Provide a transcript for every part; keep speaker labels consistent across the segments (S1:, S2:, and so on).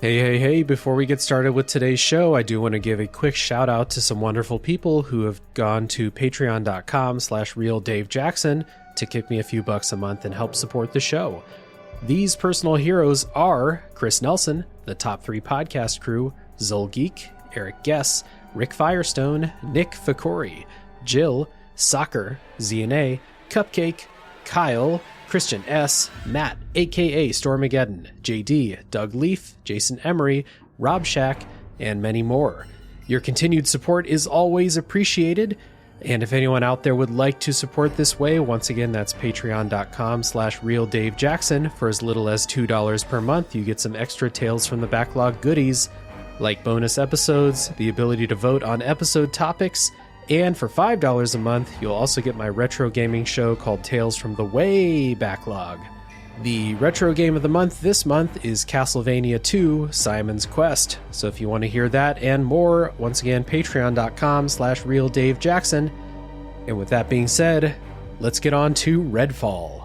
S1: Hey, before we get started with today's show, I do want to give a quick shout out to some wonderful people who have gone to patreon.com/realdavejackson to kick me a few bucks a month and help support the show. These personal heroes are Chris Nelson, the Top 3 Podcast Crew, Zolgeek, Eric Guess, Rick Firestone, Nick Ficori, Jill, Soccer, ZNA, Cupcake, Kyle, Christian S., Matt, aka Stormageddon, JD, Doug Leaf, Jason Emery, Rob Shack, and many more. Your continued support is always appreciated, and if anyone out there would like to support this way, once again, that's patreon.com/realdavejackson. For as little as $2 per month, you get some extra Tales from the Backlog goodies, like bonus episodes, the ability to vote on episode topics, and for $5 a month, you'll also get my retro gaming show called Tales from the Way Backlog. The retro game of the month this month is Castlevania 2: Simon's Quest. So if you want to hear that and more, once again, patreon.com/realdavejackson. And with that being said, let's get on to Redfall.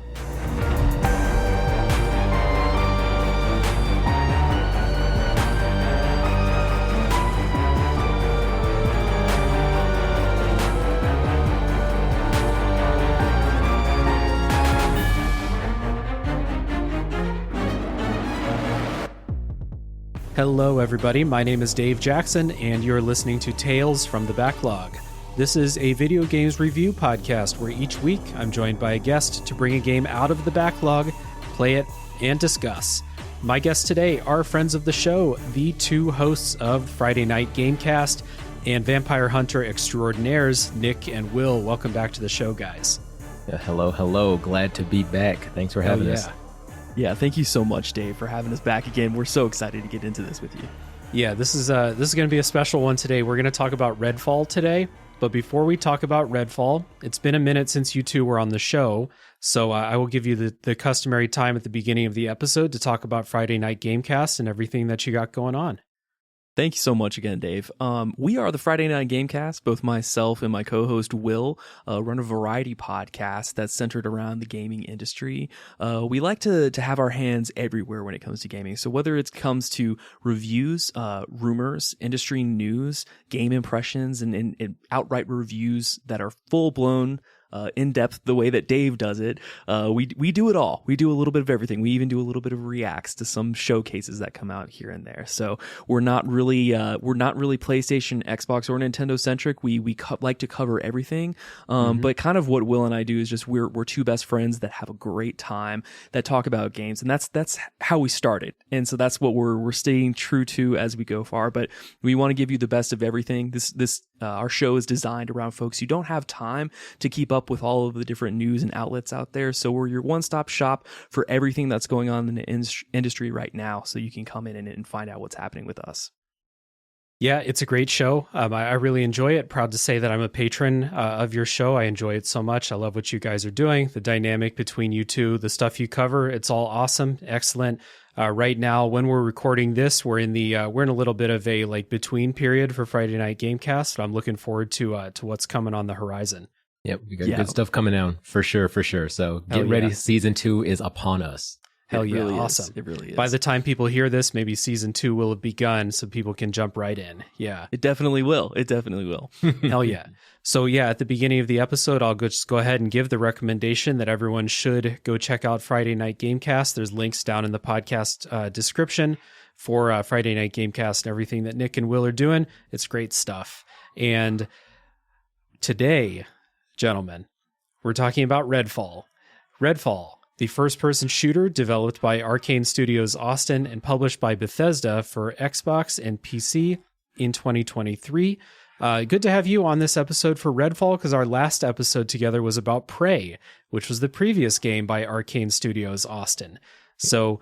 S1: Hello everybody, my name is Dave Jackson, and you're listening to Tales from the Backlog. This is a video games review podcast where each week I'm joined by a guest to bring a game out of the backlog, play it, and discuss. My guests today are friends of the show, the two hosts of Friday Night Gamecast and Vampire Hunter Extraordinaires, Nick and Will. Welcome back to the show, guys.
S2: Hello. Glad to be back. Thanks for having us.
S3: Yeah, thank you so much, Dave, for having us back again. We're so excited to get into this with you.
S1: Yeah, this is going to be a special one today. We're going to talk about Redfall today, but before we talk about Redfall, it's been a minute since you two were on the show, so I will give you the customary time at the beginning of the episode to talk about Friday Night Gamecast and everything that you got going on.
S3: Thank you so much again, Dave. We are the Friday Night Gamecast. Both myself and my co-host Will run a variety podcast that's centered around the gaming industry. We like to have our hands everywhere when it comes to gaming. So whether it comes to reviews, rumors, industry news, game impressions, and outright reviews that are full-blown, in-depth the way that Dave does it, we do it all. We do a little bit of everything. We even do a little bit of reacts to some showcases that come out here and there. So we're not really PlayStation, Xbox, or Nintendo centric. We like to cover everything. But kind of what Will and I do is just we're two best friends that have a great time, that talk about games, and that's how we started. And so that's what we're staying true to as we go far. But we want to give you the best of everything. This our show is designed around folks who don't have time to keep up with all of the different news and outlets out there. So we're your one-stop shop for everything that's going on in the industry right now. So you can come in and find out what's happening with us.
S1: Yeah, it's a great show. I really enjoy it. Proud to say that I'm a patron of your show. I enjoy it so much. I love what you guys are doing. The dynamic between you two, the stuff you cover, it's all awesome, excellent. Right now, when we're recording this, we're in a little bit of a between period for Friday Night Gamecast. I'm looking forward to what's coming on the horizon.
S2: Yep, we got good stuff coming down for sure. So get ready. Season 2 is upon us.
S1: Hell yeah,
S3: really
S1: awesome.
S3: It really is.
S1: By the time people hear this, maybe season 2 will have begun, so people can jump right in. Yeah.
S3: It definitely will.
S1: Hell yeah. So yeah, at the beginning of the episode, I'll just go ahead and give the recommendation that everyone should go check out Friday Night Gamecast. There's links down in the podcast description for Friday Night Gamecast and everything that Nick and Will are doing. It's great stuff. And today, gentlemen, we're talking about Redfall. Redfall, the first-person shooter developed by Arcane Studios Austin and published by Bethesda for Xbox and PC in 2023. Good to have you on this episode for Redfall, because our last episode together was about Prey, which was the previous game by Arcane Studios Austin. So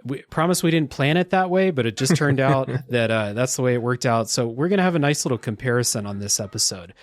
S1: we promise we didn't plan it that way, but it just turned out that that's the way it worked out. So we're going to have a nice little comparison on this episode.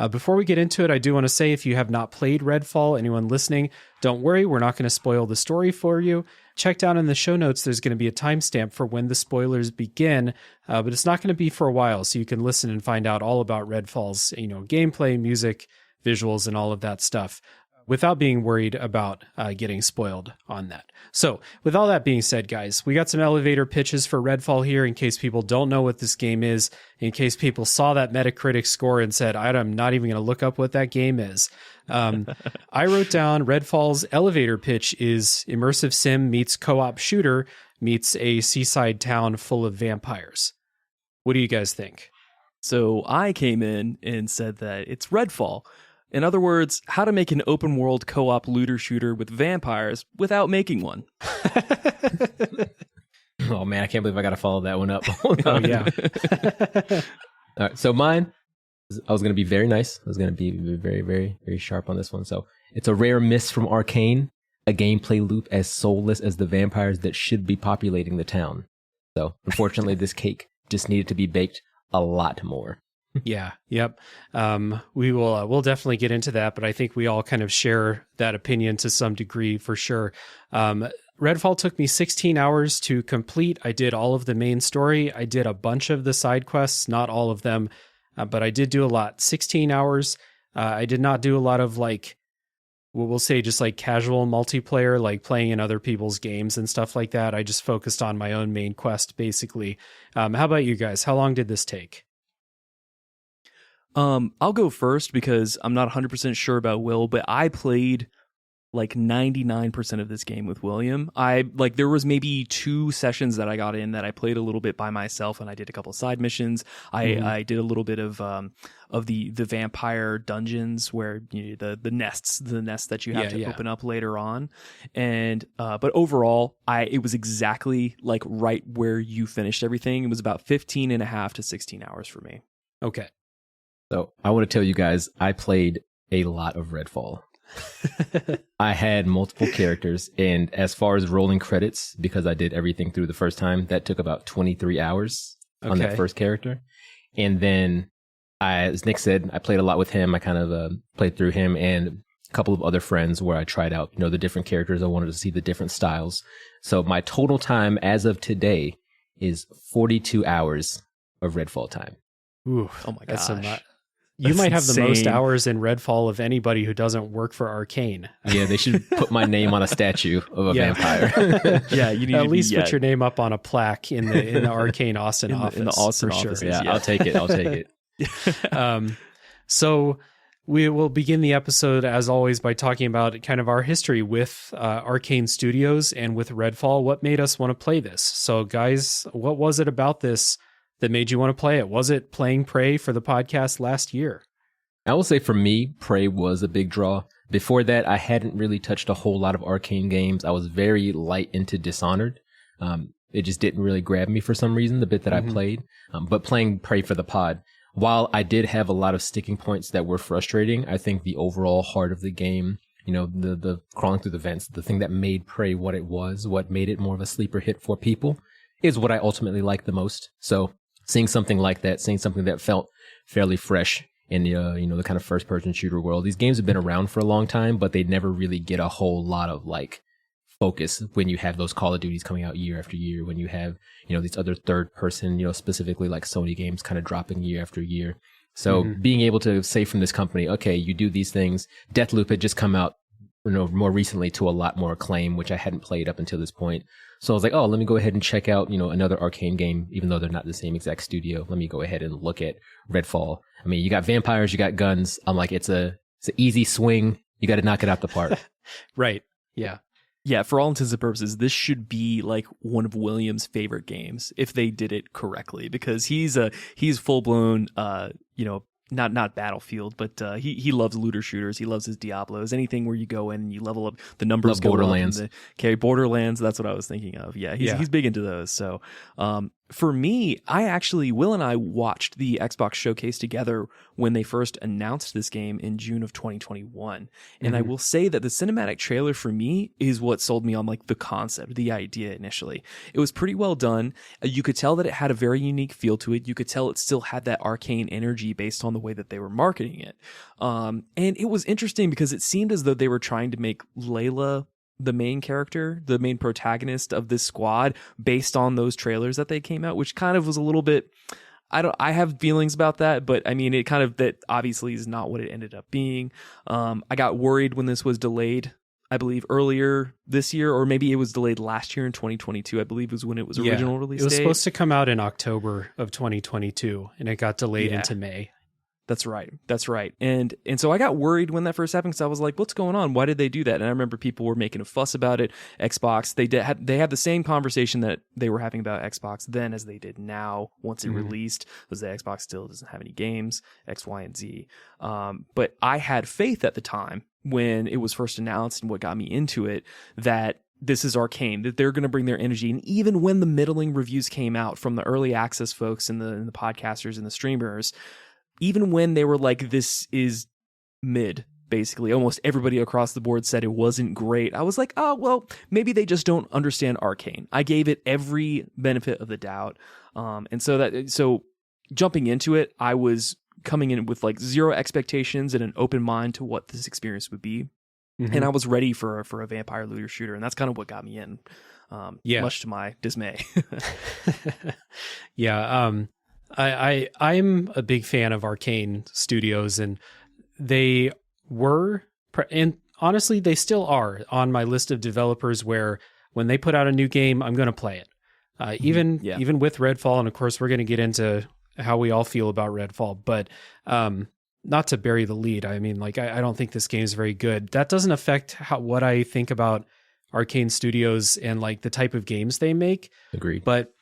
S1: Before we get into it, I do want to say, if you have not played Redfall, anyone listening, don't worry, we're not going to spoil the story for you. Check down in the show notes, there's going to be a timestamp for when the spoilers begin, but it's not going to be for a while, so you can listen and find out all about Redfall's, gameplay, music, visuals, and all of that stuff. without being worried about getting spoiled on that. So with all that being said, guys, we got some elevator pitches for Redfall here in case people don't know what this game is, in case people saw that Metacritic score and said, I'm not even going to look up what that game is. I wrote down Redfall's elevator pitch is immersive sim meets co-op shooter meets a seaside town full of vampires. What do you guys think?
S3: So I came in and said that it's Redfall. In other words, how to make an open world co-op looter shooter with vampires without making one.
S2: Oh man, I can't believe I got to follow that one up.
S1: Oh yeah.
S2: All right, so mine, I was going to be very nice. I was going to be very, very, very sharp on this one. So it's a rare miss from Arcane, a gameplay loop as soulless as the vampires that should be populating the town. So unfortunately, this cake just needed to be baked a lot more.
S1: Yeah. Yep. We'll definitely get into that, but I think we all kind of share that opinion to some degree for sure. Redfall took me 16 hours to complete. I did all of the main story. I did a bunch of the side quests, not all of them, but I did do a lot. 16 hours. I did not do a lot of like, we'll say just like casual multiplayer, like playing in other people's games and stuff like that. I just focused on my own main quest, basically. How about you guys? How long did this take?
S3: I'll go first because I'm not 100% sure about Will, but I played like 99% of this game with William. There was maybe 2 sessions that I got in that I played a little bit by myself, and I did a couple of side missions. I did a little bit of the vampire dungeons where the nests that you have to open up later on. And but overall, it was exactly like right where you finished everything. It was about 15 and a half to 16 hours for me.
S1: Okay.
S2: So I want to tell you guys, I played a lot of Redfall. I had multiple characters, and as far as rolling credits, because I did everything through the first time, that took about 23 hours on that first character. And then, as Nick said, I played a lot with him. I kind of played through him and a couple of other friends where I tried out, the different characters. I wanted to see the different styles. So my total time as of today is 42 hours of Redfall time.
S1: Ooh,
S3: oh my gosh.
S1: You might have the most hours in Redfall of anybody who doesn't work for Arcane.
S2: Yeah, they should put my name on a statue of a vampire.
S3: Yeah, you need
S1: at least put your name up on a plaque in the Arcane Austin office.
S3: In the Austin
S1: for
S3: office.
S1: Sure.
S2: Yeah, I'll take it.
S1: So we will begin the episode, as always, by talking about kind of our history with Arcane Studios and with Redfall. What made us want to play this? So, guys, what was it about this that made you want to play it? Was it playing Prey for the podcast last year?
S2: I will say for me, Prey was a big draw. Before that, I hadn't really touched a whole lot of Arcane games. I was very light into Dishonored. It just didn't really grab me for some reason, the bit that I played. But playing Prey for the pod, while I did have a lot of sticking points that were frustrating, I think the overall heart of the game, the crawling through the vents, the thing that made Prey what it was, what made it more of a sleeper hit for people, is what I ultimately liked the most. So seeing something like that, seeing something that felt fairly fresh in the kind of first-person shooter world. These games have been around for a long time, but they never really get a whole lot of focus when you have those Call of Duties coming out year after year, when you have these other third-person, specifically like Sony games kind of dropping year after year. So being able to say from this company, okay, you do these things. Deathloop had just come out more recently to a lot more acclaim, which I hadn't played up until this point. So I was like, oh, let me go ahead and check out, another Arcane game, even though they're not the same exact studio. Let me go ahead and look at Redfall. I mean, you got vampires, you got guns. I'm like, it's an easy swing. You got to knock it out the park.
S1: Right. Yeah.
S3: Yeah, for all intents and purposes, this should be like one of William's favorite games if they did it correctly, because he's full blown, not Battlefield, but he loves looter shooters. He loves his Diablos. Anything where you go in and you level up, the numbers go
S2: Borderlands.
S3: up. Borderlands. That's what I was thinking of. Yeah, he's big into those. So for me, Will and I watched the Xbox showcase together when they first announced this game in June of 2021. And I will say that the cinematic trailer for me is what sold me on the concept, the idea initially. It was pretty well done. You could tell that it had a very unique feel to it. You could tell it still had that Arcane energy based on the way that they were marketing it. And it was interesting because it seemed as though they were trying to make Layla the main character, the main protagonist of this squad, based on those trailers that they came out, which kind of was a little bit, I have feelings about that, but I mean, that obviously is not what it ended up being. I got worried when this was delayed, I believe earlier this year, or maybe it was delayed last year in 2022, I believe was when it was original release date.
S1: It was supposed to come out in October of 2022 and it got delayed into May.
S3: That's right. And so I got worried when that first happened because I was like, what's going on? Why did they do that? And I remember people were making a fuss about it. Xbox, they had the same conversation that they were having about Xbox then as they did now once it released, was that Xbox still doesn't have any games, X, Y, and Z. But I had faith at the time when it was first announced and what got me into it that this is Arcane, that they're going to bring their energy. And even when the middling reviews came out from the early access folks and the podcasters and the streamers, even when they were like, this is mid, basically, almost everybody across the board said it wasn't great. I was like, oh, well, maybe they just don't understand Arcane. I gave it every benefit of the doubt. And so jumping into it, I was coming in with like zero expectations and an open mind to what this experience would be. And I was ready for a vampire looter shooter. And that's kind of what got me in, much to my dismay.
S1: I'm a big fan of Arcane Studios, and they were, and honestly, they still are on my list of developers where when they put out a new game, I'm going to play it. Even with Redfall, and of course, we're going to get into how we all feel about Redfall, but not to bury the lead. I mean, like, I don't think this game is very good. That doesn't affect what I think about Arcane Studios and like the type of games they make.
S2: Agreed.
S1: But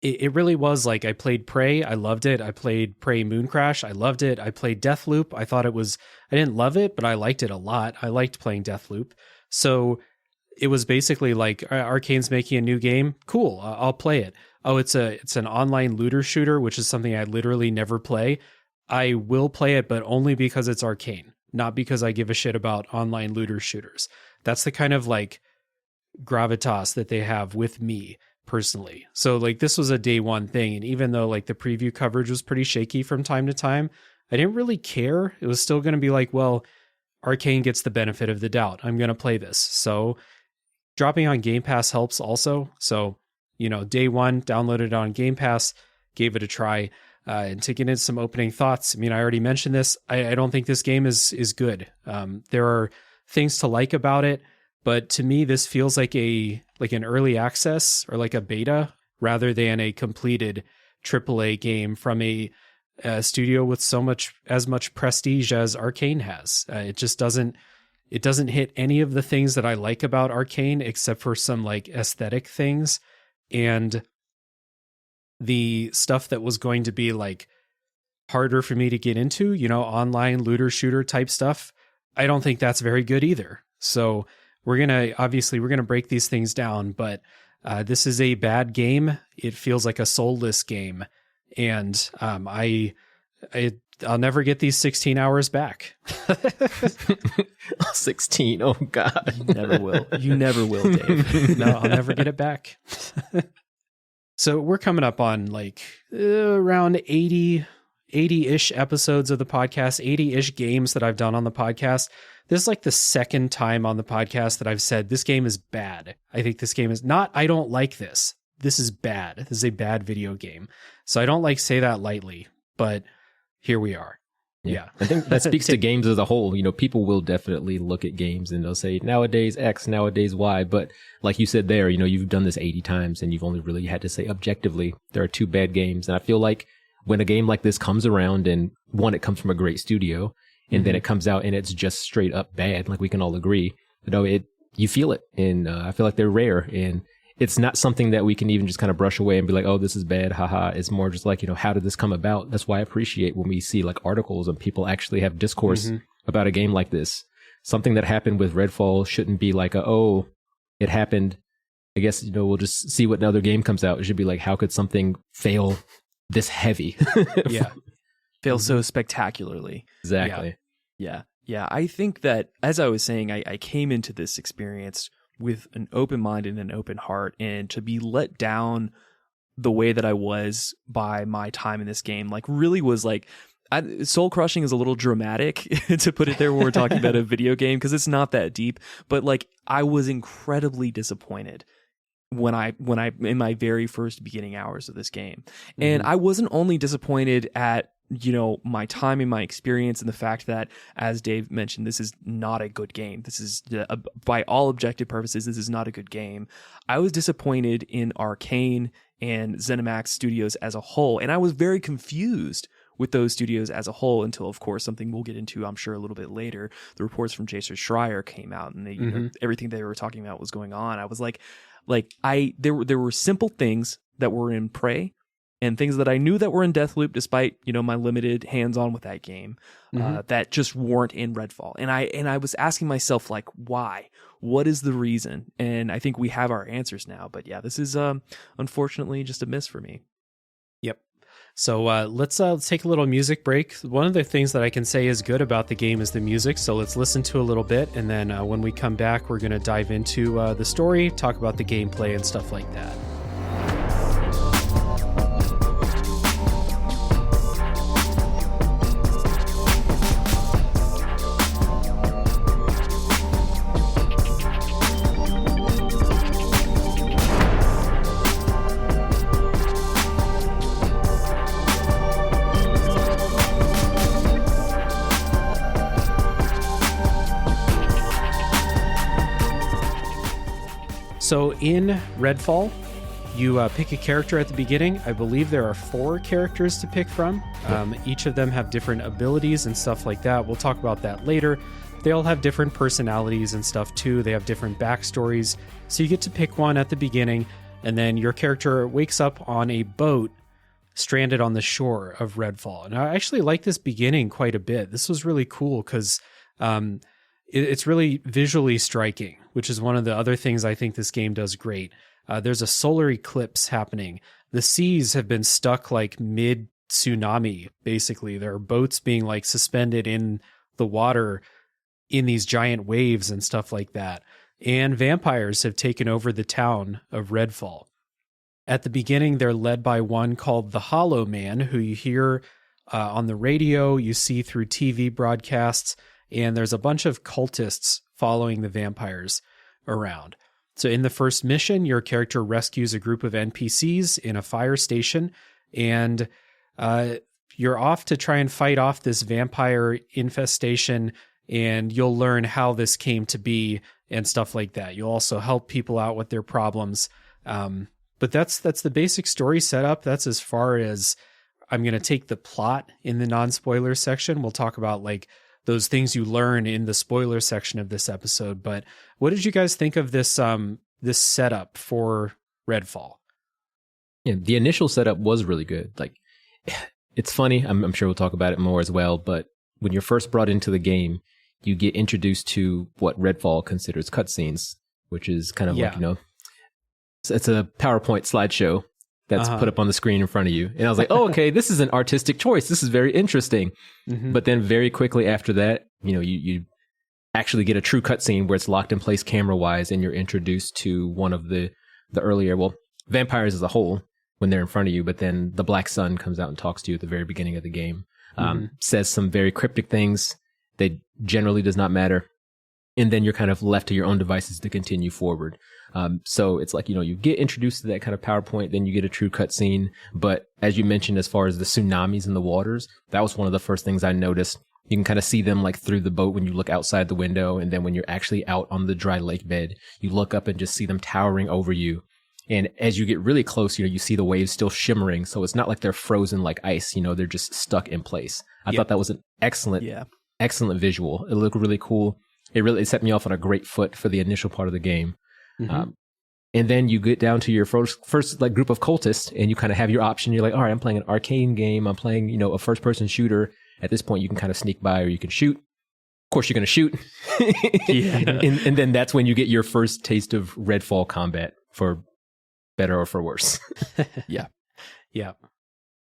S1: it really was like, I played Prey, I loved it. I played Prey Mooncrash, I loved it. I played Deathloop, I didn't love it, but I liked it a lot. I liked playing Deathloop. So it was basically like, Arcane's making a new game, cool, I'll play it. Oh, it's an online looter shooter, which is something I literally never play. I will play it, but only because it's Arcane, not because I give a shit about online looter shooters. That's the kind of like gravitas that they have with me personally. So like, this was a day one thing. And even though like the preview coverage was pretty shaky from time to time, I didn't really care. It was still going to be like, well, Arcane gets the benefit of the doubt. I'm going to play this. So dropping on Game Pass helps also. So, day one, downloaded it on Game Pass, gave it a try. And to get into some opening thoughts, I mean, I already mentioned this. I don't think this game is good. There are things to like about it, but to me, this feels like an early access or like a beta rather than a completed AAA game from a studio with as much prestige as Arcane has. It just doesn't hit any of the things that I like about Arcane except for some like aesthetic things and the stuff that was going to be like harder for me to get into, online looter shooter type stuff. I don't think that's very good either. So we're going to break these things down, but this is a bad game. It feels like a soulless game. And I'll never get these 16 hours back.
S2: 16. Oh God.
S3: You never will, Dave.
S1: No, I'll never get it back. So we're coming up on like around 80-ish episodes of the podcast, 80-ish games that I've done on the podcast. This is like the second time on the podcast that I've said this game is bad. I think this game is not, I don't like this. This is bad. This is a bad video game. So I don't like say that lightly, but here we are. Yeah.
S2: I think that speaks to games as a whole. People will definitely look at games and they'll say nowadays X, nowadays Y. But like you said there, you've done this 80 times and you've only really had to say objectively, there are two bad games. And I feel like when a game like this comes around and one, it comes from a great studio and then it comes out and it's just straight up bad, like we can all agree, you feel it. And I feel like they're rare and it's not something that we can even just kind of brush away and be like, oh, this is bad, haha. It's more just like, how did this come about? That's why I appreciate when we see like articles and people actually have discourse about a game like this. Something that happened with Redfall shouldn't be like, oh, it happened. I guess, we'll just see what another game comes out. It should be like, how could something fail this heavy?
S1: Yeah.
S3: Fail so spectacularly.
S2: Exactly.
S3: Yeah. I think that, as I was saying, I came into this experience with an open mind and an open heart, and to be let down the way that I was by my time in this game, like really was like, soul crushing is a little dramatic to put it there when we're talking about a video game, because it's not that deep, but like I was incredibly disappointed when I in my very first beginning hours of this game. And I wasn't only disappointed at, you know, my time and my experience and the fact that, as Dave mentioned, this is not a good game. This is, by all objective purposes, this is not a good game. I was disappointed in Arcane and ZeniMax Studios as a whole, and I was very confused with those studios as a whole until, of course, something we'll get into, I'm sure, a little bit later. The reports from Jason Schreier came out, and they, you know, everything they were talking about was going on. I was there were simple things that were in Prey and things that I knew that were in Deathloop, despite, you know, my limited hands-on with that game, that just weren't in Redfall. And I was asking myself, like, why? What is the reason? And I think we have our answers now. But yeah, this is unfortunately just a miss for me.
S1: Yep. So let's take a little music break. One of the things that I can say is good about the game is the music. So let's listen to a little bit. And then when we come back, we're going to dive into the story, talk about the gameplay and stuff like that. So in Redfall, you pick a character at the beginning. I believe there are 4 characters to pick from. Each of them have different abilities and stuff like that. We'll talk about that later. They all have different personalities and stuff too. They have different backstories. So you get to pick one at the beginning, and then your character wakes up on a boat stranded on the shore of Redfall. And I actually like this beginning quite a bit. This was really cool because it's really visually striking, which is one of the other things I think this game does great. There's a solar eclipse happening. The seas have been stuck like mid-tsunami, basically. There are boats being like suspended in the water in these giant waves and stuff like that. And vampires have taken over the town of Redfall. At the beginning, they're led by one called the Hollow Man, who you hear on the radio, you see through TV broadcasts, and there's a bunch of cultists following the vampires around. So in the first mission, your character rescues a group of NPCs in a fire station, and you're off to try and fight off this vampire infestation, and you'll learn how this came to be and stuff like that. You'll also help people out with their problems. But that's the basic story setup. That's as far as I'm going to take the plot in the non-spoiler section. We'll talk about like those things you learn in the spoiler section of this episode. But what did you guys think of this this setup for Redfall?
S2: Yeah, the initial setup was really good. Like, it's funny. I'm sure we'll talk about it more as well. But when you're first brought into the game, you get introduced to what Redfall considers cutscenes, which is kind of like, you know, it's a PowerPoint slideshow that's put up on the screen in front of you. And I was like, oh, okay, this is an artistic choice. This is very interesting. But then very quickly after that, you know, you actually get a true cutscene where it's locked in place camera-wise, and you're introduced to one of the earlier, well, vampires as a whole when they're in front of you, but then the Black Sun comes out and talks to you at the very beginning of the game. Says some very cryptic things that generally does not matter. And then you're kind of left to your own devices to continue forward. So it's like, you know, you get introduced to that kind of PowerPoint, then you get a true cutscene. But as you mentioned, as far as the tsunamis in the waters, that was one of the first things I noticed. You can kind of see them like through the boat when you look outside the window. And then when you're actually out on the dry lake bed, you look up and just see them towering over you. And as you get really close, you know, you see the waves still shimmering. So it's not like they're frozen like ice, you know, they're just stuck in place. I thought that was an excellent visual. It looked really cool. It set me off on a great foot for the initial part of the game. And then you get down to your first like group of cultists, and you kind of have your option. You're like, all right, I'm playing an arcane game. I'm playing, you know, a first person shooter. At this point, you can kind of sneak by or you can shoot. Of course, you're going to shoot. And then that's when you get your first taste of Redfall combat, for better or for worse.
S3: Yeah.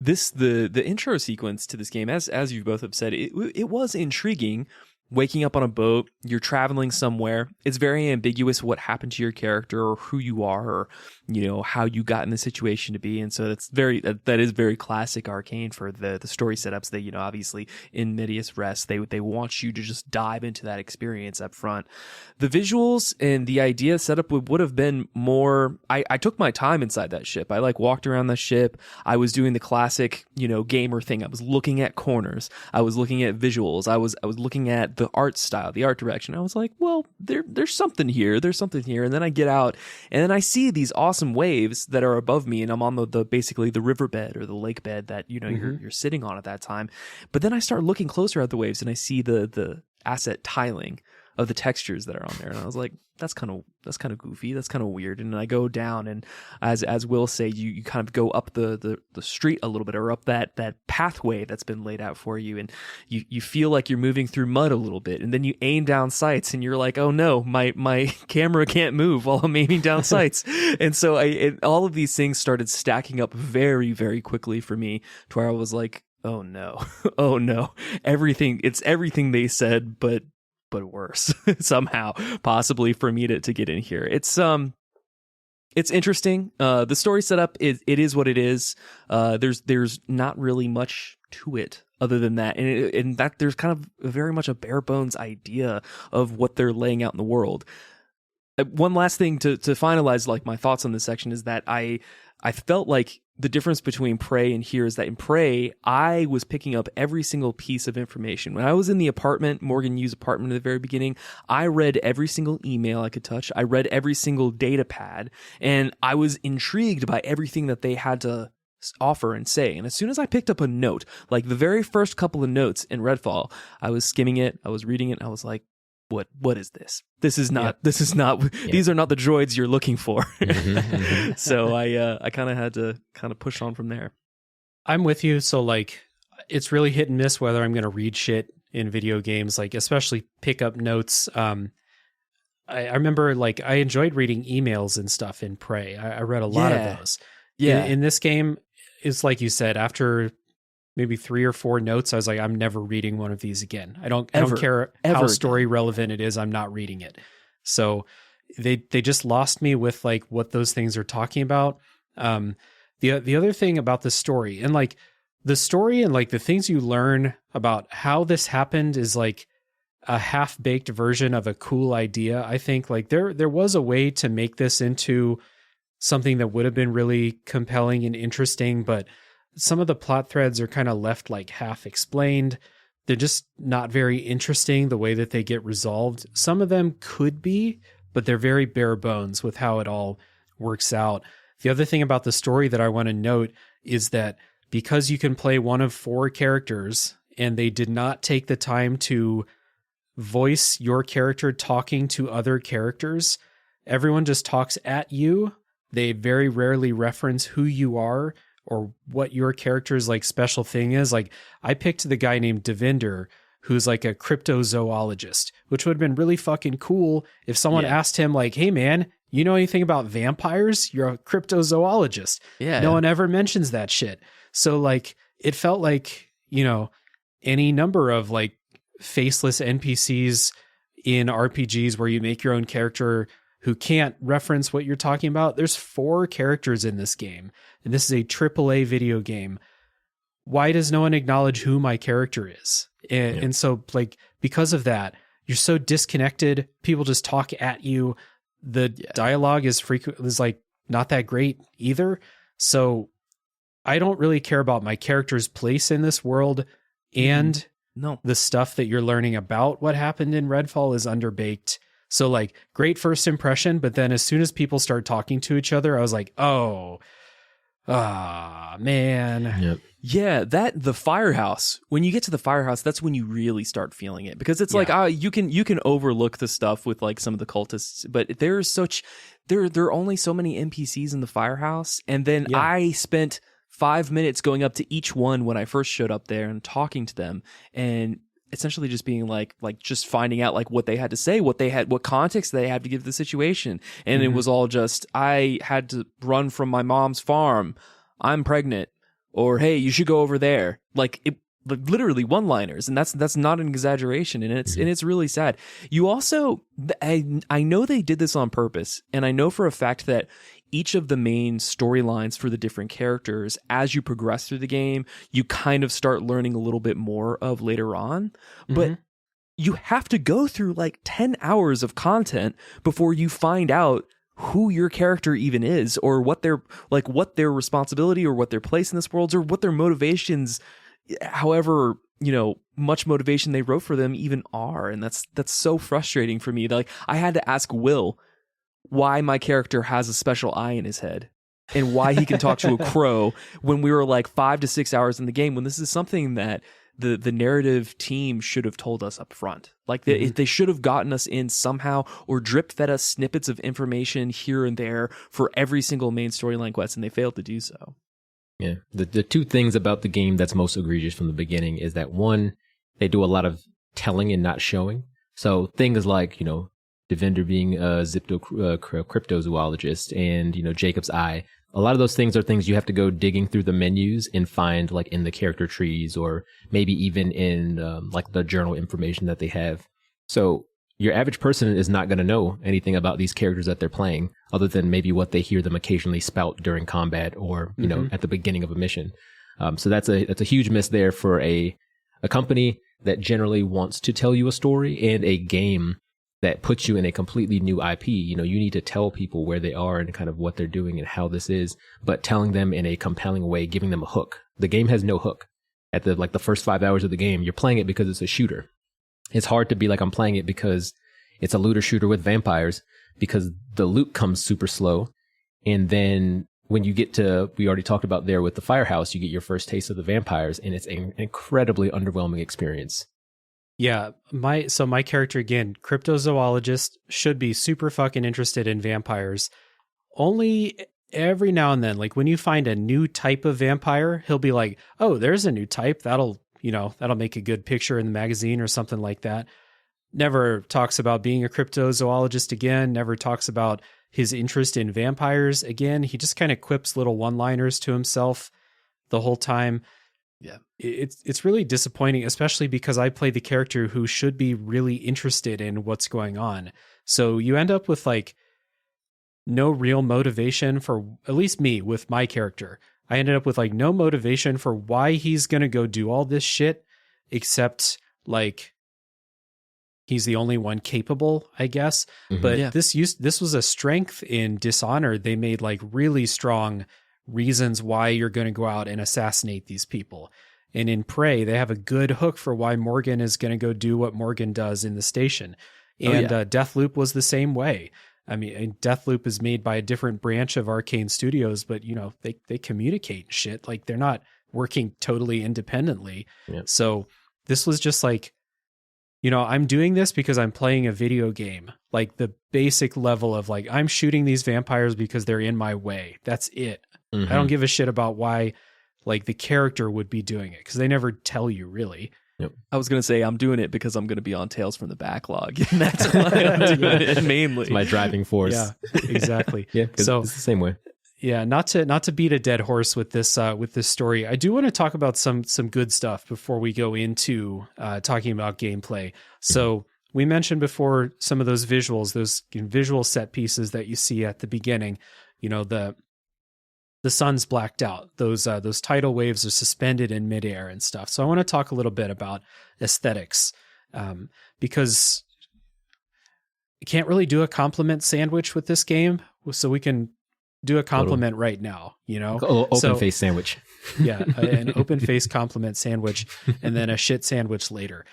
S3: The intro sequence to this game, as you both have said, it was intriguing, waking up on a boat, you're traveling somewhere. It's very ambiguous what happened to your character or who you are or, you know, how you got in the situation to be. And so that is very classic Arcane for the story setups. They, you know, obviously in medias res, they want you to just dive into that experience up front. The visuals and the idea setup would have been more, I took my time inside that ship. I like walked around the ship. I was doing the classic, you know, gamer thing. I was looking at corners. I was looking at visuals. I was looking at the art style, the art direction. I was like, well, there's something here. There's something here. And then I get out and then I see these awesome waves that are above me, and I'm on the basically the riverbed or the lake bed that, you know, you're sitting on at that time. But then I start looking closer at the waves and I see the asset tiling of the textures that are on there. And I was like, that's kind of goofy. That's kind of weird. And I go down, and as Will say, you kind of go up the street a little bit, or up that pathway that's been laid out for you. And you feel like you're moving through mud a little bit. And then you aim down sights and you're like, oh no, my camera can't move while I'm aiming down sights. And so all of these things started stacking up very, very quickly for me to where I was like, oh no, oh no, it's everything they said, but worse somehow, possibly, for me to get in here. It's interesting. The story setup it is what it is. There's not really much to it other than that, and that there's kind of very much a bare bones idea of what they're laying out in the world. One last thing to finalize, like, my thoughts on this section is that I felt like the difference between Prey and here is that in Prey, I was picking up every single piece of information. When I was in the apartment, Morgan Yu's apartment at the very beginning, I read every single email I could touch. I read every single data pad, and I was intrigued by everything that they had to offer and say. And as soon as I picked up a note, like the very first couple of notes in Redfall, I was skimming it, I was reading it, and I was like, what is this? This is not these are not the droids you're looking for. So I kind of had to kind of push on from there.
S1: I'm with you. So, like, it's really hit and miss whether I'm going to read shit in video games, like especially pick up notes. I remember, like, I enjoyed reading emails and stuff in Prey. I read a lot of those. Yeah. In this game, it's like you said, after maybe 3 or 4 notes, I was like, I'm never reading one of these again. I don't care how story relevant it is. I'm not reading it. So they just lost me with, like, what those things are talking about. The other thing about the story and, like, the story and, like, the things you learn about how this happened is, like, a half-baked version of a cool idea. I think, like, there was a way to make this into something that would have been really compelling and interesting, but some of the plot threads are kind of left, like, half explained. They're just not very interesting the way that they get resolved. Some of them could be, but they're very bare bones with how it all works out. The other thing about the story that I want to note is that because you can play one of 4 characters and they did not take the time to voice your character talking to other characters, everyone just talks at you. They very rarely reference who you are or what your character's, like, special thing is. Like, I picked the guy named Devinder, who's like a cryptozoologist, which would have been really fucking cool if someone asked him, like, hey man, you know anything about vampires? You're a cryptozoologist. Yeah. No one ever mentions that shit. So, like, it felt like, you know, any number of, like, faceless NPCs in RPGs where you make your own character who can't reference what you're talking about. There's 4 characters in this game, and this is a AAA video game. Why does no one acknowledge who my character is? And so, like, because of that, you're so disconnected. People just talk at you. The dialogue is like not that great either. So I don't really care about my character's place in this world, and the stuff that you're learning about what happened in Redfall is underbaked. So, like, great first impression, but then as soon as people start talking to each other, I was like, man.
S2: Yep.
S3: Yeah, the firehouse. When you get to the firehouse, that's when you really start feeling it, because it's like, you can overlook the stuff with, like, some of the cultists, but there are only so many NPCs in the firehouse, and then I spent 5 minutes going up to each one when I first showed up there and talking to them, and essentially just being like just finding out, like, what they had to say, what context they had to give the situation. And it was all just, I had to run from my mom's farm, I'm pregnant, or hey, you should go over there. Like, literally one-liners, and that's not an exaggeration, and it's really sad. You also, I know they did this on purpose, and I know for a fact that each of the main storylines for the different characters, as you progress through the game, you kind of start learning a little bit more of later on, but you have to go through like 10 hours of content before you find out who your character even is, or what their responsibility or what their place in this world, or what their motivations, however, much motivation they wrote for them even are. And that's so frustrating for me. Like, I had to ask Will why my character has a special eye in his head and why he can talk to a crow when we were like 5 to 6 hours in the game, when this is something that the narrative team should have told us up front. Like, they should have gotten us in somehow, or drip fed us snippets of information here and there for every single main storyline quest, and they failed to do so.
S2: Yeah. The two things about the game that's most egregious from the beginning is that, one, they do a lot of telling and not showing. So things like, Devender being a cryptozoologist, and, Jacob's eye. A lot of those things are things you have to go digging through the menus and find, like, in the character trees, or maybe even in like the journal information that they have. So your average person is not going to know anything about these characters that they're playing, other than maybe what they hear them occasionally spout during combat, or at the beginning of a mission. So that's a huge miss there for a company that generally wants to tell you a story, and a game that puts you in a completely new IP. You need to tell people where they are and kind of what they're doing and how this is, but telling them in a compelling way, giving them a hook. The game has no hook. At the first 5 hours of the game, you're playing it because it's a shooter. It's hard to be like, I'm playing it because it's a looter shooter with vampires, because the loot comes super slow. And then when you get to, we already talked about there with the firehouse, you get your first taste of the vampires, and it's an incredibly underwhelming experience.
S1: Yeah, my character, again, cryptozoologist, should be super fucking interested in vampires. Only every now and then, like when you find a new type of vampire, he'll be like, "Oh, there's a new type. That'll make a good picture in the magazine," or something like that. Never talks about being a cryptozoologist again. Never talks about his interest in vampires again. He just kind of quips little one-liners to himself the whole time. Yeah, it's really disappointing, especially because I play the character who should be really interested in what's going on. So you end up with like no real motivation for, at least me with my character. I ended up with like no motivation for why he's going to go do all this shit, except like he's the only one capable, I guess. But this was a strength in Dishonored. They made like really strong reasons why you're going to go out and assassinate these people. And in Prey, they have a good hook for why Morgan is going to go do what Morgan does in the station. And Deathloop was the same way. I mean, Deathloop is made by a different branch of Arcane Studios, but they communicate and shit. Like, they're not working totally independently. Yeah. So this was just like, I'm doing this because I'm playing a video game. Like the basic level of like, I'm shooting these vampires because they're in my way. That's it. I don't give a shit about why like the character would be doing it, because they never tell you really.
S2: Yep.
S3: I was going to say, I'm doing it because I'm going to be on Tales from the Backlog. And that's why I'm doing it mainly.
S2: It's my driving force.
S1: Yeah, exactly.
S2: Yeah, so it's the same way.
S1: Yeah, not to beat a dead horse with this story. I do want to talk about some good stuff before we go into talking about gameplay. So we mentioned before some of those visuals, those visual set pieces that you see at the beginning. The sun's blacked out. Those tidal waves are suspended in midair and stuff. So I want to talk a little bit about aesthetics, because you can't really do a compliment sandwich with this game. So we can do a compliment right now,
S2: open face sandwich.
S1: Yeah, an open face compliment sandwich, and then a shit sandwich later.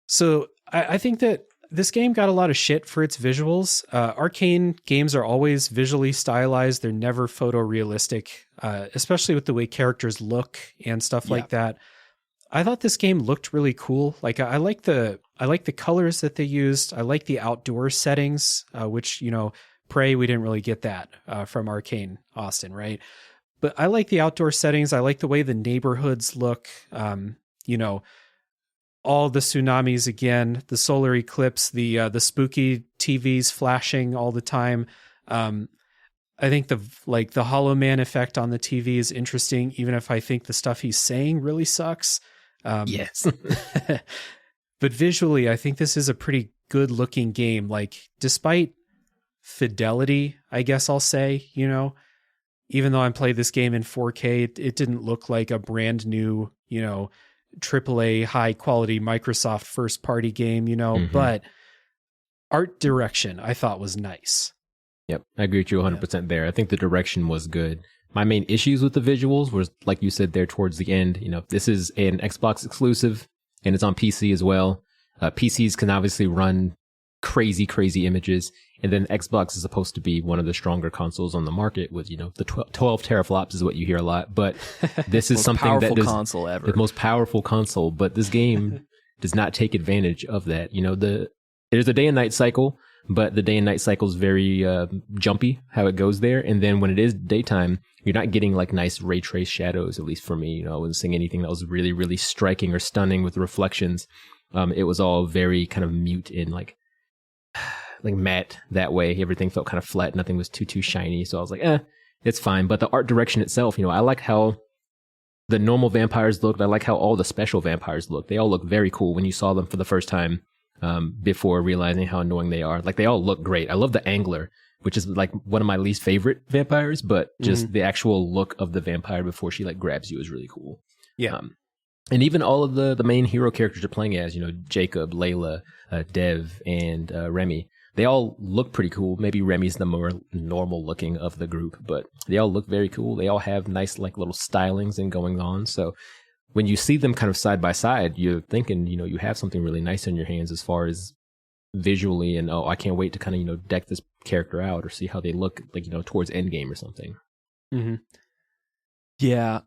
S1: So I think that this game got a lot of shit for its visuals. Arcane games are always visually stylized. They're never photorealistic, especially with the way characters look and stuff like that. I thought this game looked really cool. Like I like the colors that they used. I like the outdoor settings, which, Prey, we didn't really get that from Arcane Austin, right? But I like the outdoor settings. I like the way the neighborhoods look. All the tsunamis again, the solar eclipse, the spooky TVs flashing all the time. I think the Hollow Man effect on the TV is interesting, even if I think the stuff he's saying really sucks.
S2: Yes.
S1: But visually, I think this is a pretty good looking game. Like, despite fidelity, I guess I'll say, even though I played this game in 4K, it didn't look like a brand new, AAA high quality Microsoft first party game, but art direction I thought was nice.
S2: Yep, I agree with you 100% there. I think the direction was good. My main issues with the visuals was, like you said there towards the end, this is an Xbox exclusive and it's on PC as well. PCs can obviously run crazy images. And then Xbox is supposed to be one of the stronger consoles on the market with, the 12 teraflops is what you hear a lot. But this is something that is
S3: console ever.
S2: The most powerful console. But this game does not take advantage of that. There's a day and night cycle, but the day and night cycle is very jumpy how it goes there. And then when it is daytime, you're not getting like nice ray trace shadows, at least for me. I wasn't seeing anything that was really, really striking or stunning with reflections. It was all very kind of mute and like matte that way. Everything felt kind of flat. Nothing was too shiny. So I was like, it's fine. But the art direction itself, I like how the normal vampires looked. I like how all the special vampires look. They all look very cool when you saw them for the first time. Before realizing how annoying they are. Like, they all look great. I love the Angler, which is like one of my least favorite vampires, but just the actual look of the vampire before she like grabs you is really cool.
S1: Yeah.
S2: And even all of the main hero characters you're playing as, Jacob, Layla, Dev, and Remy, they all look pretty cool. Maybe Remy's the more normal looking of the group, but they all look very cool. They all have nice like little stylings and going on. So when you see them kind of side by side, you're thinking, you have something really nice in your hands as far as visually, and I can't wait to kind of, deck this character out or see how they look like, towards endgame or something.
S1: Mm-hmm.
S3: Yeah.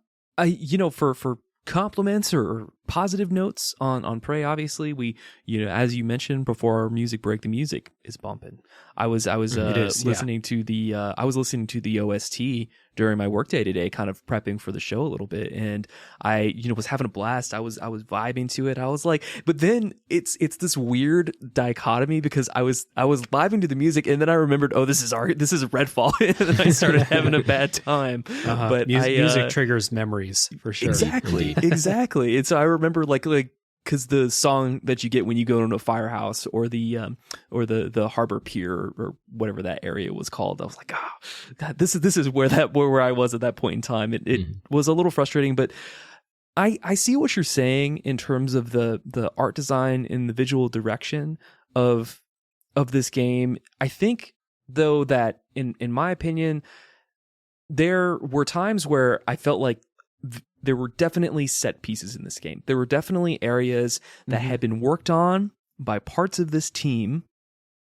S3: For compliments or positive notes on Prey, obviously we, as you mentioned before our music break, the music is bumping. I was listening to the OST during my workday today, kind of prepping for the show a little bit, and I was having a blast. I was vibing to it. I was like, but then it's this weird dichotomy because I was vibing to the music, and then I remembered, this is Redfall, and then I started having a bad time. But
S1: music triggers memories for sure.
S3: Exactly. And so I remember like because the song that you get when you go into a firehouse or the harbor pier or whatever that area was called, I was like, God, this is where I was at that point in time. It was a little frustrating, but I see what you're saying in terms of the art design and the visual direction of this game. I think though that in my opinion, there were times where I felt like there were definitely set pieces in this game. There were definitely areas that had been worked on by parts of this team.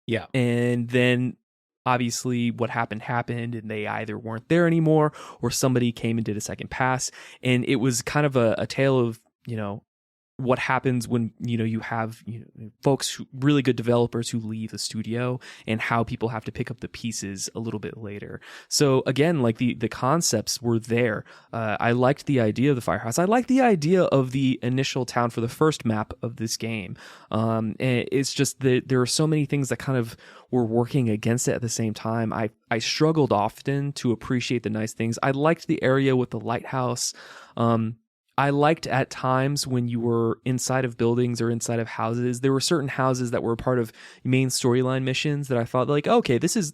S1: Yeah.
S3: And then obviously what happened and they either weren't there anymore or somebody came and did a second pass. And it was kind of a tale of, what happens when you have folks really good developers who leave the studio and how people have to pick up the pieces a little bit later. So again, like the concepts were there. I liked the idea of the firehouse. I liked the idea of the initial town for the first map of this game. And it's just that there are so many things that kind of were working against it at the same time. I struggled often to appreciate the nice things. I liked the area with the lighthouse. I liked at times when you were inside of buildings or inside of houses, there were certain houses that were part of main storyline missions that I thought like, okay, this is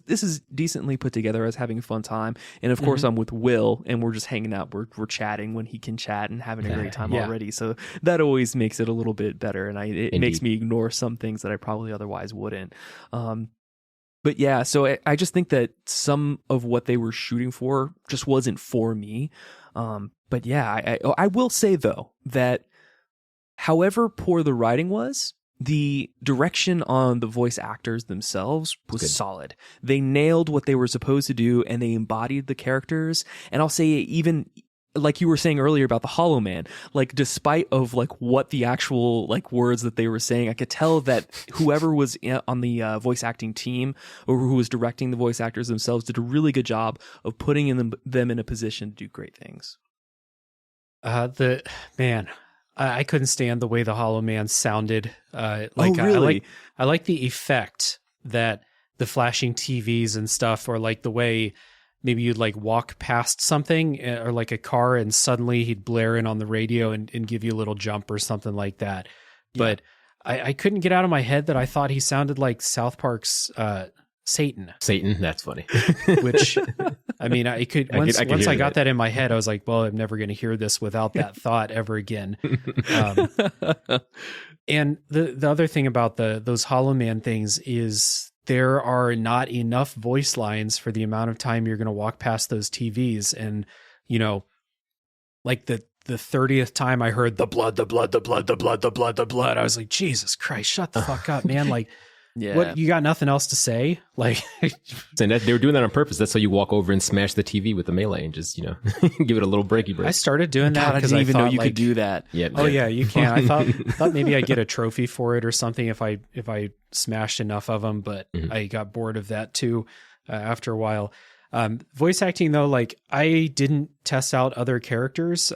S3: decently put together. I was having a fun time. And of course I'm with Will and we're just hanging out. We're chatting when he can chat and having a great time already. So that always makes it a little bit better. And it makes me ignore some things that I probably otherwise wouldn't. But yeah, so I just think that some of what they were shooting for just wasn't for me. But yeah, I will say though that however poor the writing was, the direction on the voice actors themselves was solid. They nailed what they were supposed to do and they embodied the characters. And I'll say even like you were saying earlier about the Hollow Man, like despite of like what the actual like words that they were saying, I could tell that whoever was on the voice acting team or who was directing the voice actors themselves did a really good job of putting them in a position to do great things.
S1: I couldn't stand the way the Hollow Man sounded.
S3: Really?
S1: I like the effect that the flashing TVs and stuff, or like the way maybe you'd like walk past something or like a car and suddenly he'd blare in on the radio and give you a little jump or something like that. Yeah. But I couldn't get out of my head that I thought he sounded like South Park's Satan.
S2: Satan, that's funny. Which,
S1: I mean, I could once I got that in my head, I was like, well, I'm never going to hear this without that thought ever again. And the other thing about those Hollow Man things is there are not enough voice lines for the amount of time you're going to walk past those TVs. And, you know, like the 30th time I heard the blood, I was like, Jesus Christ, shut the fuck up, man. Like, yeah. What, you got nothing else to say? Like,
S2: and they were doing that on purpose. That's how you walk over and smash the TV with the melee and just, you know, give it a little breaky break.
S1: I started doing that
S3: because I didn't even know you could do that.
S2: Yeah.
S1: Oh yeah, you can. I thought maybe I'd get a trophy for it or something if I smashed enough of them, but I got bored of that too after a while. Voice acting though, like I didn't test out other characters.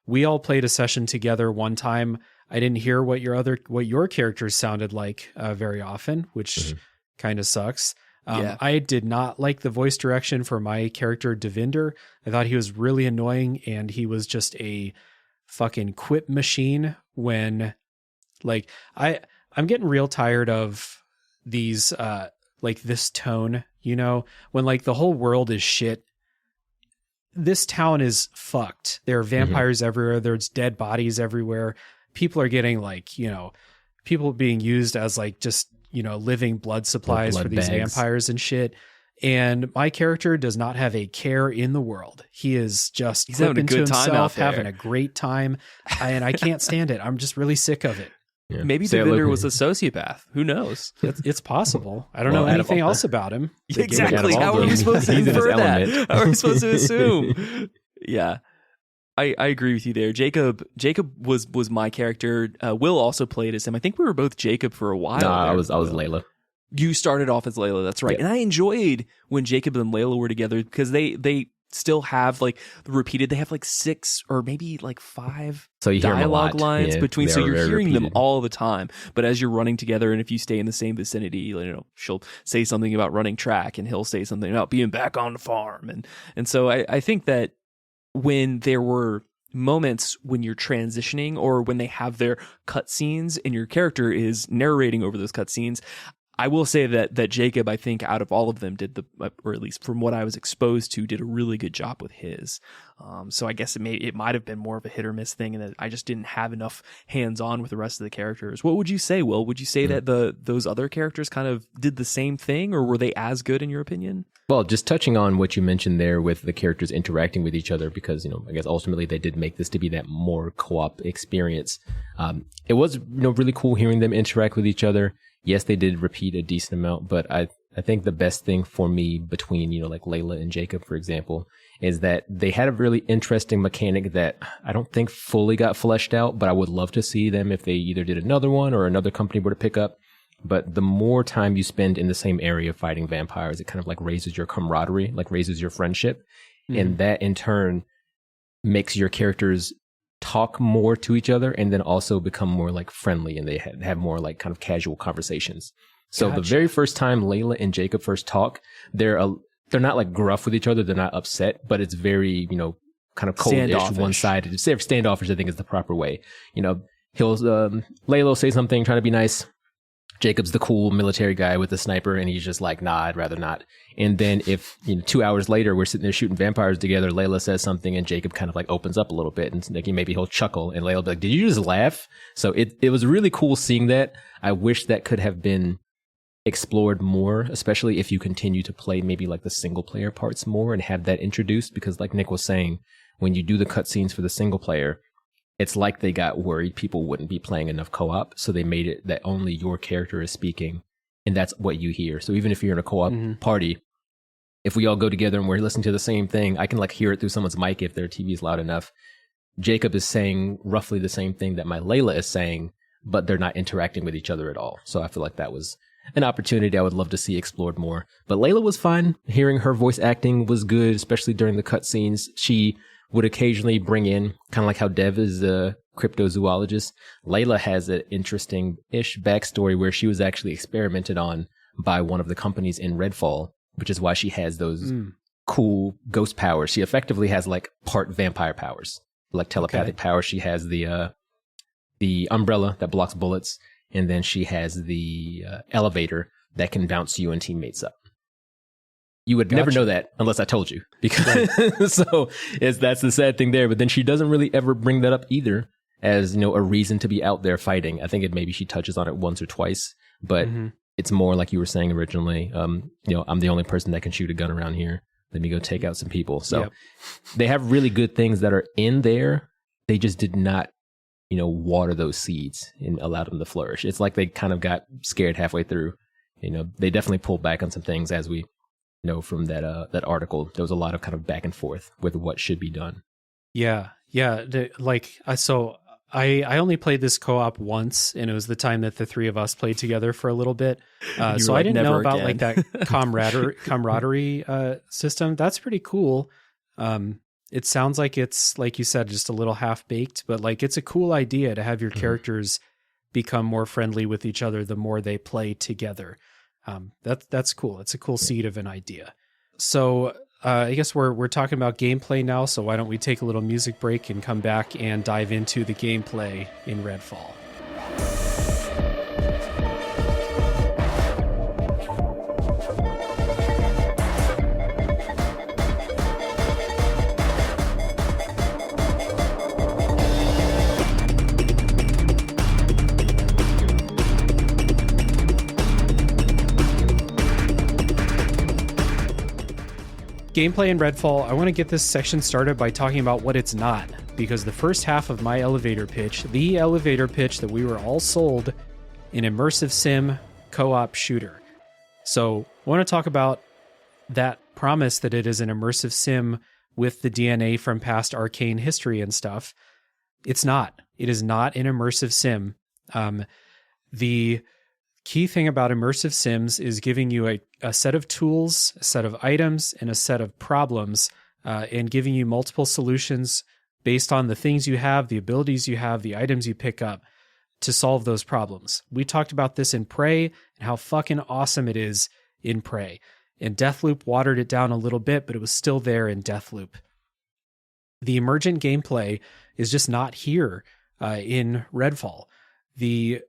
S1: We all played a session together one time. I didn't hear what your characters sounded like very often, which kind of sucks. I did not like the voice direction for my character Devinder. I thought he was really annoying, and he was just a fucking quip machine. When like I'm getting real tired of these like this tone, you know, when like the whole world is shit. This town is fucked. There are vampires everywhere. There's dead bodies everywhere. People are getting like, you know, people being used as like just, you know, living blood supplies for these vampires and shit. And my character does not have a care in the world. He is just
S3: he's having a good time out there.
S1: Having a great time. And I can't stand it. I'm just really sick of it.
S3: Yeah. Maybe Devinder was a sociopath. Who knows?
S1: It's possible. I don't know anything else about him.
S3: Exactly. How are we supposed to infer that? How are we supposed to assume? Yeah. I agree with you there. Jacob was my character. Will also played as him. I think we were both Jacob for a while.
S2: No, I was Layla.
S3: You started off as Layla. That's right. Yeah. And I enjoyed when Jacob and Layla were together because they still have like repeated. They have like 6 or maybe like 5 dialogue lines between. So you're hearing them all the time. But as you're running together, and if you stay in the same vicinity, you know, she'll say something about running track, and he'll say something about being back on the farm, and so I think that when there were moments when you're transitioning or when they have their cutscenes and your character is narrating over those cutscenes, I will say that Jacob, I think out of all of them did or at least from what I was exposed to, did a really good job with his. So I guess it might have been more of a hit or miss thing, and that I just didn't have enough hands on with the rest of the characters. What would you say, Will? Would you say that those other characters kind of did the same thing, or were they as good in your opinion?
S2: Well, just touching on what you mentioned there with the characters interacting with each other, because, you know, I guess ultimately they did make this to be that more co-op experience. It was, you know, really cool hearing them interact with each other. Yes, they did repeat a decent amount, but I think the best thing for me between, you know, like Layla and Jacob, for example, is that they had a really interesting mechanic that I don't think fully got fleshed out, but I would love to see them if they either did another one or another company were to pick up. But the more time you spend in the same area fighting vampires, it kind of like raises your camaraderie, like raises your friendship. And that in turn makes your characters talk more to each other and then also become more like friendly, and they have more like kind of casual conversations. So the very first time Layla and Jacob first talk, they're not like gruff with each other. They're not upset, but it's very, you know, kind of coldish, one-sided. Standoffish, I think, is the proper way. You know, Layla will say something, trying to be nice. Jacob's the cool military guy with the sniper, and he's just like, nah, I'd rather not. And then if, you know, 2 hours later, we're sitting there shooting vampires together, Layla says something, and Jacob kind of like opens up a little bit, and like maybe he'll chuckle, and Layla will be like, did you just laugh? So it was really cool seeing that. I wish that could have been explored more, especially if you continue to play maybe like the single player parts more and have that introduced, because like Nick was saying, when you do the cutscenes for the single player, it's like they got worried people wouldn't be playing enough co-op, so they made it that only your character is speaking, and that's what you hear. So even if you're in a co-op party, if we all go together and we're listening to the same thing, I can like hear it through someone's mic if their TV is loud enough. Jacob is saying roughly the same thing that my Layla is saying, but they're not interacting with each other at all. So I feel like that was an opportunity I would love to see explored more. But Layla was fine. Hearing her voice acting was good, especially during the cutscenes. She would occasionally bring in, kind of like how Dev is a cryptozoologist. Layla has an interesting-ish backstory where she was actually experimented on by one of the companies in Redfall, which is why she has those cool ghost powers. She effectively has like part vampire powers, like telepathic powers. She has the umbrella that blocks bullets, and then she has the elevator that can bounce you and teammates up. You would never know that unless I told you, because so that's the sad thing there. But then she doesn't really ever bring that up either as, you know, a reason to be out there fighting. I think maybe she touches on it once or twice, but it's more like you were saying originally. You know, I'm the only person that can shoot a gun around here. Let me go take out some people. So they have really good things that are in there. They just did not, you know, water those seeds and allow them to flourish. It's like they kind of got scared halfway through. You know, they definitely pulled back on some things, as we know from that article. There was a lot of kind of back and forth with what should be done.
S1: Yeah. So I only played this co-op once, and it was the time that the three of us played together for a little bit. So I didn't know about like that camaraderie system. That's pretty cool. It sounds like it's, like you said, just a little half-baked, but like it's a cool idea to have your characters become more friendly with each other the more they play together. That's cool. It's a cool seed of an idea. So I guess we're talking about gameplay now, so why don't we take a little music break and come back and dive into the gameplay in Redfall. Gameplay in Redfall, I want to get this section started by talking about what it's not, because the first half of my elevator pitch, the elevator pitch that we were all sold, an immersive sim co-op shooter. So I want to talk about that promise that it is an immersive sim with the DNA from past arcane history and stuff. It's not. It is not an immersive sim. The key thing about immersive sims is giving you a set of tools, a set of items, and a set of problems, and giving you multiple solutions based on the things you have, the abilities you have, the items you pick up to solve those problems. We talked about this in Prey and how fucking awesome it is in Prey. And Deathloop watered it down a little bit, but it was still there in Deathloop. The emergent gameplay is just not here in Redfall. The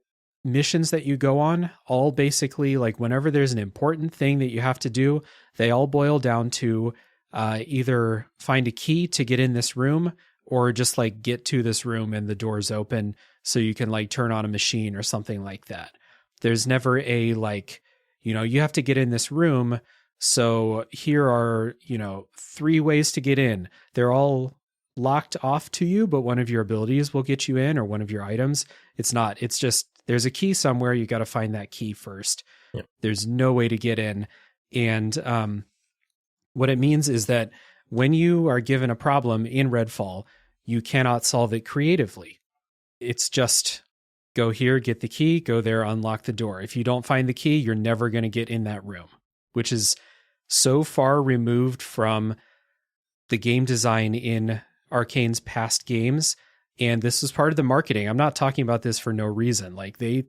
S1: missions that you go on, all basically, like whenever there's an important thing that you have to do, they all boil down to either find a key to get in this room, or just like get to this room and the door's open so you can like turn on a machine or something like that. There's never a like, you know, you have to get in this room, so here are, you know, 3 ways to get in. They're all locked off to you, but one of your abilities will get you in, or one of your items. It's not. It's just there's a key somewhere. You got to find that key first. Yep. There's no way to get in. And what it means is that when you are given a problem in Redfall, you cannot solve it creatively. It's just go here, get the key, go there, unlock the door. If you don't find the key, you're never going to get in that room, which is so far removed from the game design in Arcane's past games. And this was part of the marketing. I'm not talking about this for no reason. Like they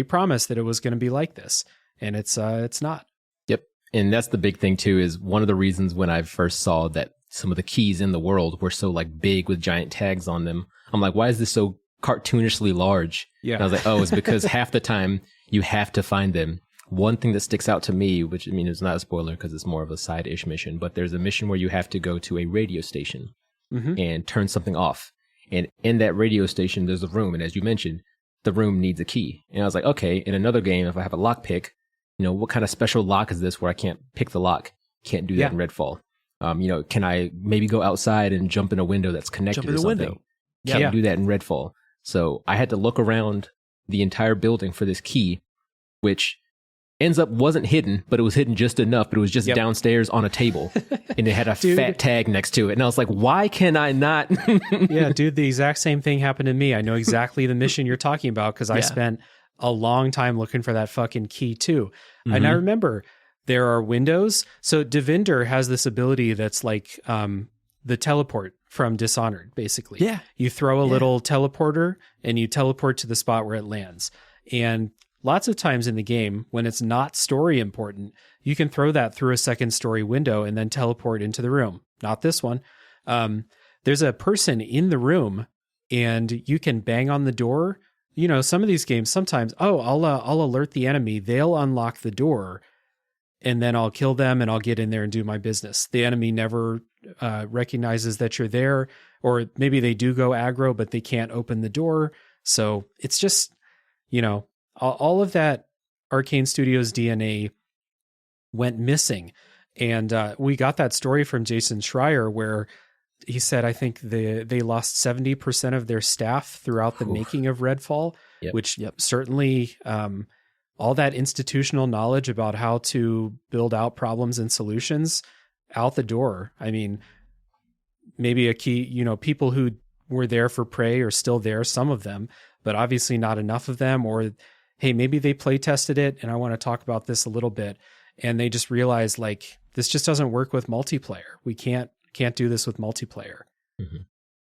S1: promised that it was going to be like this, and it's not. Yep.
S2: And that's the big thing too, is one of the reasons when I first saw that some of the keys in the world were so like big with giant tags on them, I'm like, why is this so cartoonishly large? Yeah. And I was like, oh, it's because half the time you have to find them. One thing that sticks out to me, which I mean, it's not a spoiler because it's more of a side-ish mission, but there's a mission where you have to go to a radio station and turn something off. And in that radio station, there's a room. And as you mentioned, the room needs a key. And I was like, okay, in another game, if I have a lockpick, you know, what kind of special lock is this where I can't pick the lock? Can't do that in Redfall. You know, can I maybe go outside and jump in a window that's connected to something? Window. Can't do that in Redfall. So I had to look around the entire building for this key, which ends up wasn't hidden, but it was hidden just enough, but it was just downstairs on a table and it had a fat tag next to it. And I was like, why can I not?
S1: Yeah, dude, the exact same thing happened to me. I know exactly the mission you're talking about because I spent a long time looking for that fucking key too. And I remember there are windows. So Devinder has this ability that's like the teleport from Dishonored, basically. Yeah. You throw a little teleporter and you teleport to the spot where it lands. And lots of times in the game when it's not story important, you can throw that through a second story window and then teleport into the room. Not this one. There's a person in the room and you can bang on the door. You know, some of these games sometimes, I'll alert the enemy. They'll unlock the door and then I'll kill them and I'll get in there and do my business. The enemy never recognizes that you're there, or maybe they do go aggro, but they can't open the door. So it's just, you know, all of that Arcane Studios DNA went missing. And we got that story from Jason Schreier where he said, I think they lost 70% of their staff throughout the making of Redfall, which certainly all that institutional knowledge about how to build out problems and solutions out the door. I mean, maybe a key, you know, people who were there for Prey are still there, some of them, but obviously not enough of them. Or, hey, maybe they play tested it, and I want to talk about this a little bit, and they just realized, like, this just doesn't work with multiplayer. We can't do this with multiplayer.
S3: Mm-hmm.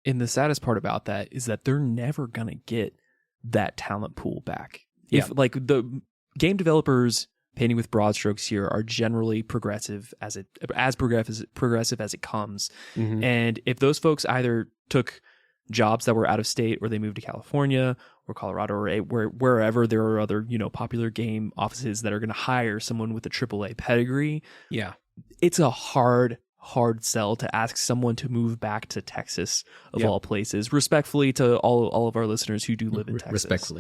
S3: And the saddest part about that is that they're never going to get that talent pool back. If like the game developers, painting with broad strokes here, are generally progressive as progressive as it comes. Mm-hmm. And if those folks either took jobs that were out of state, or they moved to California or Colorado or wherever there are other, you know, popular game offices that are going to hire someone with a AAA pedigree, it's a hard sell to ask someone to move back to Texas of all places. Respectfully to all of our listeners who do live in Texas.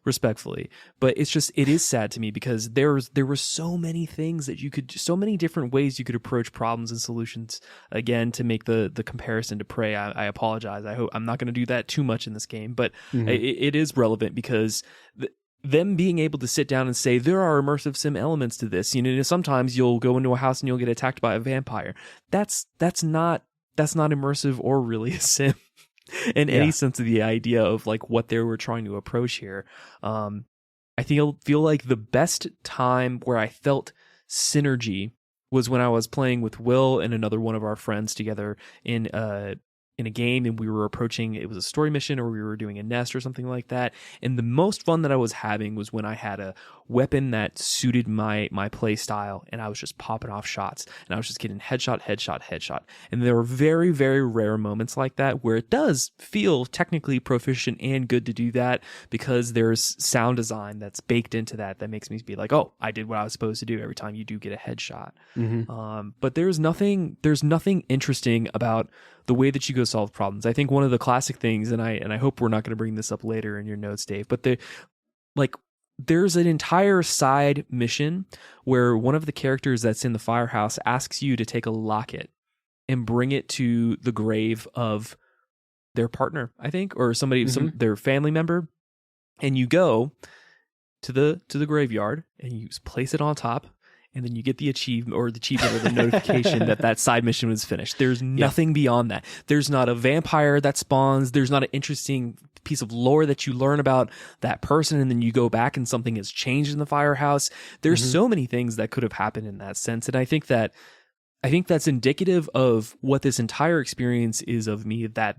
S3: Respectfully. But it's just, it is sad to me because there were so many things that so many different ways you could approach problems and solutions. Again, to make the comparison to Prey, I apologize. I hope I'm not going to do that too much in this game, but it is relevant because them being able to sit down and say, there are immersive sim elements to this. You know, sometimes you'll go into a house and you'll get attacked by a vampire. That's not immersive or really a sim in any sense of the idea of like what they were trying to approach here. I feel like the best time where I felt synergy was when I was playing with Will and another one of our friends together in a game, and we were approaching, it was a story mission or we were doing a nest or something like that. And the most fun that I was having was when I had a weapon that suited my play style, and I was just popping off shots and I was just getting headshot. And there were very, very rare moments like that where it does feel technically proficient and good to do that, because there's sound design that's baked into that makes me be like, oh, I did what I was supposed to do every time you do get a headshot. Mm-hmm. But there's nothing interesting about the way that you go solve problems. I think one of the classic things, and I hope we're not going to bring this up later in your notes, Dave, but there's an entire side mission where one of the characters that's in the firehouse asks you to take a locket and bring it to the grave of their partner, I think, or somebody, their family member, and you go to the graveyard and you place it on top. And then you get the achievement or the notification that side mission was finished. There's nothing beyond that. There's not a vampire that spawns. There's not an interesting piece of lore that you learn about that person, and then you go back and something has changed in the firehouse. There's so many things that could have happened in that sense. And I think that's indicative of what this entire experience is of me, that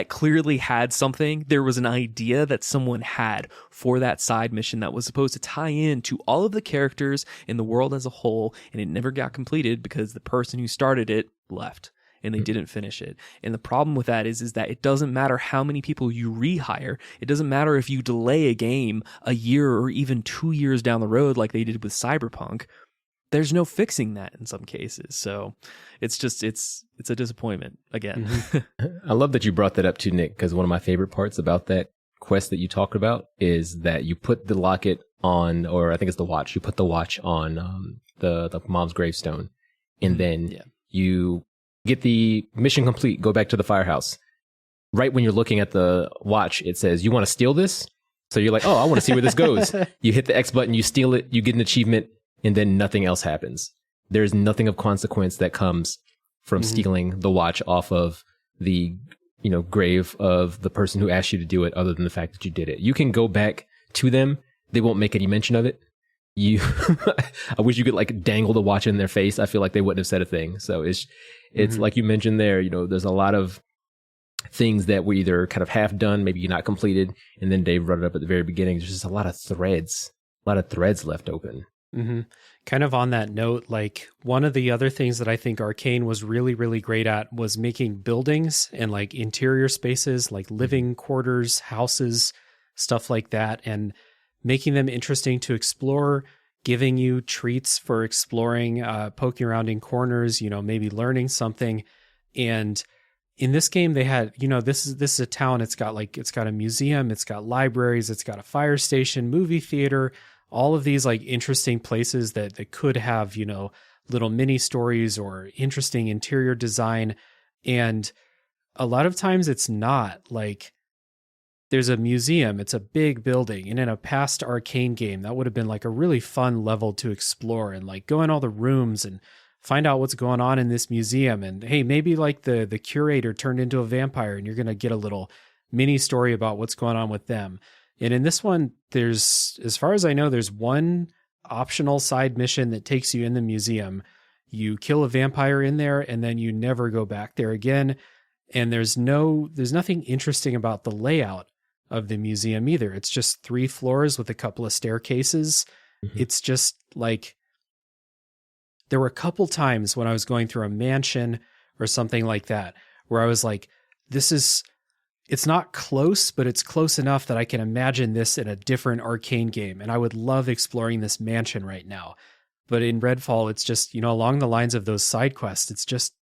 S3: clearly had something. There was an idea that someone had for that side mission that was supposed to tie in to all of the characters in the world as a whole, and it never got completed because the person who started it left and they didn't finish it. And the problem with that is that it doesn't matter how many people you rehire. It doesn't matter if you delay a game a year or even 2 years down the road like they did with Cyberpunk. There's no fixing that in some cases. So it's a disappointment again.
S2: I love that you brought that up too, Nick, because one of my favorite parts about that quest that you talked about is that you put the locket on, or I think it's the watch. You put the watch on the mom's gravestone, and then you get the mission complete, go back to the firehouse. Right when you're looking at the watch, it says, you want to steal this? So you're like, oh, I want to see where this goes. You hit the X button, you steal it, you get an achievement, and then nothing else happens. There's nothing of consequence that comes from stealing the watch off of the, grave of the person who asked you to do it, other than the fact that you did it. You can go back to them. They won't make any mention of it. I wish you could dangle the watch in their face. I feel like they wouldn't have said a thing. So it's like you mentioned there, there's a lot of things that were either kind of half done, maybe not completed, and then Dave brought it up at the very beginning. There's just a lot of threads left open.
S1: Mm-hmm. Kind of on that note, like one of the other things that I think Arcane was really, really great at was making buildings and like interior spaces, like living quarters, houses, stuff like that, and making them interesting to explore, giving you treats for exploring, poking around in corners, maybe learning something. And in this game, they had, this is a town. It's got a museum, it's got libraries, it's got a fire station, movie theater, all of these like interesting places that could have, little mini stories or interesting interior design. And a lot of times it's not like there's a museum, it's a big building. And in a past Arcane game, that would have been like a really fun level to explore and like go in all the rooms and find out what's going on in this museum. And hey, maybe like the curator turned into a vampire and you're going to get a little mini story about what's going on with them. And in this one, there's, as far as I know, there's one optional side mission that takes you in the museum. You kill a vampire in there and then you never go back there again. And there's nothing interesting about the layout of the museum either. It's just 3 floors with a couple of staircases. Mm-hmm. It's just like, there were a couple times when I was going through a mansion or something like that, where I was like, it's not close, but it's close enough that I can imagine this in a different Arcane game. And I would love exploring this mansion right now. But in Redfall, it's just, along the lines of those side quests, it's just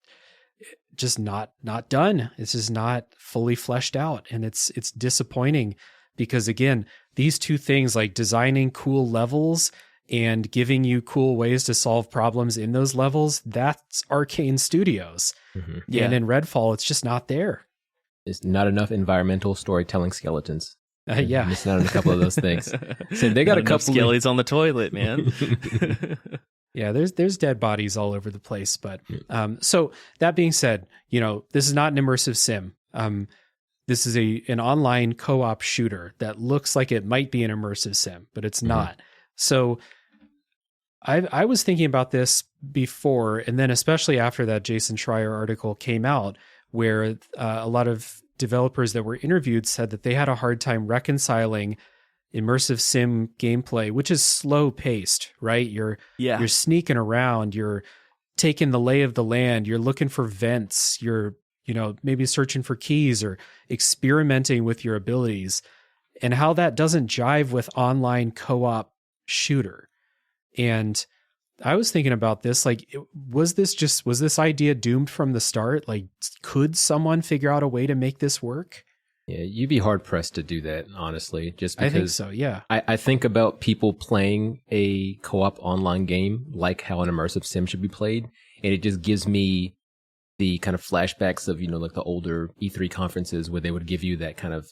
S1: not done. It's just not fully fleshed out. And it's disappointing because, again, these two things, like designing cool levels and giving you cool ways to solve problems in those levels, that's Arcane Studios. Mm-hmm. Yeah. And in Redfall, it's just not there.
S2: It's not enough environmental storytelling skeletons.
S1: Yeah.
S2: It's not a couple of those things. So they got a couple
S3: skellies on the toilet, man.
S1: Yeah, there's dead bodies all over the place. But so that being said, this is not an immersive sim. This is an online co-op shooter that looks like it might be an immersive sim, but it's not. So I was thinking about this before, and then especially after that Jason Schreier article came out, where a lot of developers that were interviewed said that they had a hard time reconciling immersive sim gameplay, which is slow paced, right? You're sneaking around, you're taking the lay of the land, you're looking for vents, you're, maybe searching for keys or experimenting with your abilities, and how that doesn't jive with online co-op shooter. And I was thinking about this, like, was this idea doomed from the start? Like, could someone figure out a way to make this work?
S2: Yeah, you'd be hard pressed to do that, honestly, just because
S1: I think so, yeah.
S2: I think about people playing a co-op online game like how an immersive sim should be played, and it just gives me the kind of flashbacks of, like the older E3 conferences where they would give you that kind of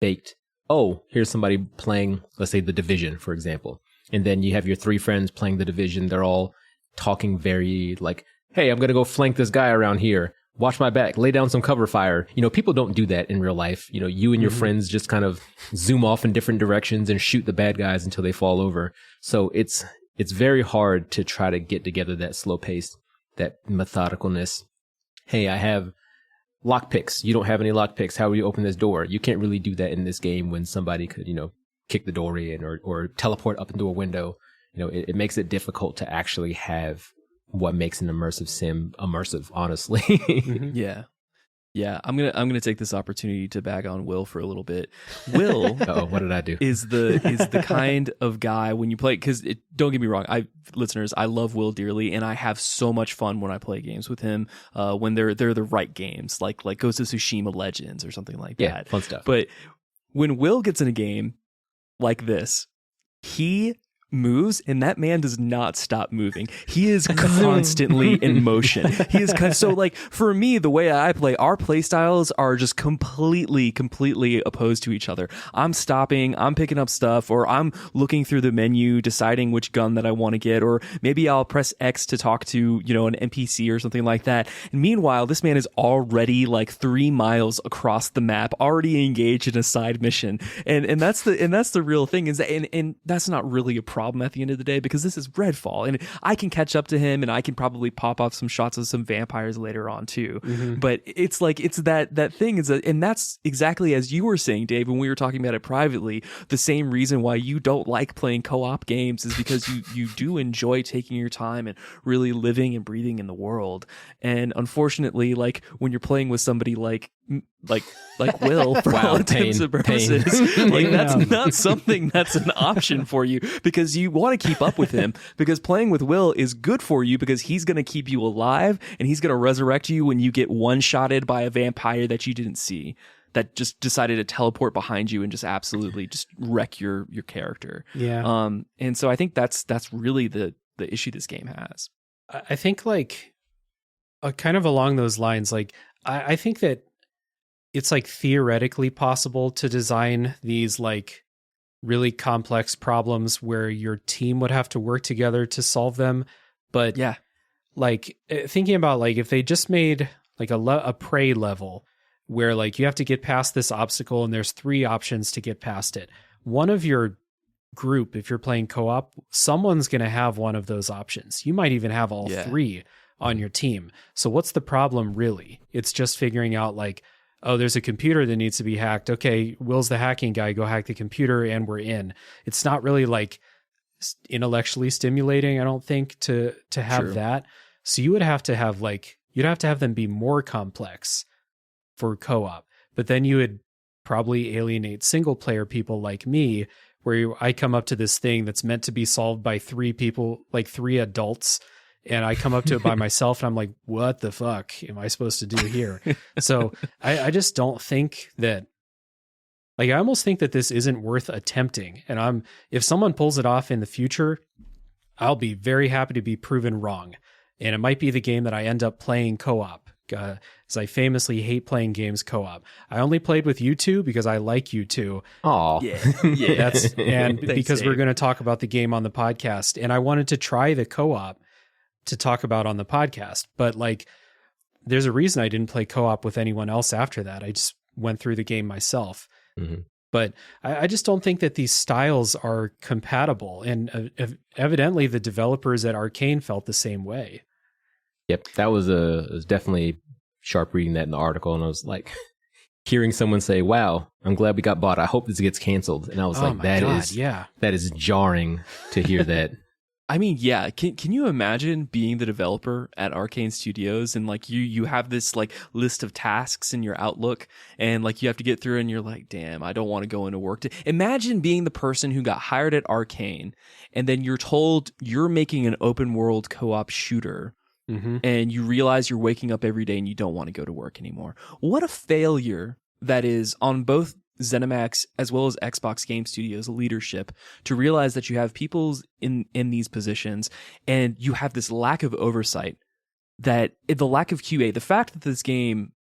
S2: baked, oh, here's somebody playing, let's say, The Division, for example. And then you have your 3 friends playing The Division. They're all talking very like, hey, I'm going to go flank this guy around here. Watch my back. Lay down some cover fire. People don't do that in real life. You and your friends just kind of zoom off in different directions and shoot the bad guys until they fall over. So it's very hard to try to get together that slow pace, that methodicalness. Hey, I have lockpicks. You don't have any lockpicks. How will you open this door? You can't really do that in this game when somebody could, kick the door in or teleport up into a window. It makes it difficult to actually have what makes an immersive sim immersive, honestly.
S3: Yeah. I'm gonna take this opportunity to bag on Will for a little bit. Will,
S2: what did I do?
S3: Is the kind of guy when you play, because don't get me wrong, listeners, I love Will dearly, and I have so much fun when I play games with him. When they're the right games, like Ghost of Tsushima Legends or something like that.
S2: Yeah, fun stuff.
S3: But when Will gets in a game like this, he moves and that man does not stop moving. He is constantly in motion. He is so, like, for me, the way I play, our play styles are just completely opposed to each other. I'm stopping, I'm picking up stuff, or I'm looking through the menu deciding which gun that I want to get, or maybe I'll press X to talk to an NPC or something like that. And meanwhile, this man is already like 3 miles across the map, already engaged in a side mission. And that's the real thing, is that, and that's not really a problem at the end of the day, because this is Redfall, and I can catch up to him, and I can probably pop off some shots of some vampires later on too. But it's like, it's that thing is, and that's exactly as you were saying, Dave, when we were talking about it privately. The same reason why you don't like playing co-op games is because you do enjoy taking your time and really living and breathing in the world. And unfortunately, like when you're playing with somebody like Will, for all intents and purposes, like that's not something that's an option for you, because you want to keep up with him, because playing with Will is good for you, because he's going to keep you alive, and he's going to resurrect you when you get one-shotted by a vampire that you didn't see, that just decided to teleport behind you and just absolutely just wreck your character.
S1: Yeah.
S3: And so I think that's really the issue this game has.
S1: I think like kind of along those lines, like I think that it's like theoretically possible to design these like really complex problems where your team would have to work together to solve them. But
S3: yeah,
S1: like thinking about like if they just made like a prey level where like you have to get past this obstacle and there's 3 options to get past it. One of your group, if you're playing co-op, someone's going to have one of those options. You might even have all 3 on your team. So what's the problem really? It's just figuring out like, oh, there's a computer that needs to be hacked. Okay, Will's the hacking guy. Go hack the computer and we're in. It's not really like intellectually stimulating, I don't think, to have that. So you would have to have like, you'd have to have them be more complex for co-op. But then you would probably alienate single player people like me, where I come up to this thing that's meant to be solved by 3 people, like 3 adults, and I come up to it by myself and I'm like, what the fuck am I supposed to do here? So I just don't think that, like, I almost think that this isn't worth attempting. And if someone pulls it off in the future, I'll be very happy to be proven wrong. And it might be the game that I end up playing co-op, as I famously hate playing games co-op. I only played with you two because I like you two.
S2: Oh,
S3: yeah.
S1: Thanks, because
S3: Dave.
S1: we're going to talk about the game on the podcast, and I wanted to try the co-op to talk about on the podcast. But like, there's a reason I didn't play co-op with anyone else after that. I just went through the game myself. But I just don't think that these styles are compatible. And evidently the developers at Arcane felt the same way.
S2: Yep, that was definitely sharp reading that in the article. And I was like, hearing someone say, wow, I'm glad we got bought. I hope this gets canceled. And I was like, that is jarring to hear that.
S3: I mean, yeah. Can you imagine being the developer at Arcane Studios and like you have this like list of tasks in your Outlook and like you have to get through and you're like, damn, I don't want to go into work. Imagine being the person who got hired at Arcane and then you're told you're making an open world co-op shooter and you realize you're waking up every day and you don't want to go to work anymore. What a failure that is on both ZeniMax as well as Xbox Game Studios leadership to realize that you have people in these positions and you have this lack of oversight, that the lack of QA, the fact that this game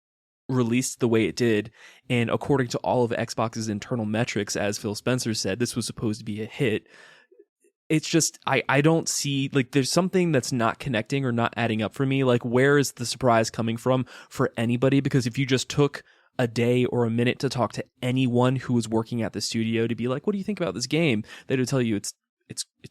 S3: released the way it did, and according to all of Xbox's internal metrics, as Phil Spencer said, this was supposed to be a hit. It's just, I don't see, like, there's something that's not connecting or not adding up for me. Like, where is the surprise coming from for anybody? Because if you just took a day or a minute to talk to anyone who was working at the studio to be like, what do you think about this game? They would tell you it's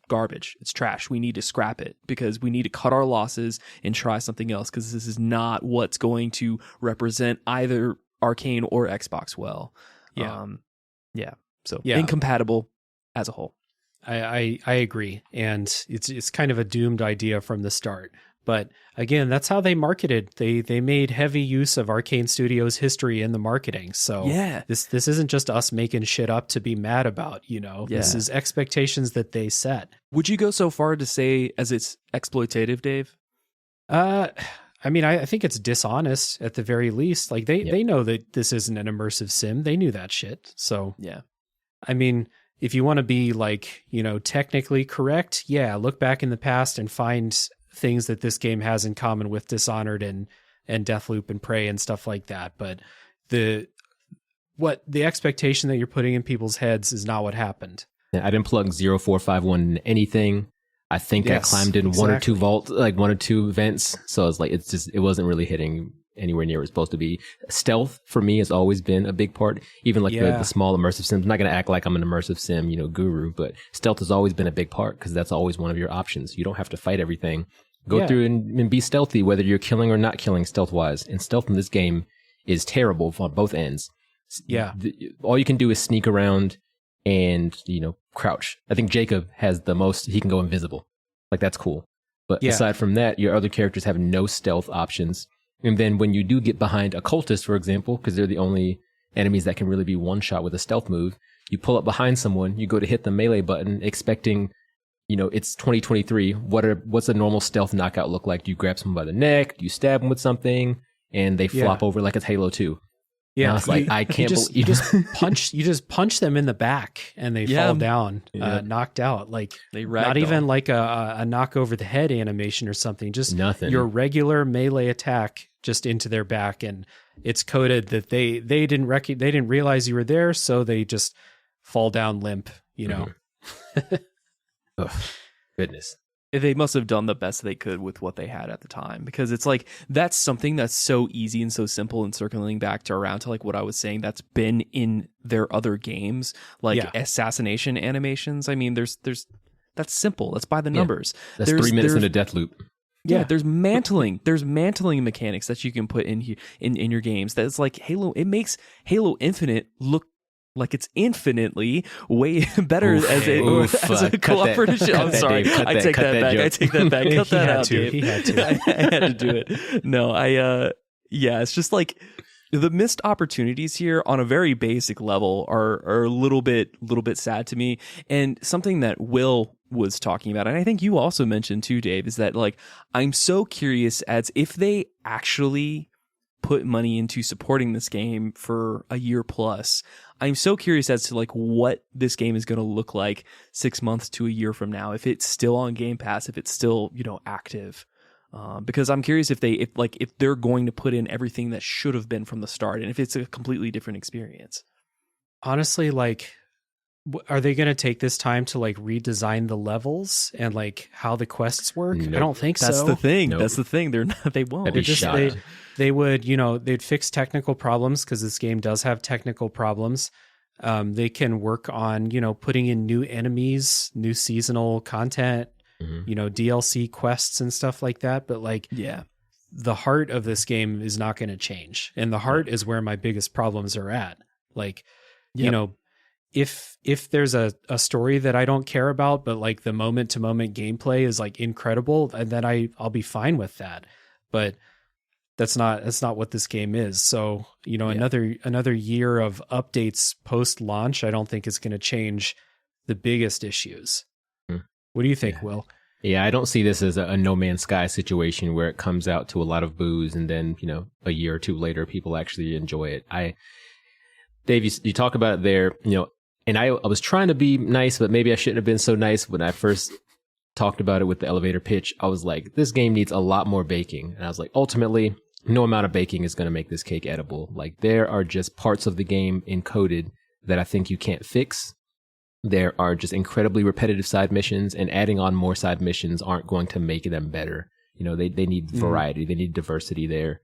S3: garbage. It's trash. We need to scrap it because we need to cut our losses and try something else because this is not what's going to represent either Arcane or Xbox well. So incompatible as a whole.
S1: I agree. And it's kind of a doomed idea from the start. But again, that's how they marketed. They made heavy use of Arcane Studios' history in the marketing. So this isn't just us making shit up to be mad about, you know. Yeah. This is expectations that they set.
S3: Would you go so far to say as it's exploitative, Dave?
S1: I mean, I think it's dishonest at the very least. Like they know that this isn't an immersive sim. They knew that shit. So
S3: yeah. I
S1: mean, if you want to be like, you know, technically correct, look back in the past and find things that this game has in common with Dishonored and Deathloop and Prey and stuff like that. But the expectation that you're putting in people's heads is not what happened.
S2: I didn't plug 0451 in anything. I think I climbed in one or two vents. So it's like, it wasn't really hitting anywhere near where it's supposed to be. Stealth for me has always been a big part, even like the small immersive sims. I'm not going to act like I'm an immersive sim, guru, but stealth has always been a big part because that's always one of your options. You don't have to fight everything. Go through and be stealthy, whether you're killing or not killing stealth-wise. And stealth in this game is terrible on both ends.
S1: Yeah.
S2: All you can do is sneak around and, crouch. I think Jacob has the most, he can go invisible. Like, that's cool. But aside from that, your other characters have no stealth options. And then when you do get behind a cultist, for example, because they're the only enemies that can really be one shot with a stealth move, you pull up behind someone, you go to hit the melee button, expecting, it's 2023. What's a normal stealth knockout look like? Do you grab someone by the neck? Do you stab them with something? And they flop over like it's Halo 2. Yeah, and I was like, I can't believe you
S1: just punch them in the back and they fall down, knocked out. Like
S3: they
S1: not even like a knock over the head animation or something. Just
S2: nothing.
S1: Your regular melee attack just into their back, and it's coded that they didn't realize you were there, so they just fall down limp.
S2: Ugh, goodness.
S3: They must have done the best they could with what they had at the time, because it's like that's something that's so easy and so simple, and circling back to around to like what I was saying, that's been in their other games, like assassination animations. I mean, there's that's simple. That's by the numbers.
S2: That's 3 minutes in a death loop.
S3: Yeah, there's mantling mechanics that you can put in here in your games. That's like Halo. It makes Halo Infinite look like it's infinitely way better as a cooperative show. I'm sorry. I take that back. Cut that out, Dave.
S1: He had to.
S3: I had to do it. No, it's just like the missed opportunities here on a very basic level are a little bit sad to me. And something that Will was talking about, and I think you also mentioned too, Dave, is that like I'm so curious as if they actually put money into supporting this game for a year plus. I'm so curious as to like what this game is going to look like 6 months to a year from now, if it's still on Game Pass, if it's still, active. Because I'm curious if they're going to put in everything that should have been from the start, and if it's a completely different experience.
S1: Honestly, like, are they going to take this time to like redesign the levels and like how the quests work?
S2: Nope.
S1: I don't think
S3: That's
S1: so.
S3: the thing.
S2: Nope.
S3: That's the thing. They won't.
S1: They would, they'd fix technical problems, because this game does have technical problems. They can work on, putting in new enemies, new seasonal content, DLC quests and stuff like that. But like, the heart of this game is not going to change. And the heart is where my biggest problems are at. Like, if there's a story that I don't care about, but like the moment to moment gameplay is like incredible, and then I'll be fine with that. But that's not what this game is. So, another year of updates post launch, I don't think is going to change the biggest issues. What do you think, Will?
S2: Yeah, I don't see this as a No Man's Sky situation where it comes out to a lot of boos and then, a year or two later, people actually enjoy it. Dave, you talk about it there, and I was trying to be nice, but maybe I shouldn't have been so nice when I first talked about it with the elevator pitch. I was like, this game needs a lot more baking. And I was like, ultimately, no amount of baking is going to make this cake edible. Like, there are just parts of the game encoded that I think you can't fix. There are just incredibly repetitive side missions, and adding on more side missions aren't going to make them better. They need variety. They need diversity there.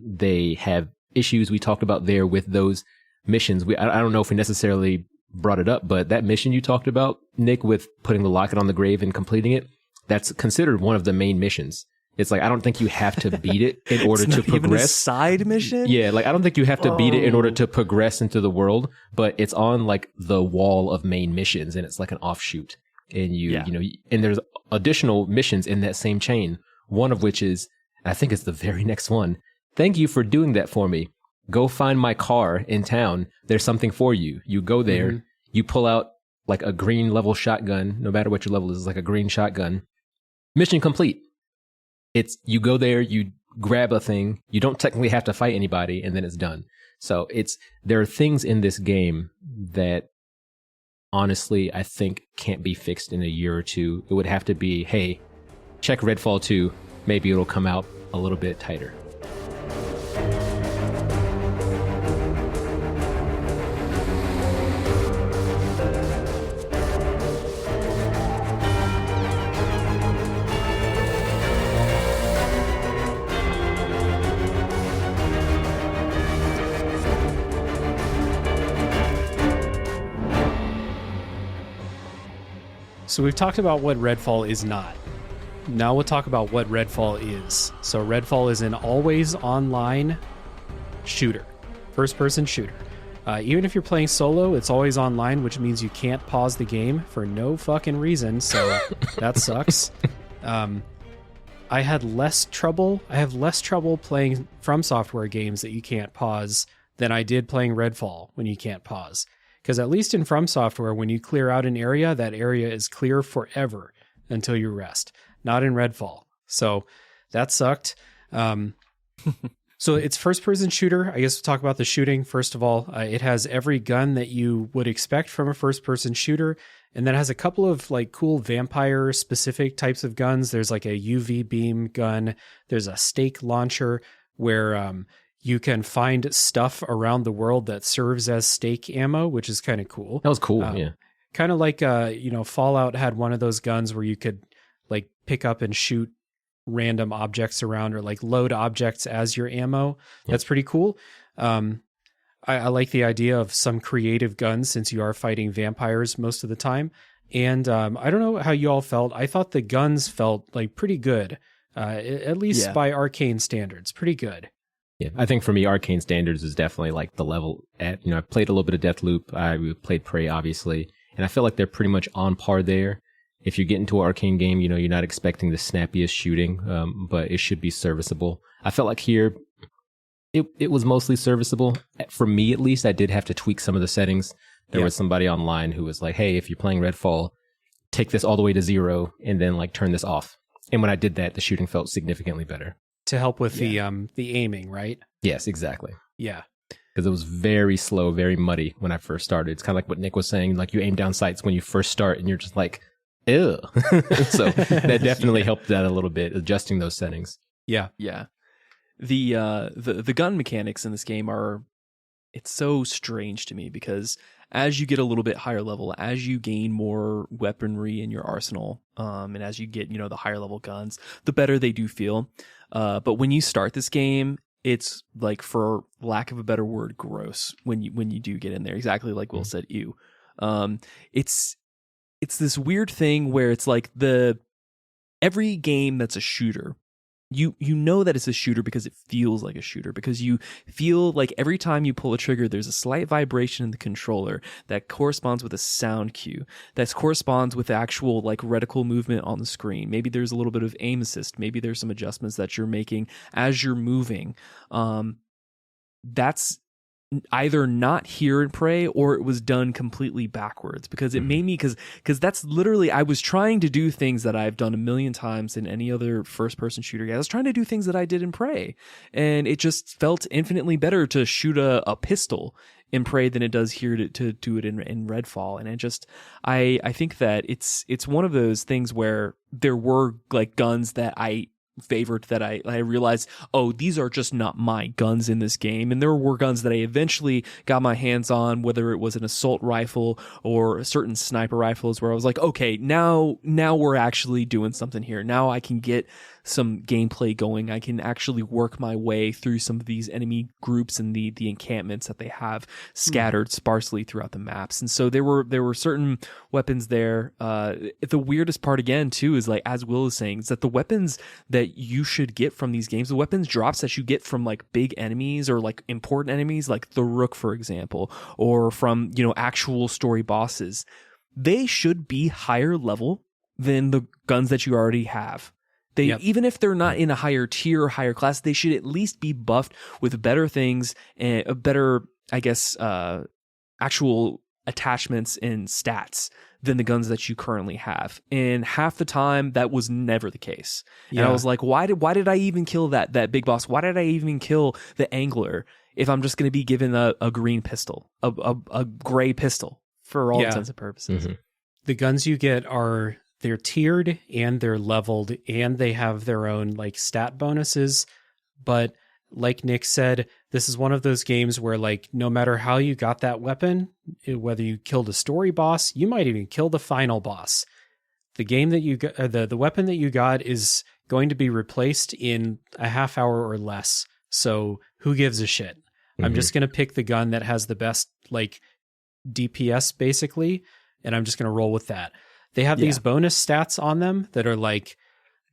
S2: They have issues we talked about there with those missions. I don't know if we necessarily brought it up, but that mission you talked about, Nick, with putting the locket on the grave and completing it, that's considered one of the main missions. It's like, I don't think you have to beat it in order to progress. Even a
S3: side mission?
S2: Yeah, like I don't think you have to beat it in order to progress into the world, but it's on like the wall of main missions, and it's like an offshoot. And and there's additional missions in that same chain. One of which is, I think it's the very next one. Thank you for doing that for me. Go find my car in town. There's something for you. You go there, you pull out like a green level shotgun, no matter what your level is, like a green shotgun. Mission complete. You go there, you grab a thing, you don't technically have to fight anybody, and then it's done. So there are things in this game that honestly I think can't be fixed in a year or two. It would have to be, hey, check Redfall 2, maybe it'll come out a little bit tighter.
S1: So we've talked about what Redfall is not. Now we'll talk about what Redfall is. So Redfall is an always online shooter, first-person shooter. Even if you're playing solo, it's always online, which means you can't pause the game for no fucking reason, so that sucks. I have less trouble playing From Software games that you can't pause than I did playing Redfall when you can't pause. Because at least in From Software, when you clear out an area, that area is clear forever until you rest. Not in Redfall. So that sucked. So it's first-person shooter. I guess we'll talk about the shooting. First of all, it has every gun that you would expect from a first-person shooter, and then it has a couple of like cool vampire-specific types of guns. There's like a UV beam gun. There's a stake launcher where you can find stuff around the world that serves as stake ammo, which is kind of cool.
S2: That was cool, yeah.
S1: Kind of like Fallout had one of those guns where you could like pick up and shoot random objects around or like load objects as your ammo. Yep. That's pretty cool. I like the idea of some creative guns since you are fighting vampires most of the time. And I don't know how you all felt. I thought the guns felt like pretty good, at least by Arcane standards. Pretty good.
S2: Yeah, I think for me, Arcane standards is definitely like the level at, I played a little bit of Deathloop. I played Prey, obviously. And I feel like they're pretty much on par there. If you get into an Arcane game, you're not expecting the snappiest shooting, but it should be serviceable. I felt like here, it was mostly serviceable. For me, at least, I did have to tweak some of the settings. There was somebody online who was like, hey, if you're playing Redfall, take this all the way to 0 and then like turn this off. And when I did that, the shooting felt significantly better.
S1: To help with the aiming, right?
S2: Yes, exactly.
S1: Yeah.
S2: Because it was very slow, very muddy when I first started. It's kind of like what Nick was saying, like you aim down sights when you first start and you're just like, ew. So that definitely helped that a little bit, adjusting those settings.
S1: Yeah.
S3: Yeah. The gun mechanics in this game it's so strange to me because as you get a little bit higher level, as you gain more weaponry in your arsenal, and as you get, the higher level guns, the better they do feel. But when you start this game, it's like, for lack of a better word, gross when you do get in there. Exactly like Will said, ew. It's this weird thing where it's like every game that's a shooter, you know that it's a shooter because it feels like a shooter, because you feel like every time you pull a trigger, there's a slight vibration in the controller that corresponds with a sound cue, that corresponds with actual like reticle movement on the screen. Maybe there's a little bit of aim assist. Maybe there's some adjustments that you're making as you're moving. That's either not here in Prey or it was done completely backwards, because it made me, because that's literally, I was trying to do things that I've done a million times in any other first person shooter. I was trying to do things that I did in Prey, and it just felt infinitely better to shoot a pistol in Prey than it does here to do it in Redfall. And I think that it's one of those things where there were like guns that I favored that I realized, oh, these are just not my guns in this game. And there were guns that I eventually got my hands on, whether it was an assault rifle or certain sniper rifles, where I was like, okay, now we're actually doing something here. Now I can get some gameplay going. I can actually work my way through some of these enemy groups and the encampments that they have scattered sparsely throughout the maps. And so there were certain weapons there. The weirdest part again too is, like, as Will is saying, is that the weapons that you should get from these games, the weapons drops that you get from like big enemies or like important enemies, like the Rook, for example, or from, actual story bosses, they should be higher level than the guns that you already have. Even if they're not in a higher tier or higher class, they should at least be buffed with better things and a better, I guess, actual attachments and stats than the guns that you currently have. And half the time that was never the case. Yeah. And I was like, why did I even kill that big boss? Why did I even kill the angler if I'm just going to be given a green pistol, a gray pistol for all intents and purposes?
S2: Mm-hmm.
S1: The guns you get they're tiered and they're leveled and they have their own like stat bonuses. But like Nick said, this is one of those games where, like, no matter how you got that weapon, whether you killed a story boss, you might even kill the final boss, the game that you got, the weapon that you got is going to be replaced in a half hour or less. So who gives a shit? Mm-hmm. I'm just going to pick the gun that has the best like DPS basically, and I'm just going to roll with that. they have these bonus stats on them that are like,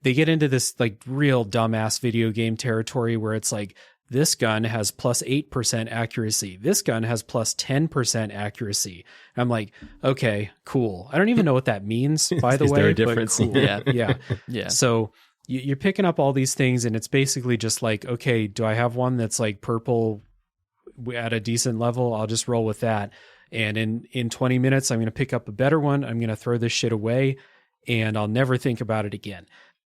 S1: they get into this like real dumbass video game territory where it's like, this gun has plus 8% accuracy. This gun has plus 10% accuracy. I'm like, okay, cool. I don't even know what that means, by the way. Is there a difference? Cool. Yeah. So you're picking up all these things, and it's basically just like, okay, do I have one that's like purple at a decent level? I'll just roll with that. And in 20 minutes, I'm going to pick up a better one. I'm going to throw this shit away, and I'll never think about it again.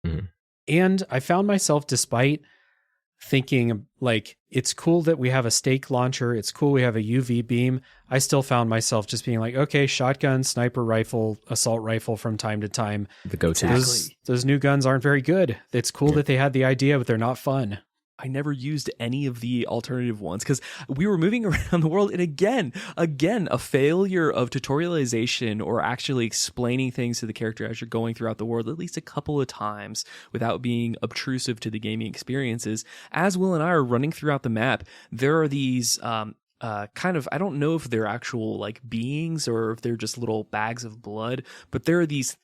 S1: Mm-hmm. And I found myself, despite thinking like, it's cool that we have a stake launcher, it's cool we have a UV beam, I still found myself just being like, okay, shotgun, sniper rifle, assault rifle from time to time.
S2: The go-to.
S1: Those new guns aren't very good. It's cool that they had the idea, but they're not fun.
S3: I never used any of the alternative ones because we were moving around the world. And again, a failure of tutorialization or actually explaining things to the character as you're going throughout the world at least a couple of times without being obtrusive to the gaming experiences. As Will and I are running throughout the map, there are these kind of, I don't know if they're actual like beings or if they're just little bags of blood, but there are these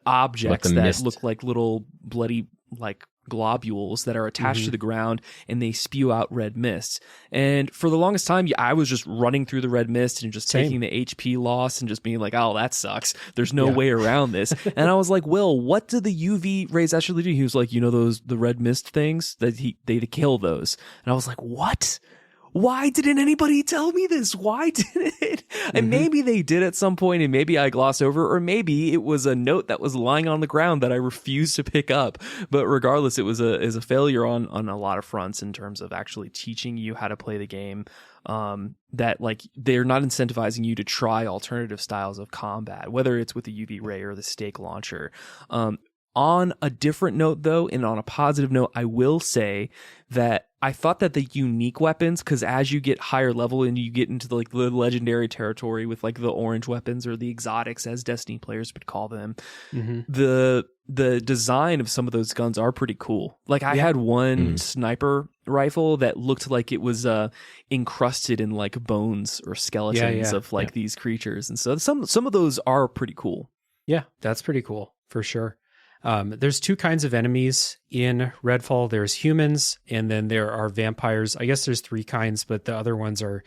S3: objects that look like little bloody like globules that are attached to the ground, and they spew out red mist. And for the longest time, I was just running through the red mist and just taking the HP loss and just being like, oh, that sucks. There's no way around this. And I was like, Will, what do the UV rays actually do? He was like, the red mist things that they kill those. And I was like, what? Why didn't anybody tell me this? Why didn't it? And maybe they did at some point, and maybe I glossed over, or maybe it was a note that was lying on the ground that I refused to pick up. But regardless, it was a failure on a lot of fronts in terms of actually teaching you how to play the game. That like they're not incentivizing you to try alternative styles of combat, whether it's with the UV ray or the stake launcher. On a different note, though, and on a positive note, I will say that I thought that the unique weapons, because as you get higher level and you get into the legendary territory with like the orange weapons or the exotics, as Destiny players would call them, the design of some of those guns are pretty cool. Like I had one sniper rifle that looked like it was encrusted in like bones or skeletons of like these creatures, and so some of those are pretty cool.
S1: Yeah, that's pretty cool for sure. There's two kinds of enemies in Redfall. There's humans, and then there are vampires. I guess there's three kinds, but the other ones are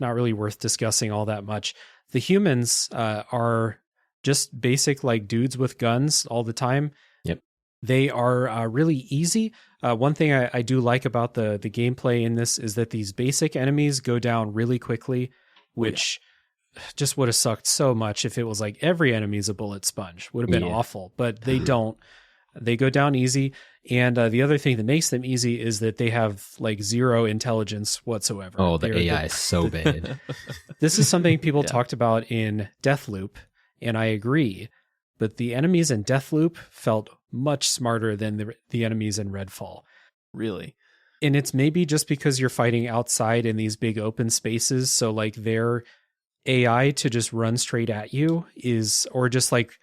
S1: not really worth discussing all that much. The humans are just basic like dudes with guns all the time.
S2: Yep.
S1: They are really easy. One thing I do like about the gameplay in this is that these basic enemies go down really quickly, which just would have sucked so much if it was like every enemy is a bullet sponge. Would have been awful, but they don't. They go down easy. And the other thing that makes them easy is that they have like zero intelligence whatsoever.
S2: Oh, the AI is so bad.
S1: This is something people talked about in Deathloop, and I agree. But the enemies in Deathloop felt much smarter than the enemies in Redfall.
S3: Really?
S1: And it's maybe just because you're fighting outside in these big open spaces. So like their AI to just run straight at you or just like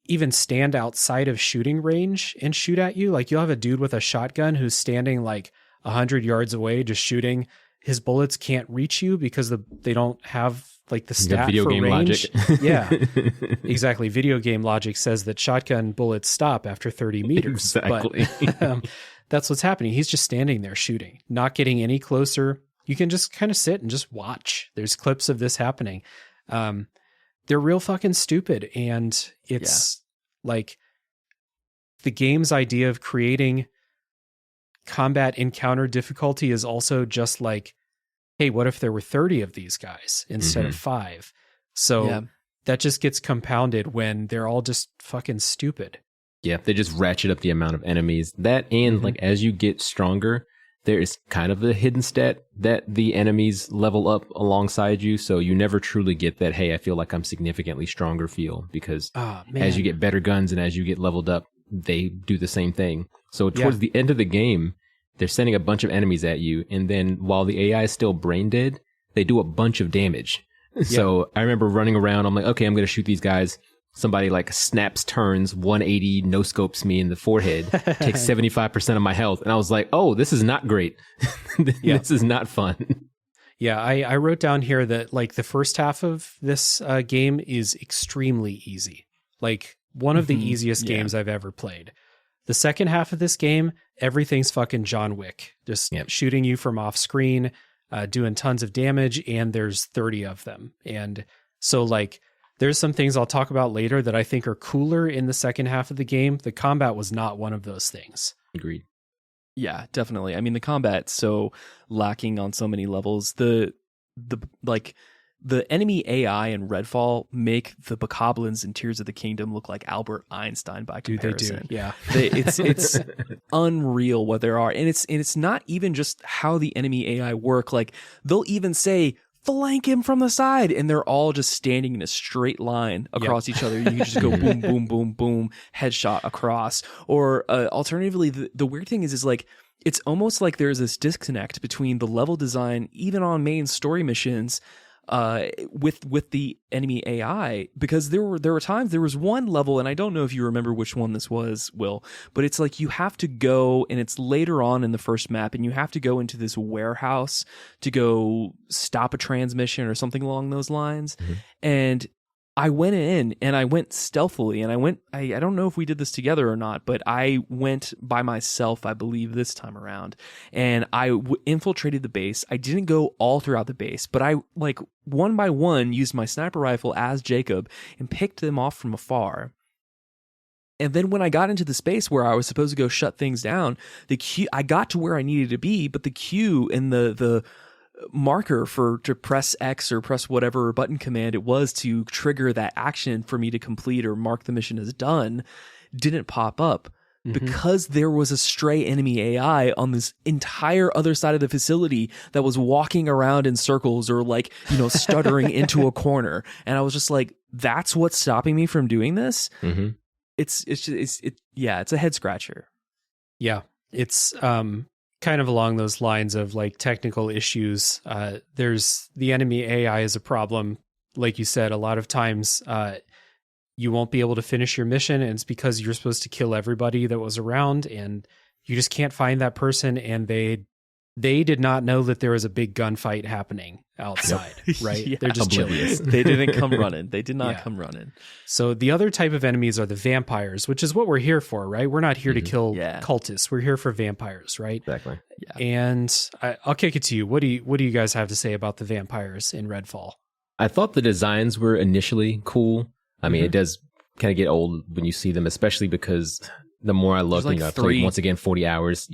S1: even stand outside of shooting range and shoot at you. Like you'll have a dude with a shotgun who's standing like 100 yards away, just shooting. His bullets can't reach you because they don't have like the stat
S2: video
S1: for
S2: game
S1: range.
S2: Logic.
S1: Yeah, exactly. Video game logic says that shotgun bullets stop after 30 meters.
S2: Exactly.
S1: But that's what's happening. He's just standing there shooting, not getting any closer. You can just kind of sit and just watch. There's clips of this happening. They're real fucking stupid. And it's like the game's idea of creating combat encounter difficulty is also just like, hey, what if there were 30 of these guys instead of 5? So that just gets compounded when they're all just fucking stupid.
S2: Yeah, they just ratchet up the amount of enemies. That and like as you get stronger, there is kind of a hidden stat that the enemies level up alongside you. So you never truly get that, hey, I feel like I'm significantly stronger feel, because as you get better guns and as you get leveled up, they do the same thing. So towards the end of the game, they're sending a bunch of enemies at you. And then while the AI is still brain dead, they do a bunch of damage. So I remember running around. I'm like, okay, I'm going to shoot these guys. Somebody like snaps turns 180, no scopes me in the forehead, takes 75% of my health. And I was like, oh, this is not great. This is not fun.
S1: Yeah, I wrote down here that like the first half of this game is extremely easy. Like one of the easiest games I've ever played. The second half of this game, everything's fucking John Wick, just shooting you from off screen, doing tons of damage, and there's 30 of them. And so like there's some things I'll talk about later that I think are cooler in the second half of the game. The combat was not one of those things.
S2: Agreed.
S3: Yeah, definitely. I mean, the combat's so lacking on so many levels. The enemy AI in Redfall make the Bokoblins in Tears of the Kingdom look like Albert Einstein by comparison.
S1: They do. Yeah.
S3: It's unreal what there are. And it's not even just how the enemy AI work. Like they'll even say, flank him from the side, and they're all just standing in a straight line across each other. You can just go boom, boom, boom, boom, headshot across. Or alternatively, the weird thing is like it's almost like there's this disconnect between the level design, even on main story missions, with the enemy AI, because there were times, there was one level, and I don't know if you remember which one this was, Will, but it's like you have to go, and it's later on in the first map, and you have to go into this warehouse to go stop a transmission or something along those lines. And I went in and I went stealthily, and I don't know if we did this together or not, but I went by myself, I believe, this time around, and I infiltrated the base. I didn't go all throughout the base, but I like one by one used my sniper rifle as Jacob and picked them off from afar. And then when I got into the space where I was supposed to go shut things down, I got to where I needed to be, but the queue and the marker to press X or press whatever button command it was to trigger that action for me to complete or mark the mission as done didn't pop up because there was a stray enemy AI on this entire other side of the facility that was walking around in circles or like, stuttering into a corner. And I was just like, that's what's stopping me from doing this. It's a head scratcher.
S1: Yeah. It's, kind of along those lines of like technical issues. There's the enemy AI is a problem. Like you said, a lot of times you won't be able to finish your mission, and it's because you're supposed to kill everybody that was around, and you just can't find that person, and they did not know that there was a big gunfight happening outside, right? They're just
S2: oblivious.
S3: They didn't come running. They did not come running.
S1: So the other type of enemies are the vampires, which is what we're here for, right? We're not here to kill cultists. We're here for vampires, right?
S2: Exactly.
S3: Yeah.
S1: And I'll kick it to you. What do you guys have to say about the vampires in Redfall?
S2: I thought the designs were initially cool. I mean, it does kind of get old when you see them, especially because the more I look, I played once again 40 hours.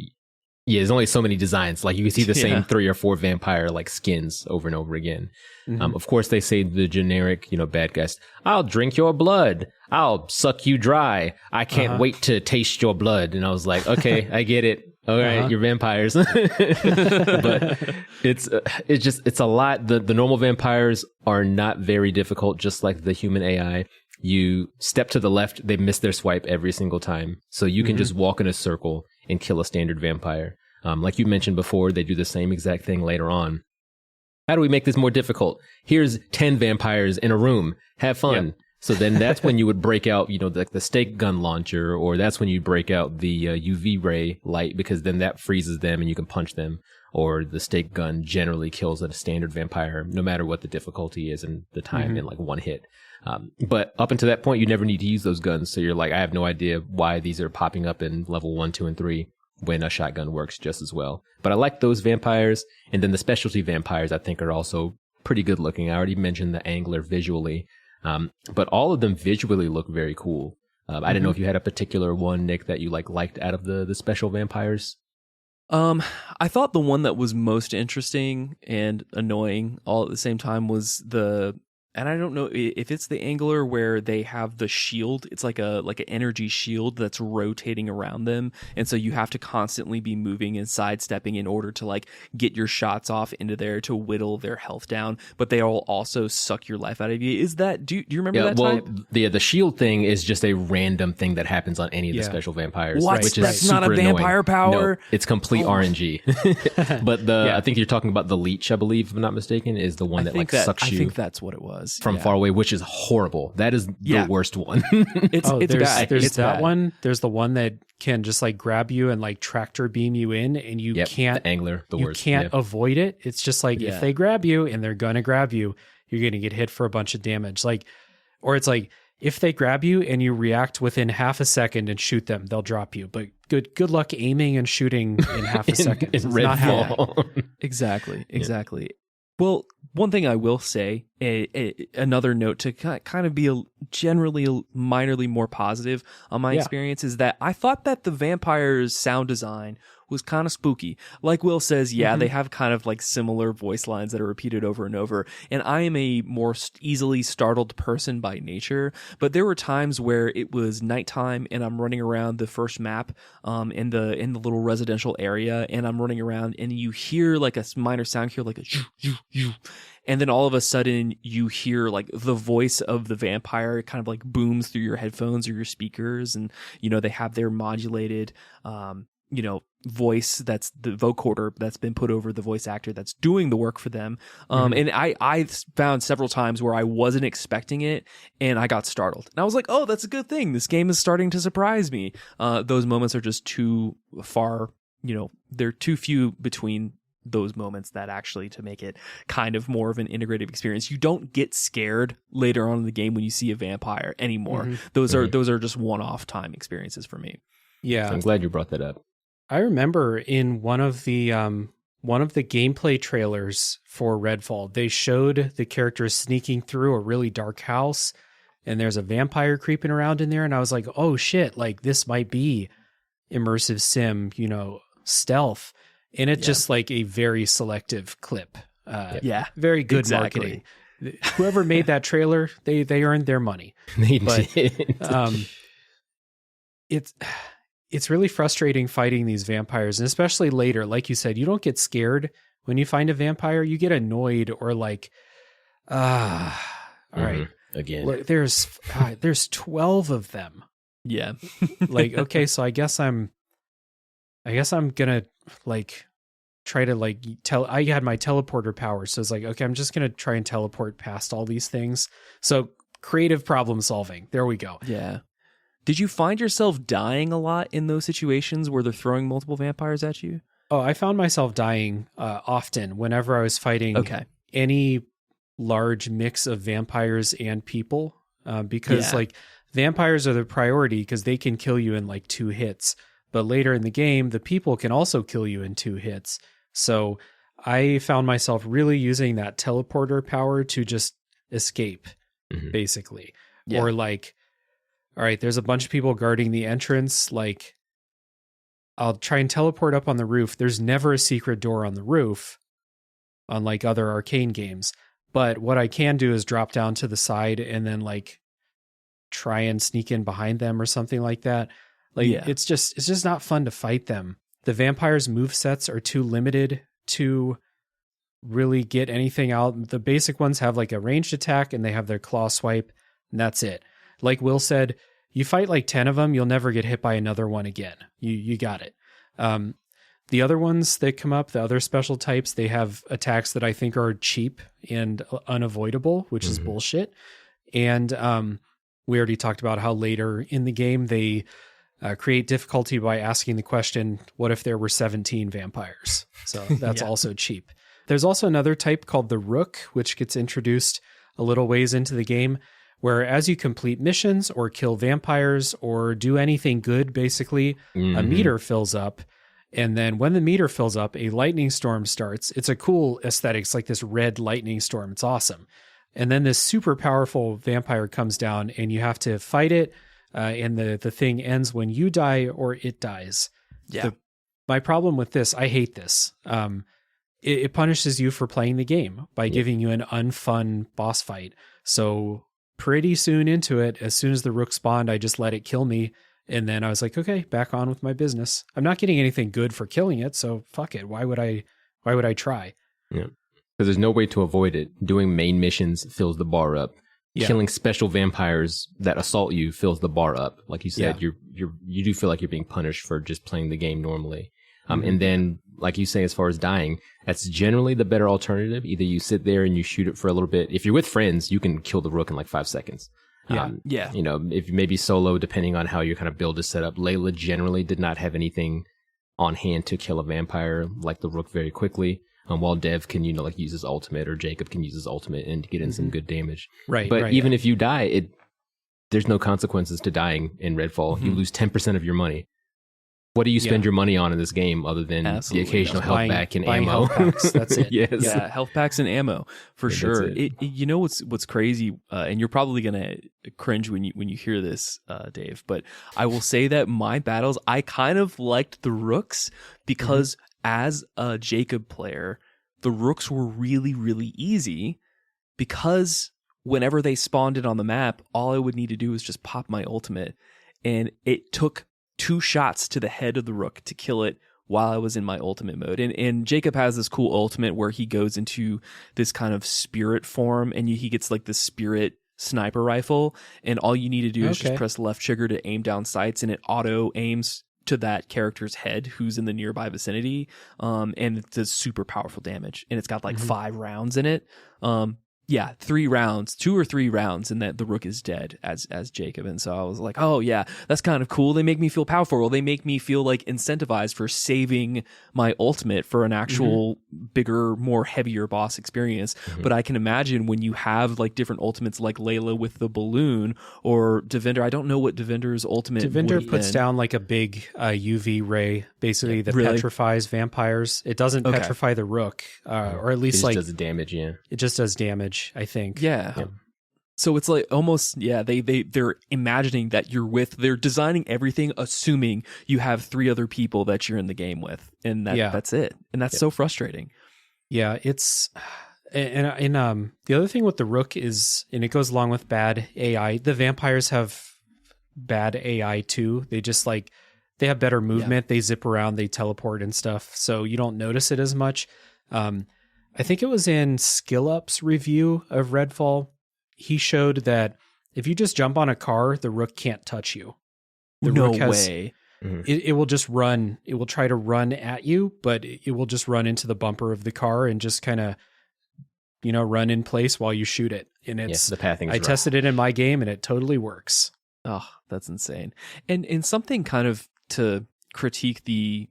S2: Yeah, there's only so many designs. Like you can see the same 3 or 4 vampire like skins over and over again. Of course, they say the generic, bad guys. I'll drink your blood. I'll suck you dry. I can't wait to taste your blood. And I was like, okay, I get it. All right, you're vampires. But it's a lot. The normal vampires are not very difficult, just like the human AI. You step to the left, they miss their swipe every single time. So you can just walk in a circle and kill a standard vampire. Like you mentioned before, they do the same exact thing later on. How do we make this more difficult? Here's 10 vampires in a room. Have fun. Yep. So then that's when you would break out, the stake gun launcher, or that's when you break out the UV ray light, because then that freezes them and you can punch them. Or the stake gun generally kills a standard vampire, no matter what the difficulty is and the time in like one hit. But up until that point, you never need to use those guns. So you're like, I have no idea why these are popping up in level 1, 2, and 3 when a shotgun works just as well. But I like those vampires. And then the specialty vampires, I think, are also pretty good looking. I already mentioned the Angler visually. But all of them visually look very cool. I didn't know if you had a particular one, Nick, that you liked out of the special vampires.
S3: I thought the one that was most interesting and annoying all at the same time was and I don't know if it's the Angler where they have the shield. It's like an energy shield that's rotating around them, and so you have to constantly be moving and sidestepping in order to like get your shots off into there to whittle their health down. But they will also suck your life out of you. Is that do you remember that type?
S2: The shield thing is just a random thing that happens on any of the special vampires.
S3: What?
S2: Which
S3: That's
S2: is
S3: not a vampire
S2: annoying.
S3: power.
S2: No, it's complete RNG. But I think you're talking about the leech, I believe, if I'm not mistaken, is the one that sucks you.
S3: I think that's what it was.
S2: From far away, which is horrible. That is the worst one.
S3: It's bad.
S1: There's
S3: it's
S1: that
S3: bad.
S1: one. There's the one that can just like grab you and like tractor beam you in, and you can't.
S2: The Angler, the worst.
S1: You can't avoid it. It's just like if they grab you, and they're gonna grab you, you're gonna get hit for a bunch of damage. Like, or it's like if they grab you and you react within half a second and shoot them, they'll drop you. But good luck aiming and shooting in half a second.
S2: in
S1: It's not happening.
S2: Redfall.
S3: Exactly. Well, one thing I will say, another note to kind of be generally minorly more positive on my experience, is that I thought that the vampires' sound design was kind of spooky. Like Will says, they have kind of like similar voice lines that are repeated over and over. And I am a more easily startled person by nature, but there were times where it was nighttime and I'm running around the first map in the little residential area, and I'm running around and you hear like a minor sound here, like a and then all of a sudden you hear like the voice of the vampire kind of like booms through your headphones or your speakers, and they have their modulated voice, that's the vocoder that's been put over the voice actor that's doing the work for them. And I found several times where I wasn't expecting it and I got startled. And I was like, oh, that's a good thing. This game is starting to surprise me. Those moments are just too far, they're too few between those moments that actually to make it kind of more of an integrative experience. You don't get scared later on in the game when you see a vampire anymore. Those are just one-off time experiences for me.
S1: Yeah.
S2: So I'm glad you brought that up.
S1: I remember in one of the gameplay trailers for Redfall, they showed the characters sneaking through a really dark house, and there's a vampire creeping around in there, and I was like, oh shit, like this might be immersive sim, stealth. And it's just like a very selective clip. Very good marketing. Whoever made that trailer, they earned their money.
S2: They did.
S1: It's really frustrating fighting these vampires, and especially later. Like you said, you don't get scared when you find a vampire. You get annoyed or like, all right,
S2: again.
S1: Look, there's 12 of them.
S3: Yeah.
S1: Like, okay, so I guess I'm gonna like try to like I had my teleporter power, so it's like, okay, I'm just gonna try and teleport past all these things. So creative problem solving. There we go.
S3: Yeah. Did you find yourself dying a lot in those situations where they're throwing multiple vampires at you?
S1: Oh, I found myself dying often whenever I was fighting any large mix of vampires and people, because like vampires are the priority because they can kill you in like 2 hits. But later in the game, the people can also kill you in 2 hits. So I found myself really using that teleporter power to just escape, basically. Yeah. Or like, all right, there's a bunch of people guarding the entrance. Like, I'll try and teleport up on the roof. There's never a secret door on the roof, unlike other arcane games. But what I can do is drop down to the side and then like try and sneak in behind them or something like that. Like, it's just not fun to fight them. The vampires' movesets are too limited to really get anything out. The basic ones have like a ranged attack and they have their claw swipe, and that's it. Like Will said, you fight like 10 of them, you'll never get hit by another one again. You got it. The other ones that come up, the other special types, they have attacks that I think are cheap and unavoidable, which is bullshit. And we already talked about how later in the game they create difficulty by asking the question, what if there were 17 vampires? So that's also cheap. There's also another type called the Rook, which gets introduced a little ways into the game, where as you complete missions or kill vampires or do anything good, basically, a meter fills up. And then when the meter fills up, a lightning storm starts. It's a cool aesthetic. It's like this red lightning storm. It's awesome. And then this super powerful vampire comes down and you have to fight it. And the thing ends when you die or it dies.
S3: Yeah.
S1: My problem with this, I hate this. It punishes you for playing the game by giving you an unfun boss fight. So pretty soon into it, as soon as the Rook spawned, I just let it kill me. And then I was like, okay, back on with my business. I'm not getting anything good for killing it, so fuck it. Why would I try?
S2: Yeah. Because there's no way to avoid it. Doing main missions fills the bar up. Yeah. Killing special vampires that assault you fills the bar up. Like you said, you do feel like you're being punished for just playing the game normally. And then, like you say, as far as dying, that's generally the better alternative. Either you sit there and you shoot it for a little bit. If you're with friends, you can kill the Rook in like 5 seconds. You know, if maybe solo, depending on how your kind of build is set up. Layla generally did not have anything on hand to kill a vampire like the Rook very quickly. While Dev can, like use his ultimate, or Jacob can use his ultimate and get in some good damage.
S1: Right.
S2: But even if you die, there's no consequences to dying in Redfall. You lose 10% of your money. What do you spend your money on in this game other than the occasional health pack and ammo?
S1: Health packs, that's it.
S2: Yes.
S3: Yeah, health packs and ammo for sure. You know what's crazy, and you're probably gonna cringe when you hear this, Dave. But I will say that my battles, I kind of liked the rooks because as a Jacob player, the rooks were really, really easy because whenever they spawned in on the map, all I would need to do was just pop my ultimate, and it took 2 shots to the head of the rook to kill it while I was in my ultimate mode. And Jacob has this cool ultimate where he goes into this kind of spirit form, and he gets like the spirit sniper rifle, and all you need to do is just press left trigger to aim down sights, and it auto aims to that character's head who's in the nearby vicinity. And it does super powerful damage, and it's got like 5 rounds in it. 3 rounds, 2 or 3 rounds, and that the rook is dead as Jacob. And so I was like, oh yeah, that's kind of cool. They make me feel powerful. They make me feel like incentivized for saving my ultimate for an actual bigger, more heavier boss experience. But I can imagine when you have like different ultimates like Layla with the balloon or Devinder. I don't know what Devinder's ultimate
S1: Devinder puts down like a big UV ray, basically, that petrifies vampires. It doesn't petrify the rook, or at least
S2: it just does damage. Yeah,
S1: it just does damage, I think.
S3: Yeah. So it's like almost, they're imagining that they're designing everything assuming you have 3 other people that you're in the game with, and that's it. And that's so frustrating. Yeah,
S1: it's and the other thing with the rook is, and it goes along with bad AI, the vampires have bad AI too. They just like, they have better movement, they zip around, they teleport and stuff, so you don't notice it as much. I think it was in Skill Up's review of Redfall. He showed that if you just jump on a car, the rook can't touch you. The rook
S3: way.
S1: It will just run. It will try to run at you, but it will just run into the bumper of the car and just kind of, run in place while you shoot it. And it's
S2: the pathing.
S1: I tested it in my game, and it totally works.
S3: Oh, that's insane. And something kind of to critique the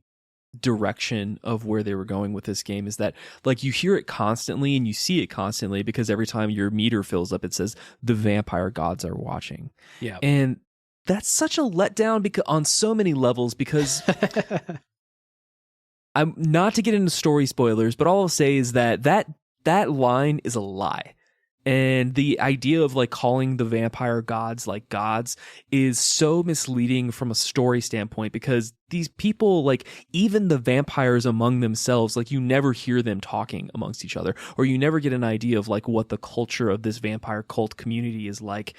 S3: direction of where they were going with this game is that, like, you hear it constantly and you see it constantly because every time your meter fills up, it says the vampire gods are watching.
S1: Yeah.
S3: And that's such a letdown because on so many levels, because I'm not to get into story spoilers, but all I'll say is that line is a lie. And the idea of like calling the vampire gods like gods is so misleading from a story standpoint, because these people, like even the vampires among themselves, like you never hear them talking amongst each other, or you never get an idea of like what the culture of this vampire cult community is like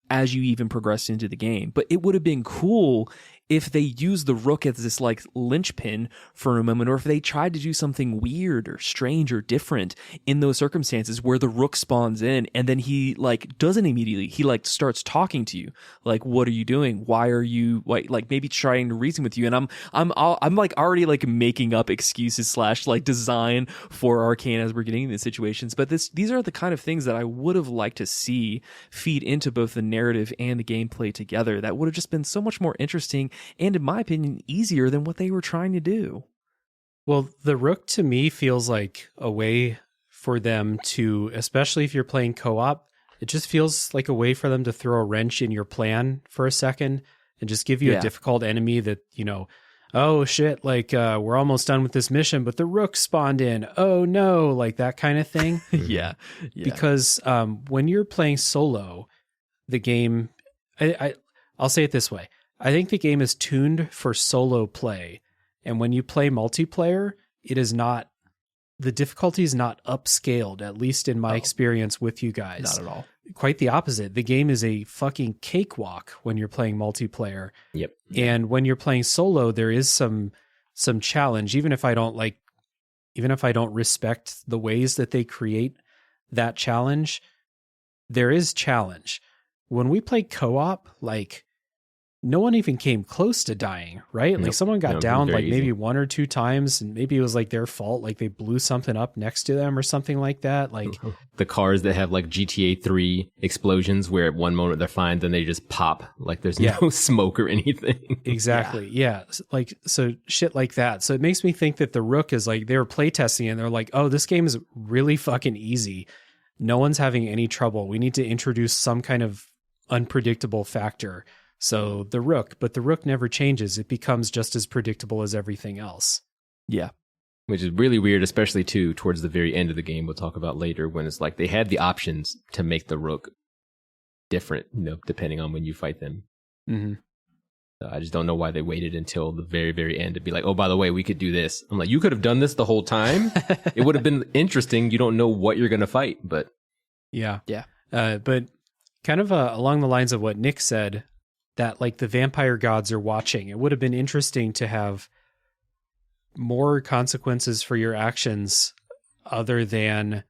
S3: as you even progress into the game. But it would have been cool if they used the rook as this like linchpin for a moment, or if they tried to do something weird or strange or different in those circumstances where the rook spawns in and then he like doesn't immediately, he like starts talking to you, like, what are you doing? Why are you like maybe trying to reason with you? And I'm like already like making up excuses / like design for Arcane as we're getting in these situations. But these are the kind of things that I would have liked to see feed into both the narrative and the gameplay together. That would have just been so much more interesting and, in my opinion, easier than what they were trying to do.
S1: Well, the rook to me feels like a way for them to, especially if you're playing co-op, it just feels like a way for them to throw a wrench in your plan for a second and just give you a difficult enemy that, oh shit, like we're almost done with this mission, but the rook spawned in. Oh no, like that kind of thing.
S3: Yeah.
S1: Because when you're playing solo, the game, I'll say it this way. I think the game is tuned for solo play. And when you play multiplayer, the difficulty is not upscaled, at least in my experience with you guys.
S3: Not at all.
S1: Quite the opposite. The game is a fucking cakewalk when you're playing multiplayer.
S2: Yep.
S1: And when you're playing solo, there is some challenge, even if I don't respect the ways that they create that challenge, there is challenge. When we play co-op, like, no one even came close to dying, right? Like someone got down like maybe 1 or 2 times, and maybe it was like their fault, like they blew something up next to them or something like that. Like
S2: the cars that have like GTA 3 explosions where at one moment they're fine, then they just pop, like there's no smoke or anything.
S1: Exactly. Yeah. Like, so shit like that. So it makes me think that the rook is like, they were playtesting and they're like, oh, this game is really fucking easy. No one's having any trouble. We need to introduce some kind of unpredictable factor. So the rook never changes. It becomes just as predictable as everything else.
S3: Yeah.
S2: Which is really weird, especially too towards the very end of the game. We'll talk about later when it's like they had the options to make the rook different, depending on when you fight them.
S1: Mm-hmm.
S2: So I just don't know why they waited until the very, very end to be like, oh, by the way, we could do this. I'm like, you could have done this the whole time. It would have been interesting. You don't know what you're going to fight, but.
S1: Yeah. But kind of along the lines of what Nick said, that like the vampire gods are watching. It would have been interesting to have more consequences for your actions other than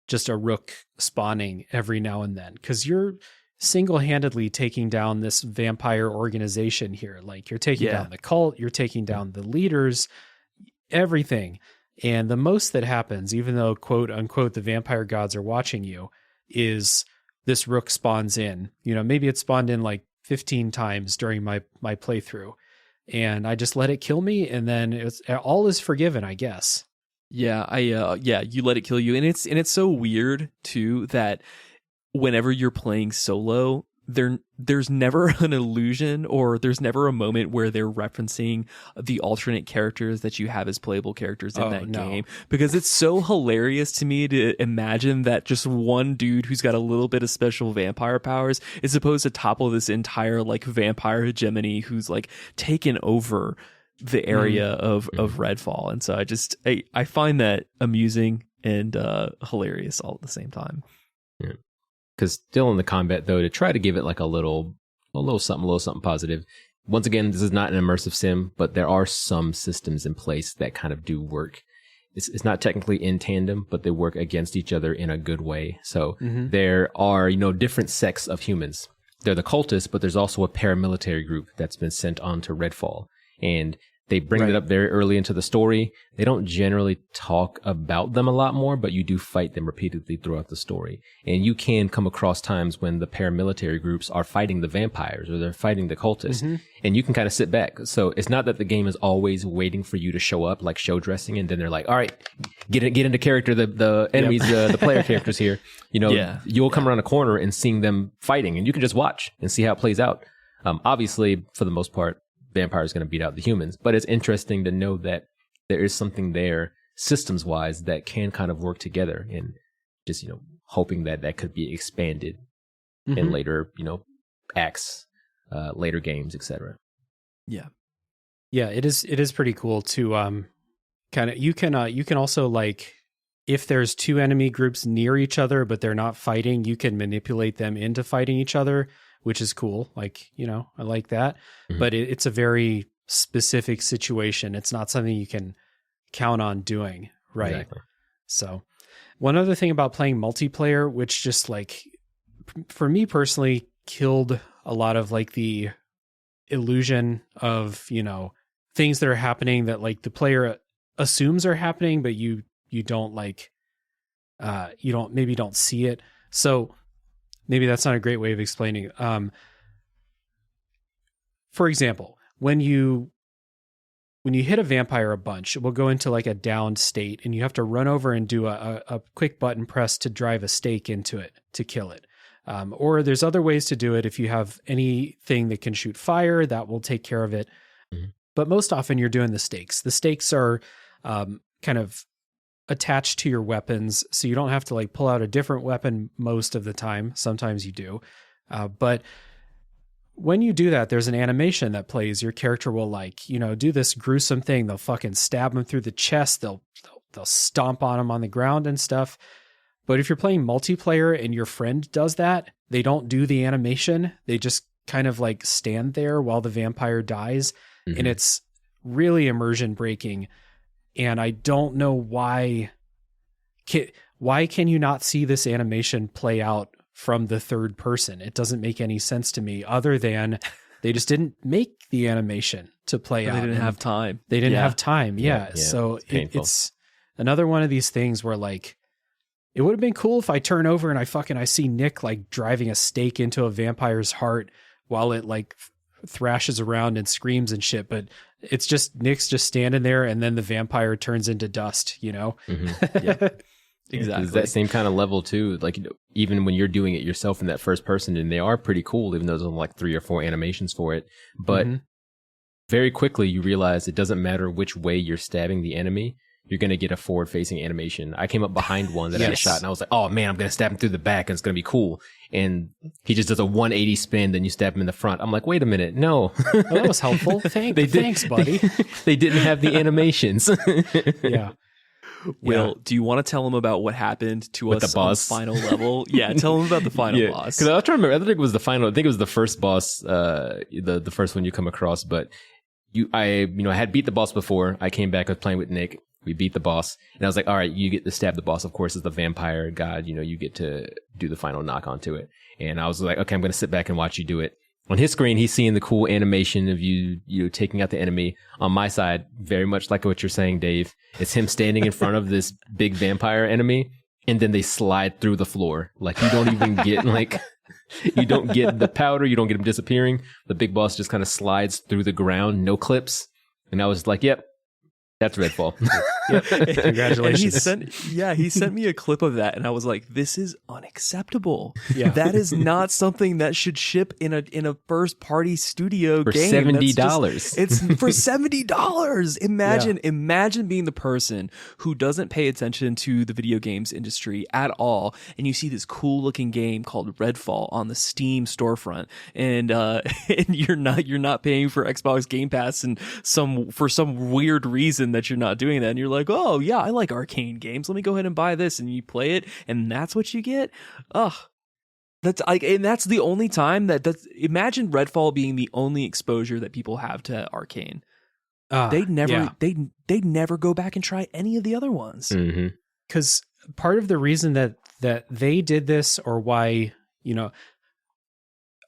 S1: just a rook spawning every now and then. Because you're single-handedly taking down this vampire organization here. Like you're taking down the cult, you're taking down the leaders, everything. And the most that happens, even though quote unquote the vampire gods are watching you, is this rook spawns in. Maybe it spawned in like 15 times during my playthrough, and I just let it kill me, and then all is forgiven, I guess.
S3: Yeah, you let it kill you, and it's so weird too that whenever you're playing solo, there's never an illusion or there's never a moment where they're referencing the alternate characters that you have as playable characters in game, because it's so hilarious to me to imagine that just one dude who's got a little bit of special vampire powers is supposed to topple this entire like vampire hegemony who's like taken over the area of Redfall. And so I find that amusing and hilarious all at the same time.
S2: Yeah. Because still in the combat, though, to try to give it like a little something positive. Once again, this is not an immersive sim, but there are some systems in place that kind of do work. It's not technically in tandem, but they work against each other in a good way. So there are, different sects of humans. They're the cultists, but there's also a paramilitary group that's been sent on to Redfall. And they bring it up very early into the story. They don't generally talk about them a lot more, but you do fight them repeatedly throughout the story. And you can come across times when the paramilitary groups are fighting the vampires or they're fighting the cultists. And you can kind of sit back. So it's not that the game is always waiting for you to show up, like show dressing, and then they're like, all right, get into character, the enemies, the player characters here. You'll come around a corner and seeing them fighting, and you can just watch and see how it plays out. Obviously, for the most part, vampire is going to beat out the humans, but it's interesting to know that there is something there systems wise that can kind of work together, and just hoping that could be expanded in later acts, later games, etc.
S1: It is pretty cool to kind of you can also, like, if there's two enemy groups near each other but they're not fighting, you can manipulate them into fighting each other, which is cool. Like, I like that. But it's a very specific situation. It's not something you can count on doing, right?
S2: Exactly.
S1: So one other thing about playing multiplayer, which just like, for me personally, killed a lot of like the illusion of, things that are happening that like the player assumes are happening, but you don't like, you don't see it. So maybe that's not a great way of explaining. For example, when you hit a vampire a bunch, it will go into like a downed state, and you have to run over and do a quick button press to drive a stake into it to kill it. Or there's other ways to do it. If you have anything that can shoot fire, that will take care of it. But most often you're doing the stakes. The stakes are kind of attached to your weapons, so you don't have to like pull out a different weapon most of the time. Sometimes you do. But when you do that, there's an animation that plays. Your character will like, do this gruesome thing. They'll fucking stab him through the chest. They'll stomp on him on the ground and stuff. But if you're playing multiplayer and your friend does that, they don't do the animation. They just kind of like stand there while the vampire dies. And it's really immersion breaking. And I don't know why can you not see this animation play out from the third person? It doesn't make any sense to me, other than they just didn't make the animation to play out.
S3: They didn't have time.
S1: They didn't have time. Yeah. So it's another one of these things where like, it would have been cool if I turn over and I see Nick like driving a stake into a vampire's heart while it like thrashes around and screams and shit. But it's just Nick's just standing there, and then the vampire turns into dust,
S3: Exactly.
S2: It's that same kind of level too. Like, even when you're doing it yourself in that first person, and they are pretty cool, even though there's only like 3 or 4 animations for it. But very quickly you realize it doesn't matter which way you're stabbing the enemy. You're going to get a forward-facing animation. I came up behind one that I shot, and I was like, oh, man, I'm going to stab him through the back, and it's going to be cool. And he just does a 180 spin, then you stab him in the front. I'm like, wait a minute, no.
S1: Well, that was helpful. Thanks, buddy.
S2: They didn't have the animations.
S1: Yeah.
S3: Will, do you want to tell him about what happened to
S2: With
S3: us
S2: the boss?
S3: on the final level? Yeah, tell him about the final boss.
S2: Because I was trying to remember. I don't think it was the final. I think it was the first boss, the first one you come across. But I had beat the boss before. I came back. I was playing with Nick. We beat the boss, and I was like, all right, you get to stab the boss. Of course, as the vampire god, you get to do the final knock onto it. And I was like, okay, I'm going to sit back and watch you do it. On his screen, he's seeing the cool animation of you taking out the enemy. On my side, very much like what you're saying, Dave, it's him standing in front of this big vampire enemy, and then they slide through the floor. Like, you don't even get, you don't get the powder, you don't get him disappearing. The big boss just kind of slides through the ground, no clips. And I was like, yep. That's Redfall.
S1: Congratulations.
S3: And he sent me a clip of that, and I was like, "This is unacceptable.
S1: Yeah.
S3: That is not something that should ship in a first party studio
S2: For
S3: game.
S2: $70.
S3: It's for $70. Imagine being the person who doesn't pay attention to the video games industry at all, and you see this cool looking game called Redfall on the Steam storefront, and you're not paying for Xbox Game Pass, and for some weird reason that you're not doing that, and you're like, oh yeah, I like arcane games, let me go ahead and buy this, and you play it, and that's what you get. That's like, and that's the only time imagine Redfall being the only exposure that people have to arcane. They'd never go back and try any of the other ones.
S1: Because part of the reason that they did this, or why,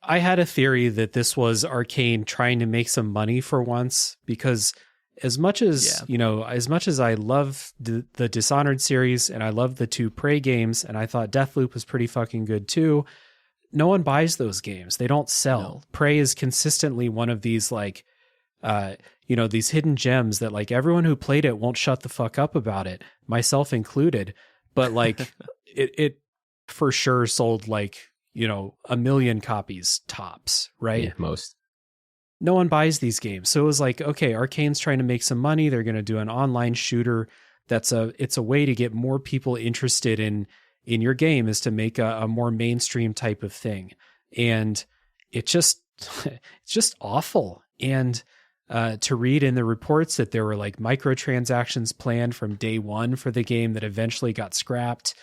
S1: I had a theory that this was Arcane trying to make some money for once, because as much as I love the Dishonored series, and I love the 2 Prey games, and I thought Deathloop was pretty fucking good too, no one buys those games. They don't sell. No. Prey is consistently one of these these hidden gems that everyone who played it won't shut the fuck up about it, myself included. But it for sure sold 1 million copies tops, right?
S2: Yeah, most.
S1: No one buys these games. So it was like, okay, Arcane's trying to make some money. They're going to do an online shooter. It's a way to get more people interested in your game, is to make a more mainstream type of thing. And it's just awful. And to read in the reports that there were microtransactions planned from day one for the game that eventually got scrapped.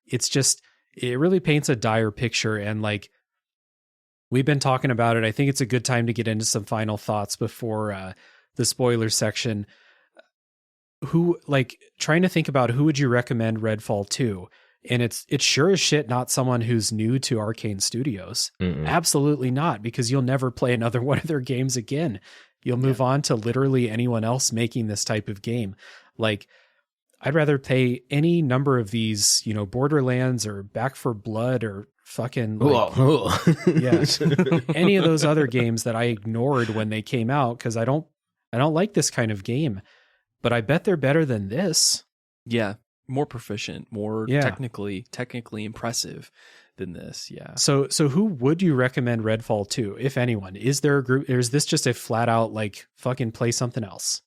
S1: It really paints a dire picture. And we've been talking about it. I think it's a good time to get into some final thoughts before the spoiler section. Trying to think about who would you recommend Redfall to? And it's sure as shit not someone who's new to Arcane Studios. Mm-mm. Absolutely not, because you'll never play another one of their games again. You'll move on to literally anyone else making this type of game. I'd rather play any number of these, Borderlands or Back 4 Blood or fucking any of those other games that I ignored when they came out, because I don't like this kind of game. But I bet they're better than this. Yeah,
S3: more proficient, more technically impressive than this. Yeah.
S1: So who would you recommend Redfall to, if anyone? Is there a group, or is this just a flat out fucking play something else?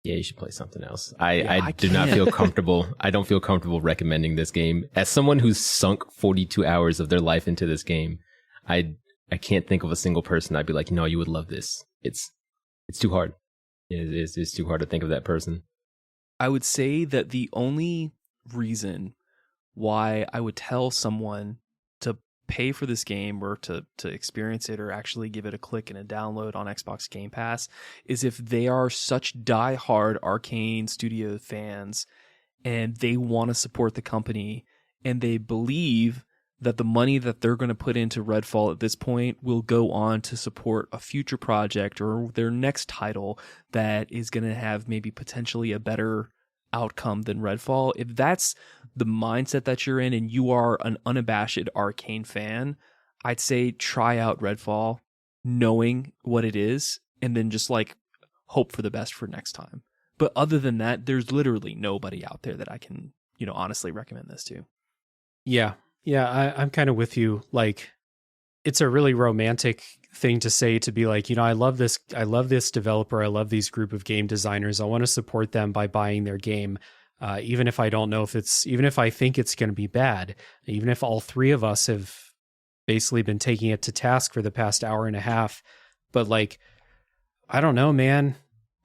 S2: Yeah, you should play something else. I do not feel comfortable. I don't feel comfortable recommending this game. As someone who's sunk 42 hours of their life into this game, I can't think of a single person I'd be like, no, you would love this. It's too hard. It's too hard to think of that person.
S3: I would say that the only reason why I would tell someone to pay for this game, or to experience it, or actually give it a click and a download on Xbox Game Pass, is if they are such diehard Arcane Studio fans and they want to support the company, and they believe that the money that they're going to put into Redfall at this point will go on to support a future project or their next title that is going to have maybe potentially a better outcome than Redfall. If that's the mindset that you're in, and you are an unabashed Arcane fan, I'd say try out Redfall knowing what it is, and then just hope for the best for next time. But other than that, there's literally nobody out there that I can honestly recommend this to.
S1: Yeah. I'm kind of with you. Like, it's a really romantic thing to say, to be like, I love this developer. I love these group of game designers. I want to support them by buying their game. Even if I don't know even if I think it's going to be bad, even if all three of us have basically been taking it to task for the past hour and a half. But like, I don't know, man.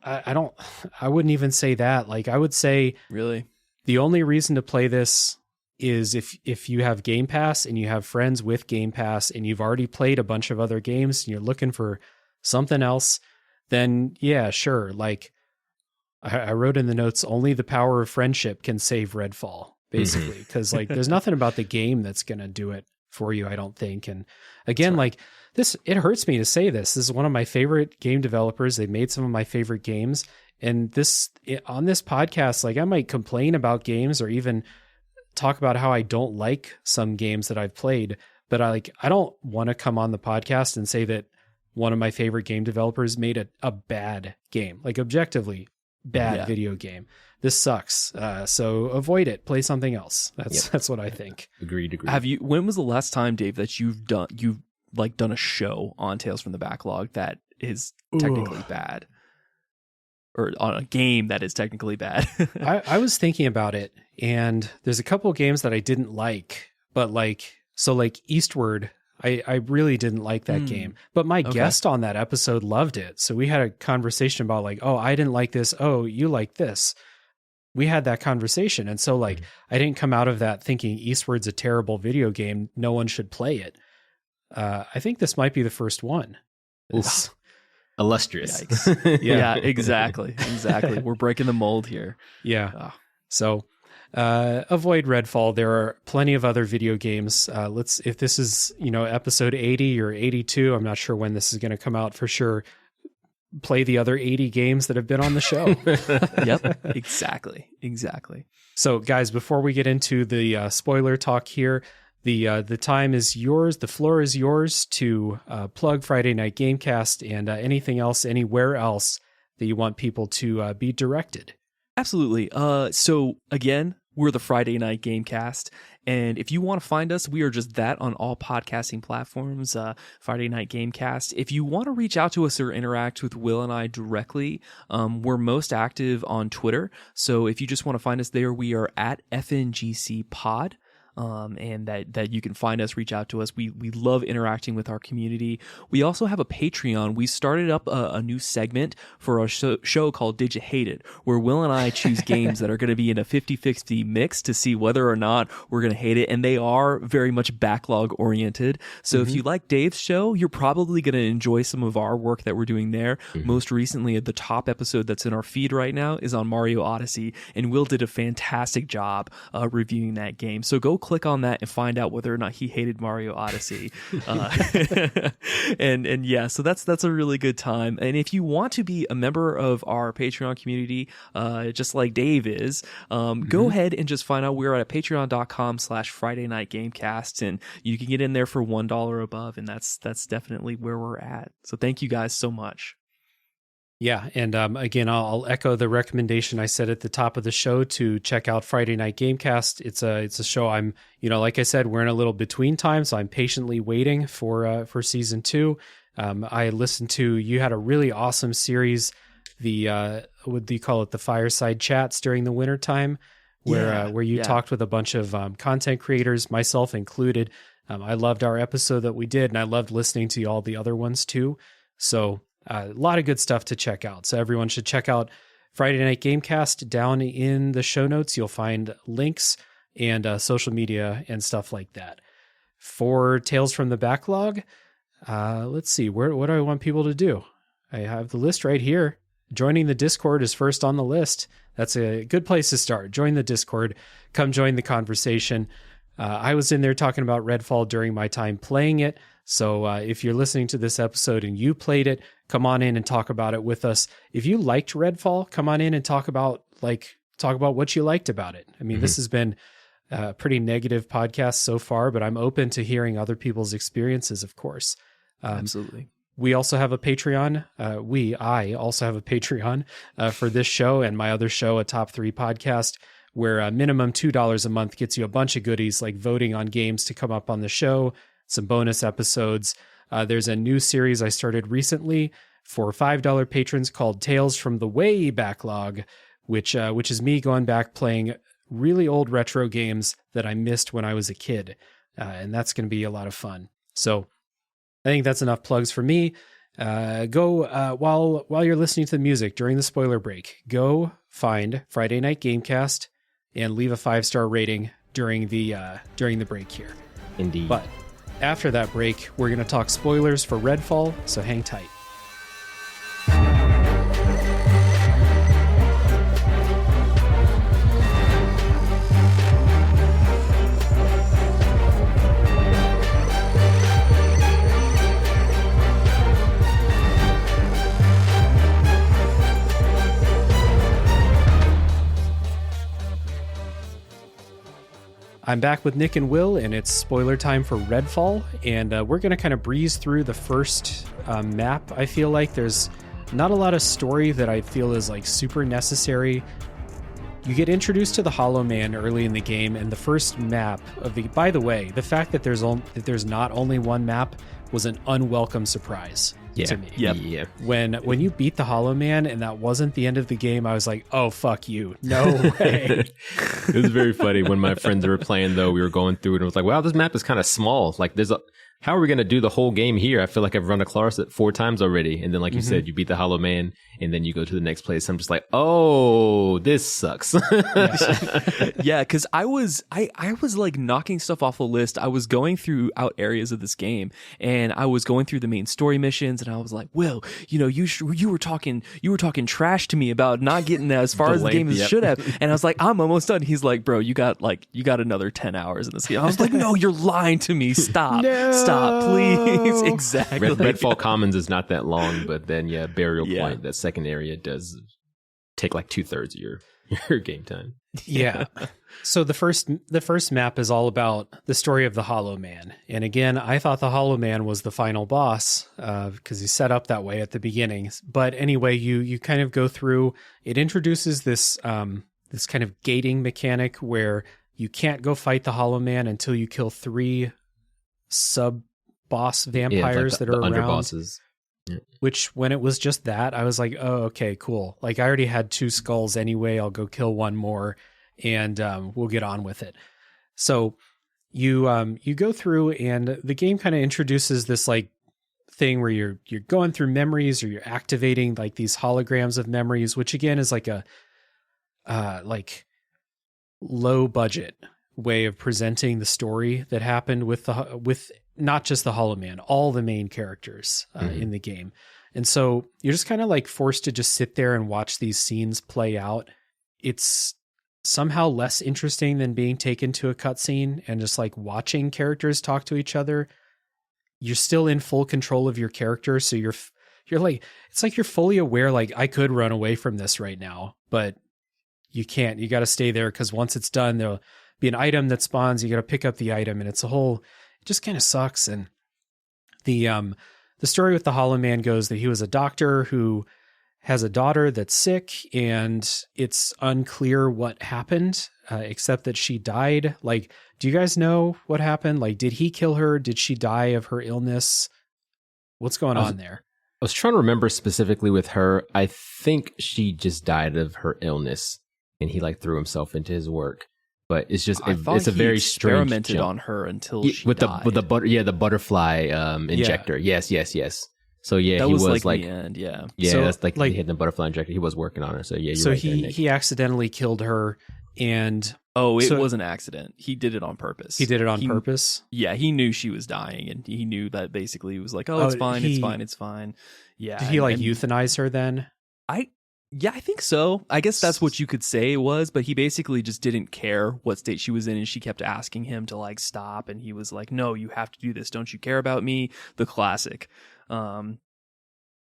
S1: I wouldn't even say that. Like, I would say
S3: really
S1: the only reason to play this is if you have Game Pass and you have friends with Game Pass and you've already played a bunch of other games and you're looking for something else, then yeah, sure. Like, I wrote in the notes, only the power of friendship can save Redfall, basically. Because like, there's nothing about the game that's going to do it for you, I don't think. And again, like this, it hurts me to say this. This is one of my favorite game developers. They made some of my favorite games. And on this podcast, like, I might complain about games or even talk about how I don't like some games that I've played, but I don't want to come on the podcast and say that one of my favorite game developers made a bad game, like objectively bad video game. This sucks. So avoid it. Play something else. That's what I think.
S2: Agreed.
S3: When was the last time, Dave, that you've done a show on Tales from the Backlog that is technically bad? Or on a game that is technically bad?
S1: I was thinking about it, and there's a couple of games that I didn't like, but like Eastward, I really didn't like that game. But my guest on that episode loved it. So we had a conversation about like, oh, I didn't like this. Oh, you like this. We had that conversation. And so like, I didn't come out of that thinking Eastward's a terrible video game. No one should play it. I think this might be the first one.
S2: Illustrious.
S3: Yeah, exactly. We're breaking the mold here.
S1: Yeah. So avoid Redfall. There are plenty of other video games. If this is, episode 80 or 82, I'm not sure when this is going to come out for sure. Play the other 80 games that have been on the show.
S3: Yep, exactly.
S1: So guys, before we get into the spoiler talk here, the time is yours. The floor is yours to plug Friday Night Gamecast and anything else, anywhere else that you want people to be directed.
S3: Absolutely. So again, we're the Friday Night Gamecast. And if you want to find us, we are just that on all podcasting platforms, Friday Night Gamecast. If you want to reach out to us or interact with Will and I directly, we're most active on Twitter. So if you just want to find us there, we are at FNGC Pod. And that you can find us, reach out to us. We love interacting with our community. We also have a Patreon. We started up a new segment for our show called Did You Hate It?, where Will and I choose games that are going to be in a 50-50 mix to see whether or not we're going to hate it. And they are very much backlog oriented. So if you like Dave's show, you're probably going to enjoy some of our work that we're doing there. Most recently, the top episode that's in our feed right now is on Mario Odyssey. And Will did a fantastic job reviewing that game. So go click on that and find out whether or not he hated Mario Odyssey. And yeah, so that's a really good time. And if you want to be a member of our Patreon community, just like Dave is, go ahead and just find out. We're at patreon.com/Friday Night Gamecast, and you can get in there for $1 above, and that's definitely where we're at. So thank you guys so much.
S1: Yeah, and again, I'll echo the recommendation I said at the top of the show to check out Friday Night Gamecast. It's a show I'm, like I said, we're in a little between time, so I'm patiently waiting for season 2. I listened to, you had a really awesome series, what do you call it, the fireside chats during the winter time, where you talked with a bunch of content creators, myself included. I loved our episode that we did, and I loved listening to all the other ones too. So a lot of good stuff to check out. So everyone should check out Friday Night Gamecast. Down in the show notes, you'll find links and social media and stuff like that. For Tales from the Backlog, let's see, what do I want people to do? I have the list right here. Joining the Discord is first on the list. That's a good place to start. Join the Discord. Come join the conversation. I was in there talking about Redfall during my time playing it. So if you're listening to this episode and you played it, come on in and talk about it with us. If you liked Redfall, come on in and talk about what you liked about it. I mean, this has been a pretty negative podcast so far, but I'm open to hearing other people's experiences, of course.
S3: Absolutely.
S1: We also have a Patreon. I also have a Patreon for this show and my other show, a Top 3 podcast, where a minimum $2 a month gets you a bunch of goodies like voting on games to come up on the show, some bonus episodes. There's a new series I started recently for $5 patrons called Tales from the Way Backlog, which is me going back playing really old retro games that I missed when I was a kid. And that's going to be a lot of fun. So I think that's enough plugs for me. Go while you're listening to the music during the spoiler break, go find Friday Night Gamecast and leave a 5-star rating during the break here.
S2: Indeed.
S1: But after that break, we're going to talk spoilers for Redfall, so hang tight. I'm back with Nick and Will, and it's spoiler time for Redfall, and we're going to kind of breeze through the first map. I feel like there's not a lot of story that I feel is like super necessary. You get introduced to the Hollow Man early in the game, and the first map of the... By the way, the fact that there's not only one map was an unwelcome surprise to me.
S2: Yeah.
S1: When you beat the Hollow Man and that wasn't the end of the game, I was like, oh, fuck you. No way.
S2: It was very funny when my friends were playing, though. We were going through it and it was like, wow, this map is kind of small. Like, how are we going to do the whole game here? I feel like I've run across it 4 times already. And then, like you said, you beat the Hollow Man and then you go to the next place. I'm just like, oh, this sucks.
S3: Yeah, because I was like knocking stuff off the list. I was going through out areas of this game, and I was going through the main story missions, and I was like, Will, you were talking trash to me about not getting as far as the game as should have. And I was like, I'm almost done. He's like, bro, you got another 10 hours in this game. I was like, no, you're lying to me. Stop. Stop, please. Exactly.
S2: Redfall Commons is not that long, but then Burial Point, that second area, does take like 2/3 of your game time.
S1: Yeah. So the first map is all about the story of the Hollow Man. And again, I thought the Hollow Man was the final boss because he's set up that way at the beginning. But anyway, you kind of go through, it introduces this kind of gating mechanic where you can't go fight the Hollow Man until you kill 3 sub-boss vampires that are around.
S2: Underbosses. Yeah.
S1: Which, when it was just that, I was like, oh, okay, cool. Like, I already had 2 skulls anyway. I'll go kill 1 more, and we'll get on with it. So you go through, and the game kind of introduces this like thing where you're going through memories, or you're activating like these holograms of memories, which again is like a like low budget way of presenting the story that happened with not just the Hollow Man, all the main characters in the game. And so you're just kind of like forced to just sit there and watch these scenes play out. It's somehow less interesting than being taken to a cutscene and just like watching characters talk to each other. You're still in full control of your character. So you're like, it's like you're fully aware, like, I could run away from this right now, but you can't. You got to stay there, because once it's done, there'll be an item that spawns. You got to pick up the item, and it just kind of sucks. And the story with the Hollow Man goes that he was a doctor who has a daughter that's sick, and it's unclear what happened, except that she died. Like, do you guys know what happened? Like, did he kill her? Did she die of her illness? What's going on there?
S2: I was trying to remember specifically with her. I think she just died of her illness, and he like threw himself into his work. But it's just it's a very strange
S3: experimented on her until she died.
S2: The butterfly injector.
S3: Yeah.
S2: Yes. So yeah,
S3: that
S2: he
S3: was
S2: like
S3: the end. Yeah.
S2: So, that's like he hit the butterfly injector. He was working on her. So yeah,
S1: so he accidentally killed her, and
S3: it was an accident. He did it on purpose.
S1: He did it on purpose.
S3: Yeah, he knew she was dying, and he knew that basically he was like, "Oh, it's fine, it's fine." Yeah.
S1: Did he euthanize her then?
S3: Yeah, I think so. I guess that's what you could say it was, but he basically just didn't care what state she was in, and she kept asking him to like stop, and he was like, "No, you have to do this. Don't you care about me?" The classic. Yeah,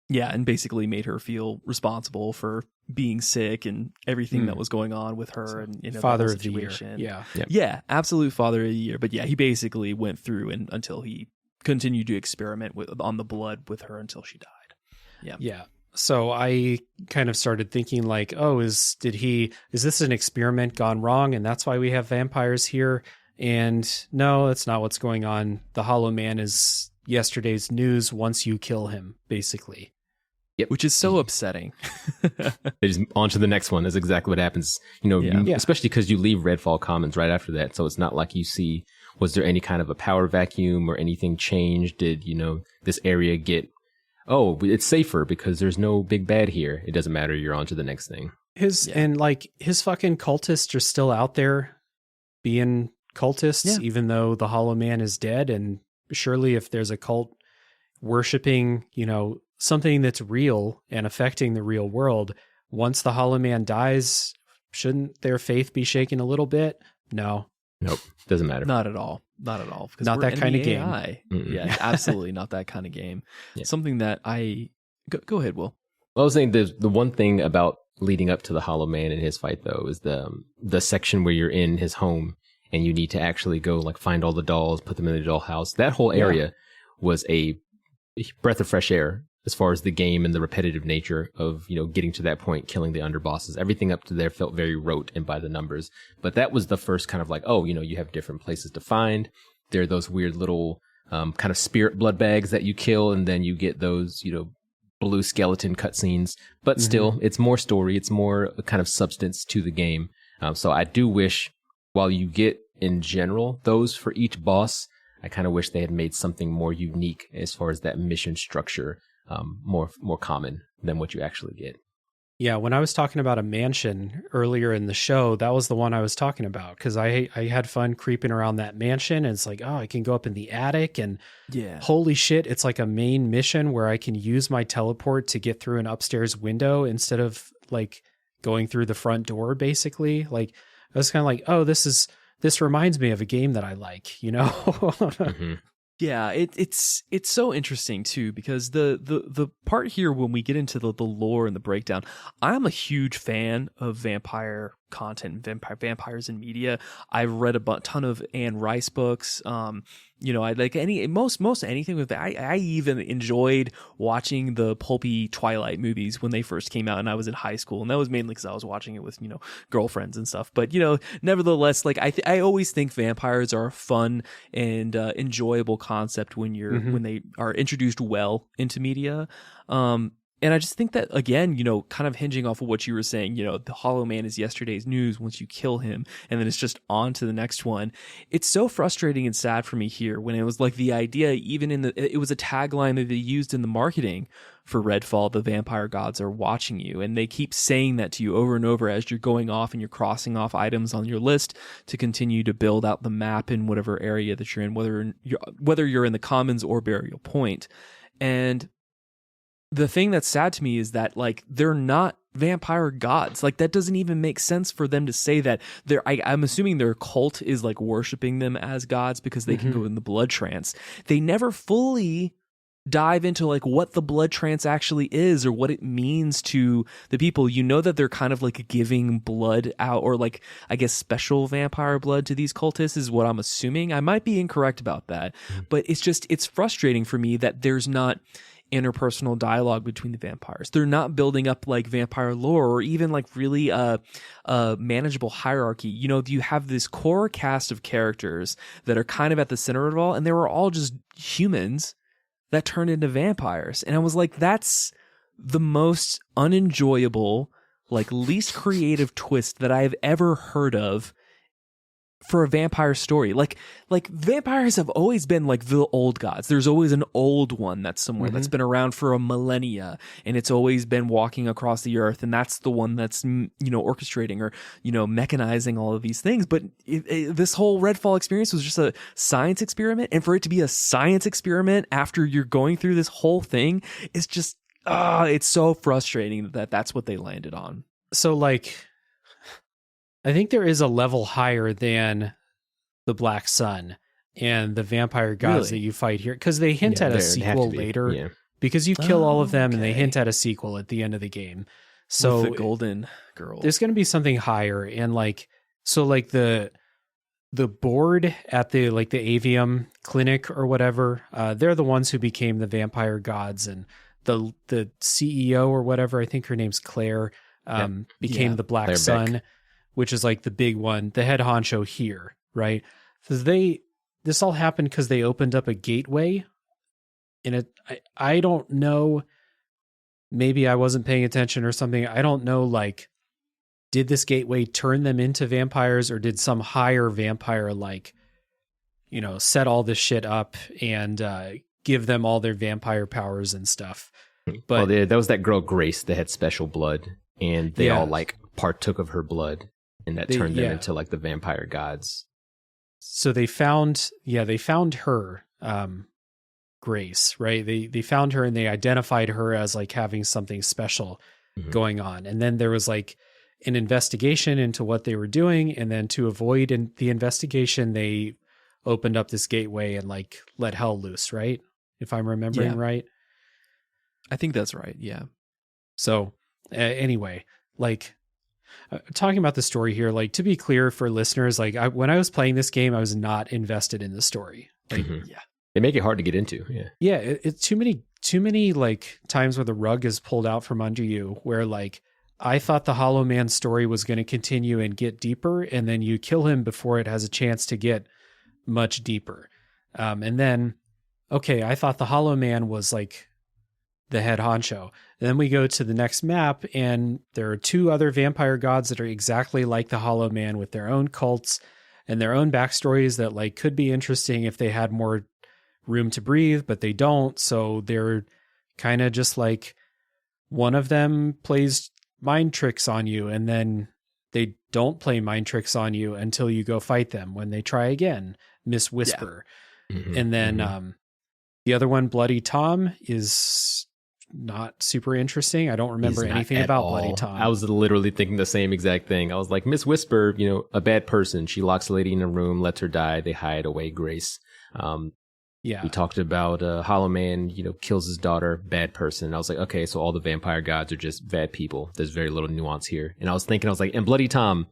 S3: and basically made her feel responsible for being sick and everything that was going on with her, and
S1: father
S3: the
S1: of the year.
S3: Yeah, absolute father of the year. But yeah, he basically went through until he continued to experiment on the blood with her until she died. Yeah.
S1: So I kind of started thinking like, oh, is this an experiment gone wrong? And that's why we have vampires here. And no, that's not what's going on. The Hollow Man is yesterday's news once you kill him, basically.
S2: Yep.
S3: Which is so upsetting.
S2: They just on to the next one is exactly what happens. Especially because you leave Redfall Commons right after that. So it's not like you see, was there any kind of a power vacuum or anything changed? Did, this area get, it's safer because there's no big bad here. It doesn't matter. You're on to the next thing. His
S1: fucking cultists are still out there being cultists, even though the Hollow Man is dead. And surely if there's a cult worshiping, something that's real and affecting the real world, once the Hollow Man dies, shouldn't their faith be shaken a little bit? No.
S2: Nope. Doesn't matter.
S3: Not at all. Not at all.
S1: Not that kind of game.
S3: Yeah, absolutely not that kind of game. Yeah. Something that go ahead, Will.
S2: Well, I was saying the one thing about leading up to the Hollow Man and his fight, though, is the section where you're in his home and you need to actually go find all the dolls, put them in the dollhouse. That whole area was a breath of fresh air as far as the game and the repetitive nature of, getting to that point, killing the underbosses. Everything up to there felt very rote and by the numbers. But that was the first kind of you have different places to find. There are those weird little kind of spirit blood bags that you kill, and then you get those, blue skeleton cutscenes. But still, it's more story. It's more kind of substance to the game. So I do wish, while you get, in general, those for each boss, I kind of wish they had made something more unique as far as that mission structure, more common than what you actually get.
S1: Yeah, when I was talking about a mansion earlier in the show, that was the one I was talking about, because I had fun creeping around that mansion, and it's like, oh, I can go up in the attic, and holy shit, it's like a main mission where I can use my teleport to get through an upstairs window instead of going through the front door, basically. I was kind of like, oh, this reminds me of a game that I like,
S2: Mm-hmm.
S3: Yeah, it's so interesting too, because the part here when we get into the lore and the breakdown, I'm a huge fan of vampire content, vampires in media. I've read a ton of Anne Rice books. I like most anything with that. I even enjoyed watching the pulpy Twilight movies when they first came out, and I was in high school, and that was mainly because I was watching it with girlfriends and stuff. But nevertheless, I always think vampires are a fun and enjoyable concept when when they are introduced well into media. And I just think that, again, kind of hinging off of what you were saying, the Hollow Man is yesterday's news once you kill him, and then it's just on to the next one. It's so frustrating and sad for me here when it was the idea, even it was a tagline that they used in the marketing for Redfall, the vampire gods are watching you. And they keep saying that to you over and over as you're going off and you're crossing off items on your list to continue to build out the map in whatever area that you're in, whether you're in the Commons or Burial Point. And the thing that's sad to me is that they're not vampire gods. That doesn't even make sense for them to say that. I'm assuming their cult is worshiping them as gods because they can go in the blood trance. They never fully dive into what the blood trance actually is or what it means to the people. That they're kind of giving blood out, or I guess special vampire blood to these cultists is what I'm assuming. I might be incorrect about that, but it's frustrating for me that there's not interpersonal dialogue between the vampires. They're not building up vampire lore or even really a manageable hierarchy. You have this core cast of characters that are kind of at the center of it all, and they were all just humans that turned into vampires. And I was like, that's the most unenjoyable, least creative twist that I've ever heard of for a vampire story. Vampires have always been the old gods. There's always an old one that's somewhere that's been around for a millennia, and it's always been walking across the earth, and that's the one that's orchestrating or mechanizing all of these things. But this whole Redfall experience was just a science experiment, and for it to be a science experiment after you're going through this whole thing is just it's so frustrating that that's what they landed on.
S1: So I think there is a level higher than the Black Sun and the vampire gods that you fight here, because they hint at a sequel later, because you kill all of them and they hint at a sequel at the end of the game. So
S3: with the golden girl,
S1: there's going to be something higher. And the board at the the Avium clinic or whatever, they're the ones who became the vampire gods, and the CEO or whatever, I think her name's Claire, became the Black
S2: Claire
S1: Sun,
S2: Beck.
S1: which is like the big one, the head honcho here, right? So this all happened because they opened up a gateway. And I don't know, maybe I wasn't paying attention or something. I don't know, like, did this gateway turn them into vampires, or did some higher vampire, like, you know, set all this shit up and give them all their vampire powers and stuff? But
S2: that was that girl Grace that had special blood, and they all like partook of her blood, and that turned them into like the vampire gods.
S1: So they found her, Grace, right? They found her and they identified her as like having something special going on. And then there was like an investigation into what they were doing. And then to avoid the investigation, they opened up this gateway and like let hell loose, right? If I'm remembering right.
S3: I think that's right. Yeah.
S1: So anyway, like talking about the story here, like to be clear for listeners, like when I was playing this game, I was not invested in the story. Like,
S2: They make it hard to get into.
S1: Yeah. It's too many like times where the rug is pulled out from under you, where like I thought the Hollow Man story was going to continue and get deeper, and then you kill him before it has a chance to get much deeper. And then, okay, I thought the Hollow Man was like the head honcho. And then we go to the next map, and there are two other vampire gods that are exactly like the Hollow Man, with their own cults and their own backstories that like could be interesting if they had more room to breathe, but they don't. So they're kind of just like, one of them plays mind tricks on you, and then they don't play mind tricks on you until you go fight them. When they try again, Miss Whisper. And then the other one, Bloody Tom, is not super interesting. I don't remember anything about Bloody Tom.
S2: I was literally thinking the same exact thing. I was like, Miss Whisper, you know, a bad person. She locks a lady in a room, lets her die. They hide away Grace. We talked about Hollow Man, you know, kills his daughter, bad person. I was like, okay, so all the vampire gods are just bad people. There's very little nuance here. And I was like, and Bloody Tom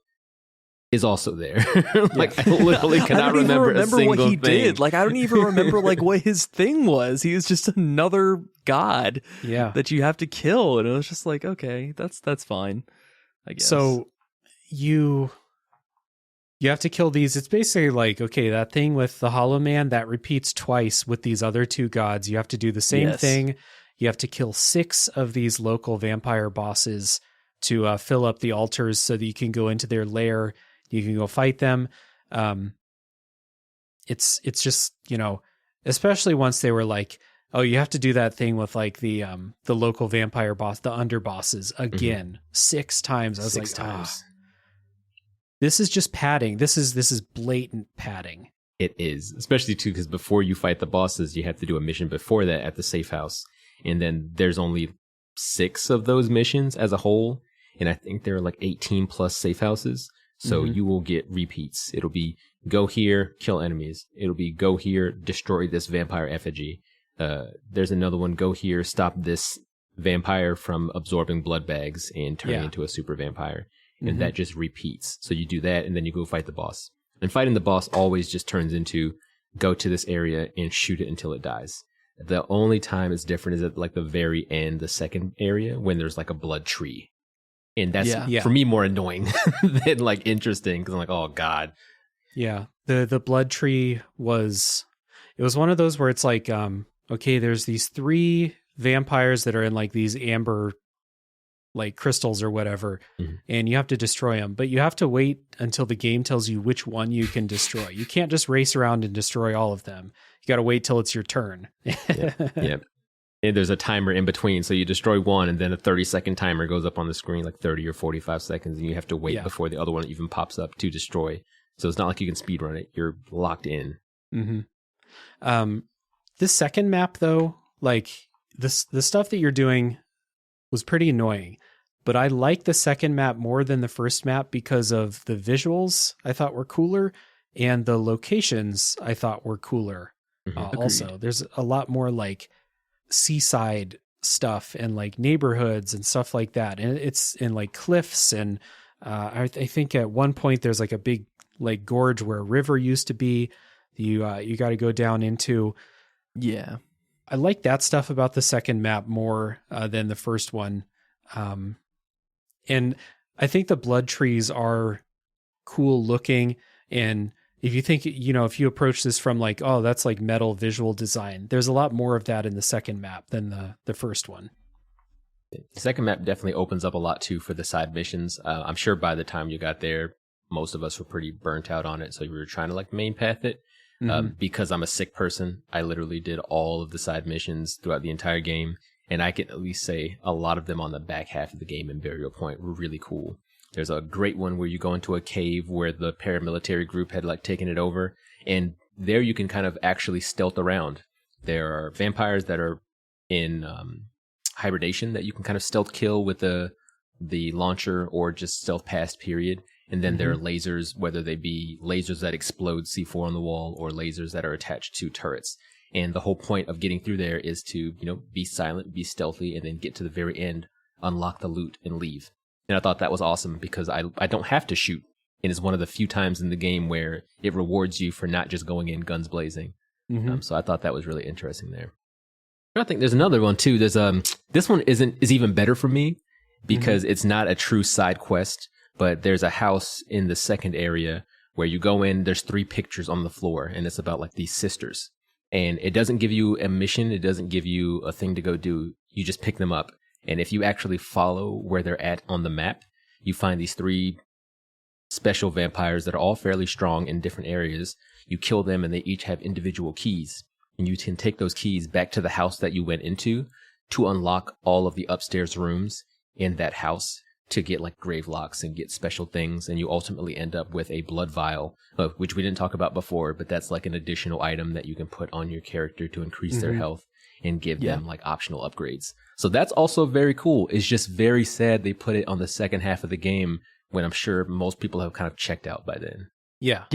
S2: is also there. Like, I literally cannot remember a single
S3: what he
S2: thing.
S3: did. Like, I don't even remember like what his thing was. He was just another god that you have to kill. And it was just like, okay, that's fine, I guess.
S1: So you have to kill these. It's basically like, okay, that thing with the Hollow Man that repeats twice with these other two gods. You have to do the same thing. You have to kill 6 of these local vampire bosses to fill up the altars so that you can go into their lair. You can go fight them. It's just, you know, especially once they were like, oh, you have to do that thing with like the local vampire boss, the underbosses again, 6 times. I was
S2: 6
S1: like,
S2: times.
S1: This is just padding. This is blatant padding.
S2: It is, especially too, because before you fight the bosses, you have to do a mission before that at the safe house. And then there's only 6 of those missions as a whole. And I think there are like 18 plus safe houses. So you will get repeats. It'll be go here, kill enemies. It'll be go here, destroy this vampire effigy. There's another one, go here, stop this vampire from absorbing blood bags and turning into a super vampire. And that just repeats. So you do that, and then you go fight the boss. And fighting the boss always just turns into go to this area and shoot it until it dies. The only time it's different is at like the very end, the second area, when there's like a blood tree. And that's, for me, more annoying than like interesting, because I'm like, oh, God.
S1: Yeah. The blood tree was one of those where it's like, okay, there's these 3 vampires that are in like these amber like crystals or whatever, and you have to destroy them, but you have to wait until the game tells you which one you can destroy. You can't just race around and destroy all of them. You got to wait till it's your turn.
S2: Yep. And there's a timer in between. So you destroy one, and then a 30-second timer goes up on the screen, like 30 or 45 seconds, and you have to wait before the other one even pops up to destroy. So it's not like you can speedrun it. You're locked in.
S1: This second map, though, like the stuff that you're doing was pretty annoying, but I like the second map more than the first map because of the visuals I thought were cooler, and the locations I thought were cooler. Also, there's a lot more like seaside stuff and like neighborhoods and stuff like that, and it's in like cliffs, and I think at one point there's like a big like gorge where a river used to be. You got to go down into. I like that stuff about the second map more than the first one. And I think the blood trees are cool looking. And if you think, if you approach this from like, oh, that's like metal visual design, there's a lot more of that in the second map than the first one.
S2: The second map definitely opens up a lot too for the side missions. I'm sure by the time you got there, most of us were pretty burnt out on it. So we were trying to like main path it. Because I'm a sick person, I literally did all of the side missions throughout the entire game. And I can at least say a lot of them on the back half of the game in Burial Point were really cool. There's a great one where you go into a cave where the paramilitary group had like taken it over. And there you can kind of actually stealth around. There are vampires that are in hibernation that you can kind of stealth kill with the launcher or just stealth past period. And then there are lasers, whether they be lasers that explode C4 on the wall or lasers that are attached to turrets. And the whole point of getting through there is to, be silent, be stealthy, and then get to the very end, unlock the loot, and leave. And I thought that was awesome because I don't have to shoot. And it's one of the few times in the game where it rewards you for not just going in guns blazing. So I thought that was really interesting there. I think there's another one too. There's this one is even better for me because it's not a true side quest. But there's a house in the second area where you go in, there's 3 pictures on the floor, and it's about like these sisters. And it doesn't give you a mission. It doesn't give you a thing to go do. You just pick them up. And if you actually follow where they're at on the map, you find these 3 special vampires that are all fairly strong in different areas. You kill them and they each have individual keys. And you can take those keys back to the house that you went into to unlock all of the upstairs rooms in that house, to get like grave locks and get special things. And you ultimately end up with a blood vial, which we didn't talk about before, but that's like an additional item that you can put on your character to increase their health and give them like optional upgrades. So that's also very cool. It's just very sad they put it on the second half of the game when I'm sure most people have kind of checked out by then.
S1: Yeah.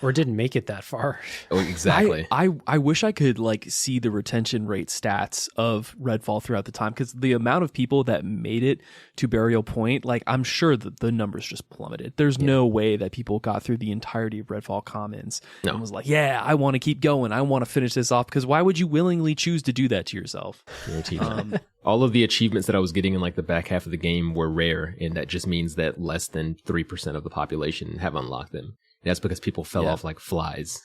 S1: Or didn't make it that far.
S2: Oh, exactly.
S3: I wish I could like see the retention rate stats of Redfall throughout the time, because the amount of people that made it to Burial Point, like I'm sure that the numbers just plummeted. There's no way that people got through the entirety of Redfall Commons and was like, yeah, I want to keep going. I want to finish this off, because why would you willingly choose to do that to yourself?
S2: All of the achievements that I was getting in like the back half of the game were rare, and that just means that less than 3% of the population have unlocked them. That's because people fell off like flies.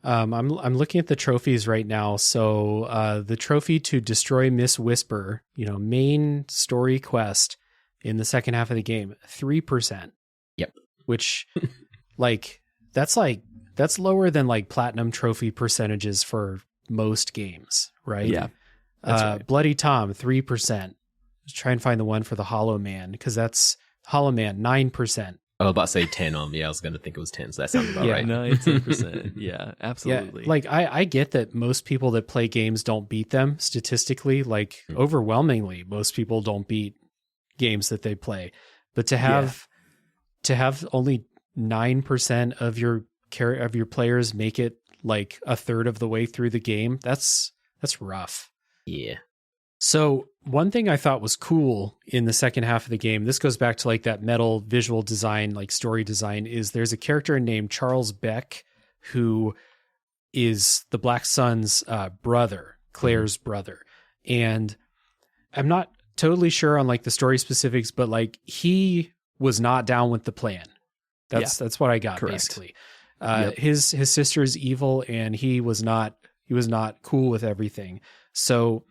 S1: I'm looking at the trophies right now. So the trophy to destroy Miss Whisper, main story quest in the second half of the game, 3%.
S2: Yep.
S1: Which that's lower than like platinum trophy percentages for most games, right?
S3: Yeah. That's right.
S1: Bloody Tom, 3%. Let's try and find the one for the Hollow Man, because that's Hollow Man, 9%.
S2: I was about to say 10 on me. I was going to think it was 10, so that sounds about right.
S3: 19%. Yeah, absolutely.
S1: Yeah, like I get that most people that play games don't beat them statistically. Like overwhelmingly, most people don't beat games that they play. But to have only 9% of your players make it like a third of the way through the game, that's rough.
S2: Yeah.
S1: So one thing I thought was cool in the second half of the game, this goes back to like that metal visual design, like story design, is there's a character named Charles Beck, who is the Black Sun's brother, Claire's brother. And I'm not totally sure on like the story specifics, but like he was not down with the plan. That's what I got. Correct. Basically. His sister is evil, and he was not cool with everything. So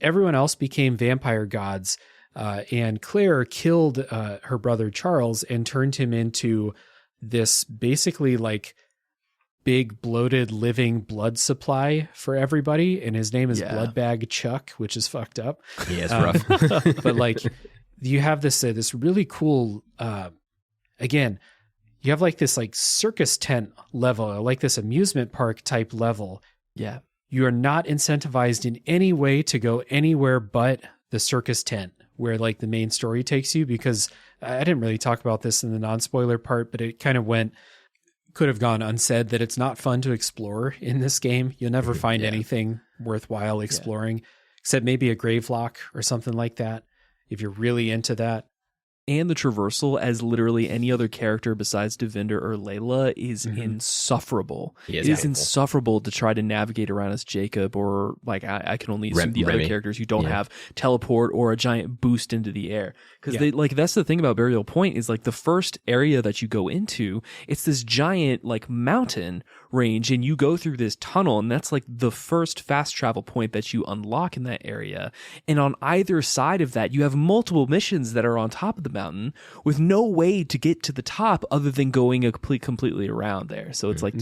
S1: everyone else became vampire gods, and Claire killed her brother Charles and turned him into this basically like big bloated living blood supply for everybody. And his name is Bloodbag Chuck, which is fucked up.
S2: Yeah, it's rough.
S1: But like you have this really cool, again, you have like this like circus tent level, like this amusement park type level.
S3: Yeah.
S1: You are not incentivized in any way to go anywhere but the circus tent where like the main story takes you, because I didn't really talk about this in the non-spoiler part, but it kind of could have gone unsaid that it's not fun to explore in this game. You'll never find anything worthwhile exploring except maybe a grave lock or something like that, if you're really into that.
S3: and the traversal as literally any other character besides Devinder or Layla is insufferable.
S2: Yeah,
S3: it is insufferable to try to navigate around as Jacob, or like I can only assume the
S2: Remy.
S3: other characters who don't have teleport or a giant boost into the air. Because they like, that's the thing about Burial Point is like the first area that you go into, it's this giant like mountain range, and you go through this tunnel, and that's like the first fast travel point that you unlock in that area. And on either side of that, you have multiple missions that are on top of the mountain with no way to get to the top other than going completely around there. So it's like,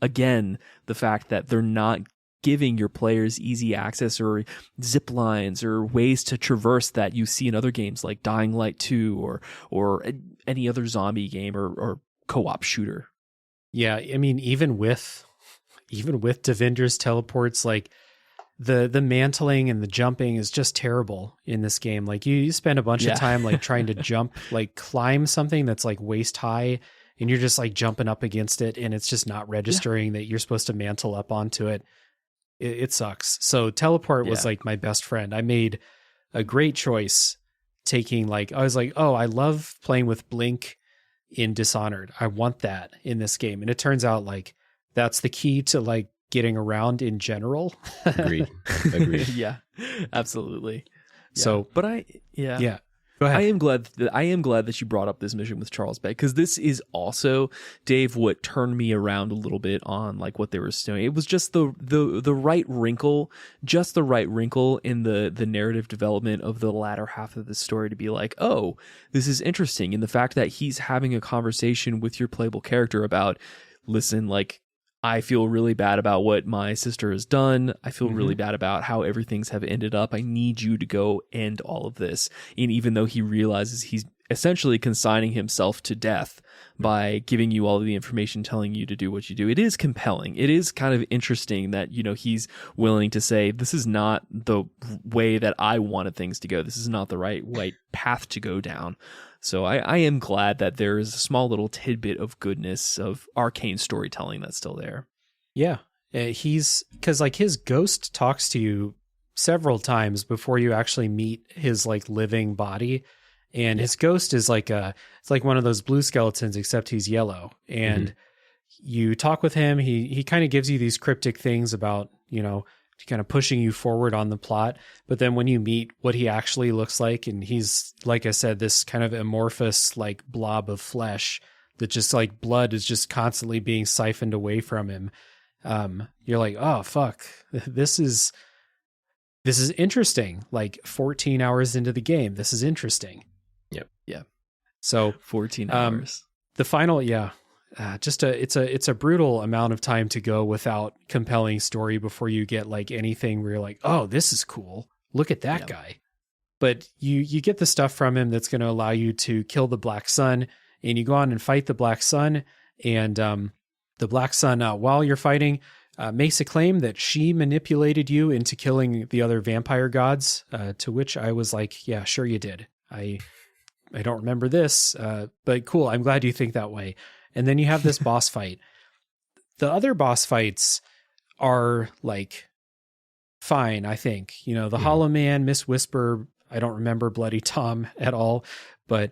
S3: again, the fact that they're not giving your players easy access or zip lines or ways to traverse that you see in other games like Dying Light 2 or any other zombie game or co-op shooter.
S1: Yeah, I mean, even with Devinder's teleports, like the mantling and the jumping is just terrible in this game. Like you spend a bunch of time like trying to jump, like climb something that's like waist high, and you're just like jumping up against it, and it's just not registering that you're supposed to mantle up onto it. It sucks. So teleport was like my best friend. I made a great choice taking I was like, oh, I love playing with Blink in Dishonored. I want that in this game. And it turns out like that's the key to like getting around in general.
S2: Agreed.
S3: Yeah, absolutely. Yeah.
S1: So,
S3: but
S1: go ahead.
S3: I am glad that you brought up this mission with Charles Bay, because this is also, Dave, what turned me around a little bit on like what they were doing. It was just the right wrinkle, just the right wrinkle in the narrative development of the latter half of the story to be like, oh, this is interesting. And the fact that he's having a conversation with your playable character about, listen, like, I feel really bad about what my sister has done. I feel really bad about how everything's have ended up. I need you to go end all of this. And even though he realizes he's essentially consigning himself to death by giving you all of the information, telling you to do what you do, it is compelling. It is kind of interesting that, you know, he's willing to say, this is not the way that I wanted things to go. This is not the right path to go down. So I am glad that there is a small little tidbit of goodness of arcane storytelling that's still there.
S1: Yeah. Because like his ghost talks to you several times before you actually meet his like living body. And his ghost is like it's like one of those blue skeletons, except he's yellow. And you talk with him. He kind of gives you these cryptic things about, you know, kind of pushing you forward on the plot. But then when you meet what he actually looks like, and he's, like I said, this kind of amorphous like blob of flesh that just like blood is just constantly being siphoned away from him. You're like, oh fuck, this is interesting. Like 14 hours into the game, this is interesting.
S2: Yep.
S3: Yeah.
S1: So
S3: 14 hours.
S1: The final, it's a brutal amount of time to go without compelling story before you get like anything where you're like, oh, this is cool. Look at that guy. But you get the stuff from him that's going to allow you to kill the Black Sun, and you go on and fight the Black Sun. And the Black Sun, while you're fighting, makes a claim that she manipulated you into killing the other vampire gods, to which I was like, yeah, sure you did. I don't remember this, but cool. I'm glad you think that way. And then you have this boss fight. The other boss fights are like fine, I think. You know, the Hollow Man, Miss Whisper, I don't remember Bloody Tom at all, but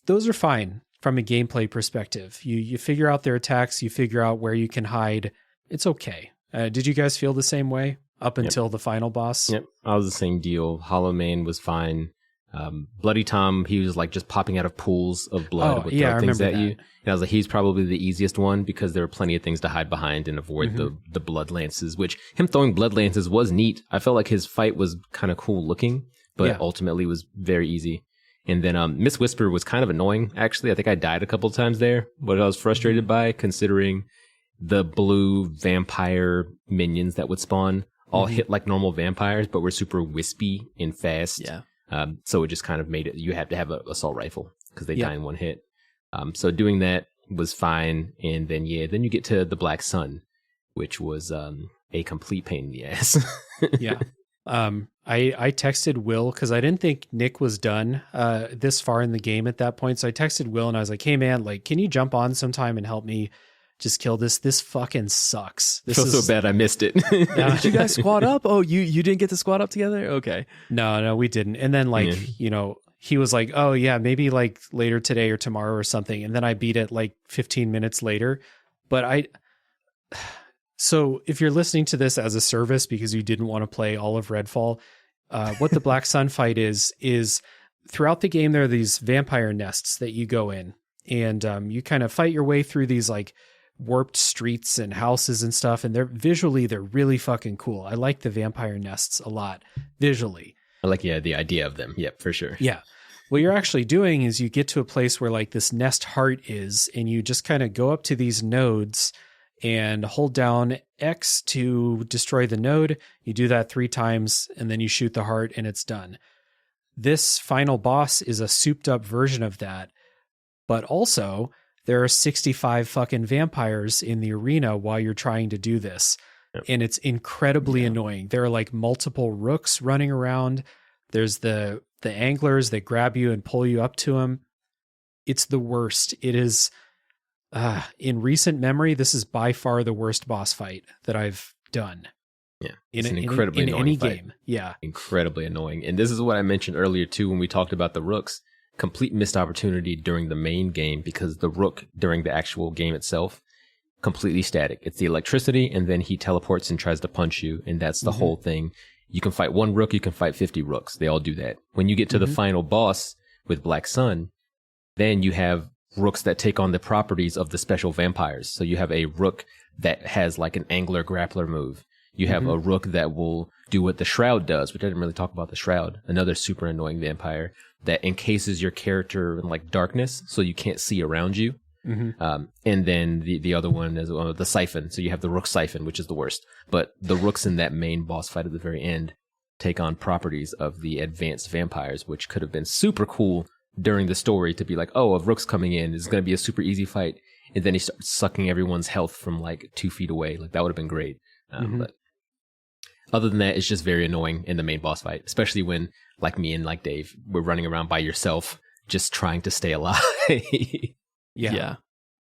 S1: those are fine from a gameplay perspective. You figure out their attacks, you figure out where you can hide. It's okay. Did you guys feel the same way up until the final boss?
S2: Yep, I was the same deal. Hollow Man was fine. Bloody Tom, he was like just popping out of pools of blood with throw things at you. And I was like, he's probably the easiest one because there were plenty of things to hide behind and avoid the blood lances, which him throwing blood lances was neat. I felt like his fight was kind of cool looking, but ultimately was very easy. And then Miss Whisper was kind of annoying, actually. I think I died a couple of times there, but I was frustrated by, considering the blue vampire minions that would spawn all hit like normal vampires, but were super wispy and fast.
S3: Yeah.
S2: So it just kind of made it, you had to have an assault rifle because they die in one hit. So doing that was fine. And then, then you get to the Black Sun, which was a complete pain in the ass.
S1: I texted Will because I didn't think Nick was done this far in the game at that point. So I texted Will and I was like, hey man, like, can you jump on sometime and help me just kill this? This fucking sucks. This
S2: is so bad I missed it.
S3: Did you guys squad up? Oh, you didn't get to squad up together? Okay.
S1: No, we didn't. And then like, you know, he was like, oh yeah, maybe like later today or tomorrow or something. And then I beat it like 15 minutes later. But so if you're listening to this as a service because you didn't want to play all of Redfall, what the Black Sun fight is throughout the game, there are these vampire nests that you go in, and you kind of fight your way through these like warped streets and houses and stuff. And they're really fucking cool. I like the vampire nests a lot visually.
S2: I like, the idea of them. Yep, for sure.
S1: Yeah. What you're actually doing is you get to a place where like this nest heart is, and you just kind of go up to these nodes and hold down X to destroy the node. You do that 3 times and then you shoot the heart and it's done. This final boss is a souped up version of that, but also there are 65 fucking vampires in the arena while you're trying to do this. Yep. And it's incredibly annoying. There are like multiple rooks running around. There's the anglers that grab you and pull you up to them. It's the worst. It is, in recent memory, this is by far the worst boss fight that I've done.
S2: Yeah, it's an incredibly annoying
S1: any
S2: fight.
S1: game. Yeah,
S2: incredibly annoying. And this is what I mentioned earlier too when we talked about the rooks. Complete missed opportunity during the main game because the rook during the actual game itself, completely static. It's the electricity, and then he teleports and tries to punch you, and that's the whole thing. You can fight 1 rook, you can fight 50 rooks. They all do that. When you get to the final boss with Black Sun, then you have rooks that take on the properties of the special vampires. So you have a rook that has like an angler grappler move. You have a rook that will do what the Shroud does, which I didn't really talk about the Shroud. Another super annoying vampire that encases your character in like darkness so you can't see around you. And then the other one is the Siphon. So you have the Rook Siphon, which is the worst. But the rooks in that main boss fight at the very end take on properties of the advanced vampires, which could have been super cool during the story to be like, oh, a rook's coming in. It's going to be a super easy fight. And then he starts sucking everyone's health from like 2 feet away. Like that would have been great. But other than that, it's just very annoying in the main boss fight, especially when like me and like Dave, we're running around by yourself, just trying to stay alive.
S3: Yeah.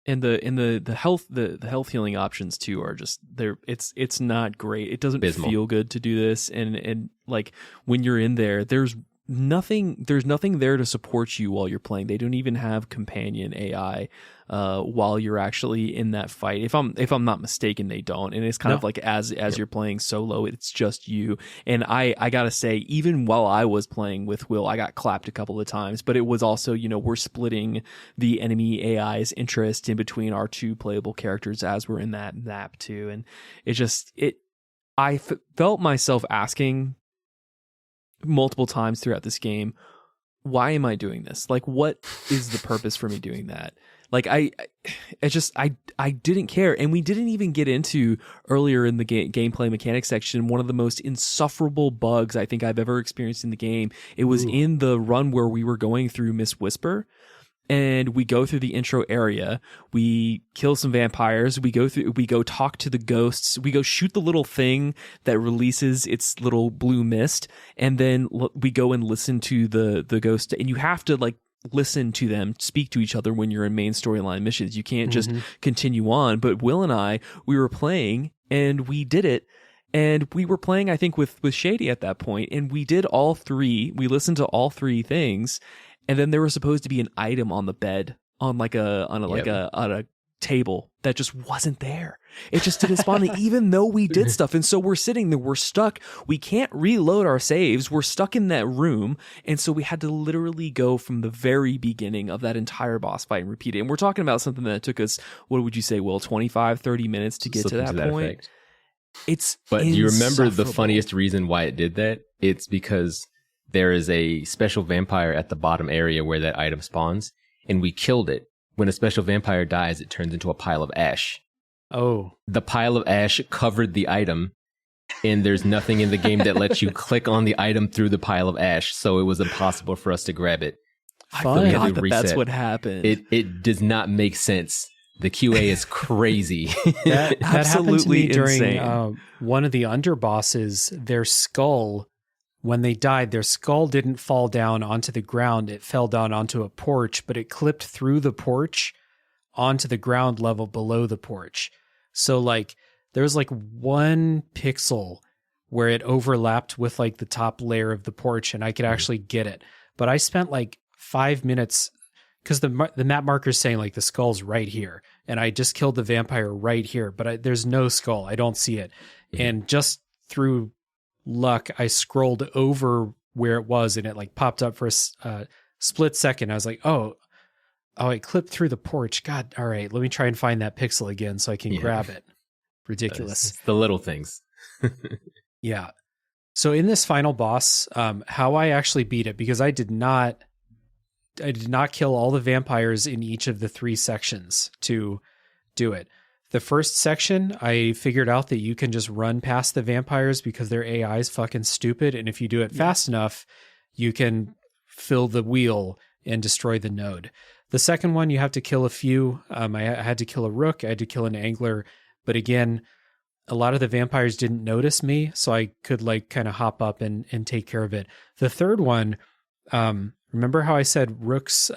S3: And the health healing options too are just there. It's not great. It doesn't feel good to do this. And like when you're in there, there's nothing there to support you while you're playing. They don't even have companion AI while you're actually in that fight. If I'm not mistaken, they don't. And it's kind of like as you're playing solo, it's just you. And I gotta say, even while I was playing with Will, I got clapped a couple of times, but it was also, we're splitting the enemy AI's interest in between our 2 playable characters as we're in that nap too. And I felt myself asking multiple times throughout this game, why am I doing this? Like, what is the purpose for me doing that? Like, I didn't care. And we didn't even get into earlier in the gameplay mechanics section, one of the most insufferable bugs I think I've ever experienced in the game. It was in the run where we were going through Miss Whisper. And we go through the intro area, we kill some vampires, we go talk to the ghosts, we go shoot the little thing that releases its little blue mist, and then we go and listen to the ghost, and you have to like listen to them speak to each other when you're in main storyline missions. You can't just continue on. But Will and I, we were playing and we did it. And we were playing, I think, with Shady at that point, and we did all 3. We listened to all 3 things. And then there was supposed to be an item on the bed on a table that just wasn't there. It just didn't spawn, even though we did stuff. And so we're sitting there, we're stuck. We can't reload our saves. We're stuck in that room. And so we had to literally go from the very beginning of that entire boss fight and repeat it. And we're talking about something that took us, what would you say, Will, 25, 30 minutes to get to that point?
S2: But do you remember the funniest reason why it did that? It's because there is a special vampire at the bottom area where that item spawns, and we killed it. When a special vampire dies, it turns into a pile of ash.
S1: Oh. The
S2: pile of ash covered the item, and there's nothing in the game that lets you click on the item through the pile of ash, so it was impossible for us to grab it.
S3: I forgot that's what happened.
S2: It does not make sense. The QA is crazy.
S1: That happened to me during one of the underbosses. Their skull, when they died, their skull didn't fall down onto the ground. It fell down onto a porch, but it clipped through the porch onto the ground level below the porch. So like there's like 1 pixel where it overlapped with like the top layer of the porch, and I could actually get it. but I spent like 5 minutes because the map marker's saying like the skull's right here, and I just killed the vampire right here, but there's no skull. I don't see it. Mm-hmm. And just through luck, I scrolled over where it was, and it like popped up for a split second. I was like, oh, I clipped through the porch. God, all right, let me try and find that pixel again so I can grab it. Ridiculous.
S2: It's the little things.
S1: Yeah. So in this final boss, how I actually beat it, because I did not kill all the vampires in each of the 3 sections to do it. The first section, I figured out that you can just run past the vampires because their AI is fucking stupid. And if you do it fast enough, you can fill the wheel and destroy the node. The second one, you have to kill a few. I had to kill a rook. I had to kill an angler. But again, a lot of the vampires didn't notice me, so I could like kind of hop up and take care of it. The third one, remember how I said rooks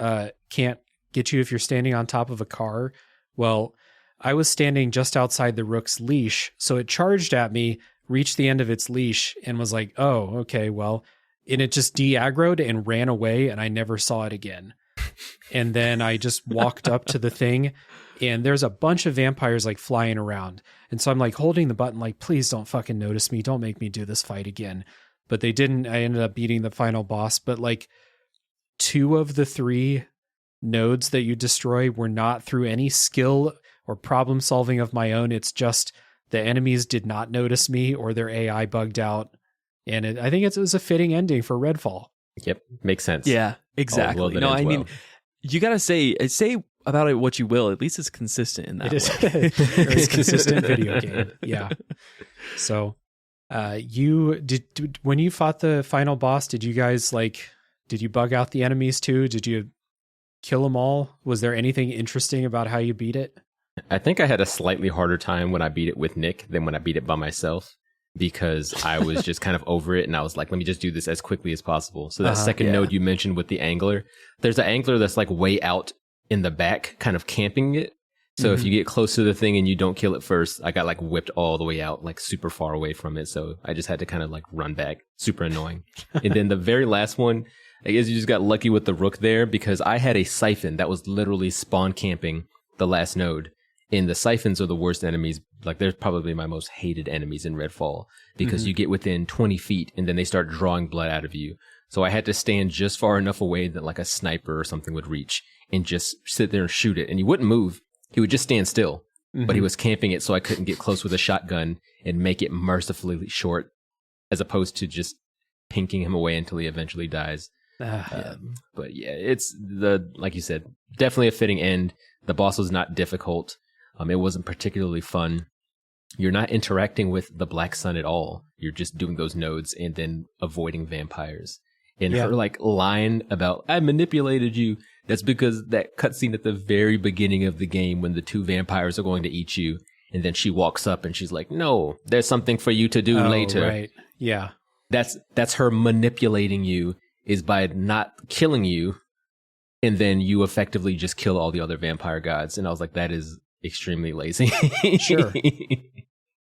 S1: can't get you if you're standing on top of a car? Well, I was standing just outside the rook's leash, so it charged at me, reached the end of its leash, and was like, oh, okay, well, and it just de-aggroed and ran away, and I never saw it again. And then I just walked up to the thing, and there's a bunch of vampires like flying around. And so I'm like holding the button like, please don't fucking notice me. Don't make me do this fight again. But they didn't. I ended up beating the final boss. But like 2 of the 3 nodes that you destroy were not through any skill or problem solving of my own. It's just the enemies did not notice me or their AI bugged out. And I think it was a fitting ending for Redfall.
S2: Yep. Makes sense.
S3: Yeah, exactly. No, I mean, you got to say about it what you will. At least it's consistent in that way.
S1: It's a consistent video game. Yeah. So you did when you fought the final boss, did you bug out the enemies too? Did you kill them all? Was there anything interesting about how you beat it?
S2: I think I had a slightly harder time when I beat it with Nick than when I beat it by myself, because I was just kind of over it, and I was like, let me just do this as quickly as possible. So that second node you mentioned with the angler, there's an angler that's like way out in the back, kind of camping it. So if you get close to the thing and you don't kill it first, I got like whipped all the way out, like super far away from it. So I just had to kind of like run back. Super annoying. And then the very last one, I guess you just got lucky with the rook there, because I had a siphon that was literally spawn camping the last node. And the siphons are the worst enemies. Like, they're probably my most hated enemies in Redfall, because you get within 20 feet and then they start drawing blood out of you. So I had to stand just far enough away that like a sniper or something would reach and just sit there and shoot it. And he wouldn't move. He would just stand still, but he was camping it, so I couldn't get close with a shotgun and make it mercifully short, as opposed to just pinking him away until he eventually dies. But yeah, it's like you said, definitely a fitting end. The boss was not difficult. It wasn't particularly fun. You're not interacting with the Black Sun at all. You're just doing those nodes and then avoiding vampires. And her like line about, I manipulated you, that's because that cutscene at the very beginning of the game when the 2 vampires are going to eat you, and then she walks up and she's like, no, there's something for you to do later.
S1: Right. Yeah.
S2: That's her manipulating you, is by not killing you, and then you effectively just kill all the other vampire gods. And I was like, that is extremely lazy.
S1: Sure.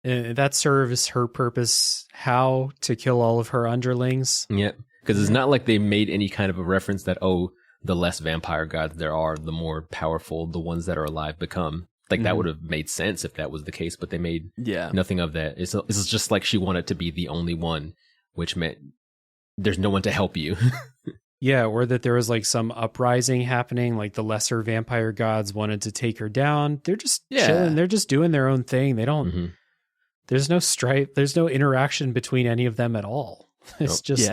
S1: That serves her purpose, how to kill all of her underlings.
S2: Yeah, because it's not like they made any kind of a reference that, oh, the less vampire gods there are, the more powerful the ones that are alive become. Like, that would have made sense if that was the case, but they made nothing of that. It's just like she wanted to be the only one, which meant there's no one to help you.
S1: Yeah, or that there was like some uprising happening, like the lesser vampire gods wanted to take her down. They're just chilling. They're just doing their own thing. They don't, there's no strife. There's no interaction between any of them at all. It's just,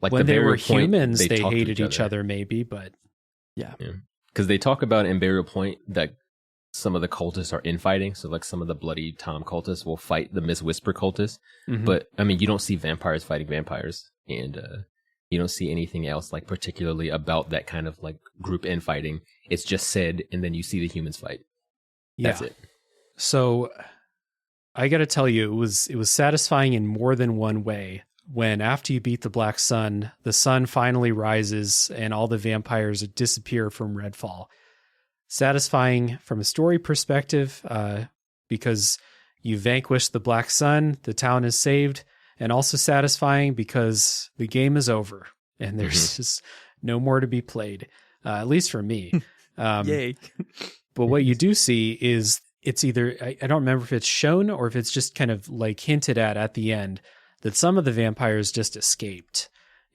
S1: like when they were humans, they hated each other maybe, but
S2: because they talk about in Burial Point that some of the cultists are infighting. So like some of the Bloody Tom cultists will fight the Miss Whisper cultists. But I mean, you don't see vampires fighting vampires, and you don't see anything else like particularly about that kind of like group infighting. It's just said, and then you see the humans fight. That's it.
S1: So I got to tell you, it was satisfying in more than one way. When after you beat the Black Sun, the sun finally rises and all the vampires disappear from Redfall. Satisfying from a story perspective, because you vanquished the Black Sun, the town is saved, and also satisfying because the game is over. and there's just no more to be played, at least for me.
S3: Yay.
S1: But what you do see is it's either, I don't remember if it's shown or if it's just kind of like hinted at the end, that some of the vampires just escaped.